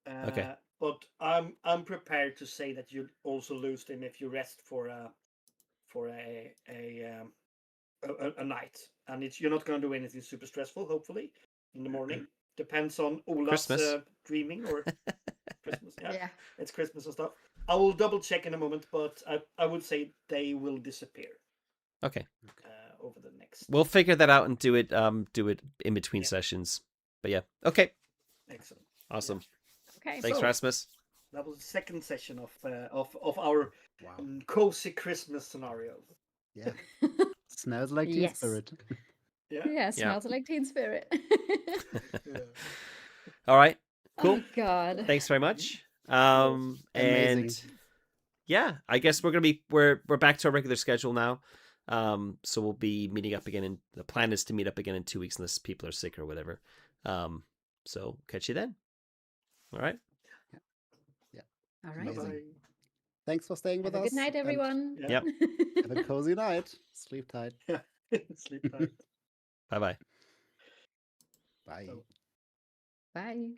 Okay. But I'm prepared to say that you also lose them if you rest for a night, and you're not going to do anything super stressful. Hopefully, in the morning. Depends on Ola's Christmas. dreaming or Christmas. Yeah, Yeah. it's Christmas and stuff. I will double check in a moment, but I would say they will disappear. Okay. Over the next. We'll figure that out and do it in between sessions. But yeah. Okay. Excellent. Awesome. Okay. Thanks, So- Rasmus. That was the second session of our Wow. cozy Christmas scenario. Yeah. Smells like Teen Yes. Spirit. Yeah. Yeah, smells like Teen Spirit. All right. Cool. Oh God. Thanks very much. Amazing. And yeah, I guess we're back to our regular schedule now. So we'll be meeting up again, and the plan is to meet up again in 2 weeks unless people are sick or whatever. So catch you then. All right. All right. Amazing. Bye-bye. Thanks for staying with Have a us. good night, and everyone. Yep. Have a cozy night. Sleep tight. Yeah. Sleep tight. Bye-bye. Bye. So- Bye.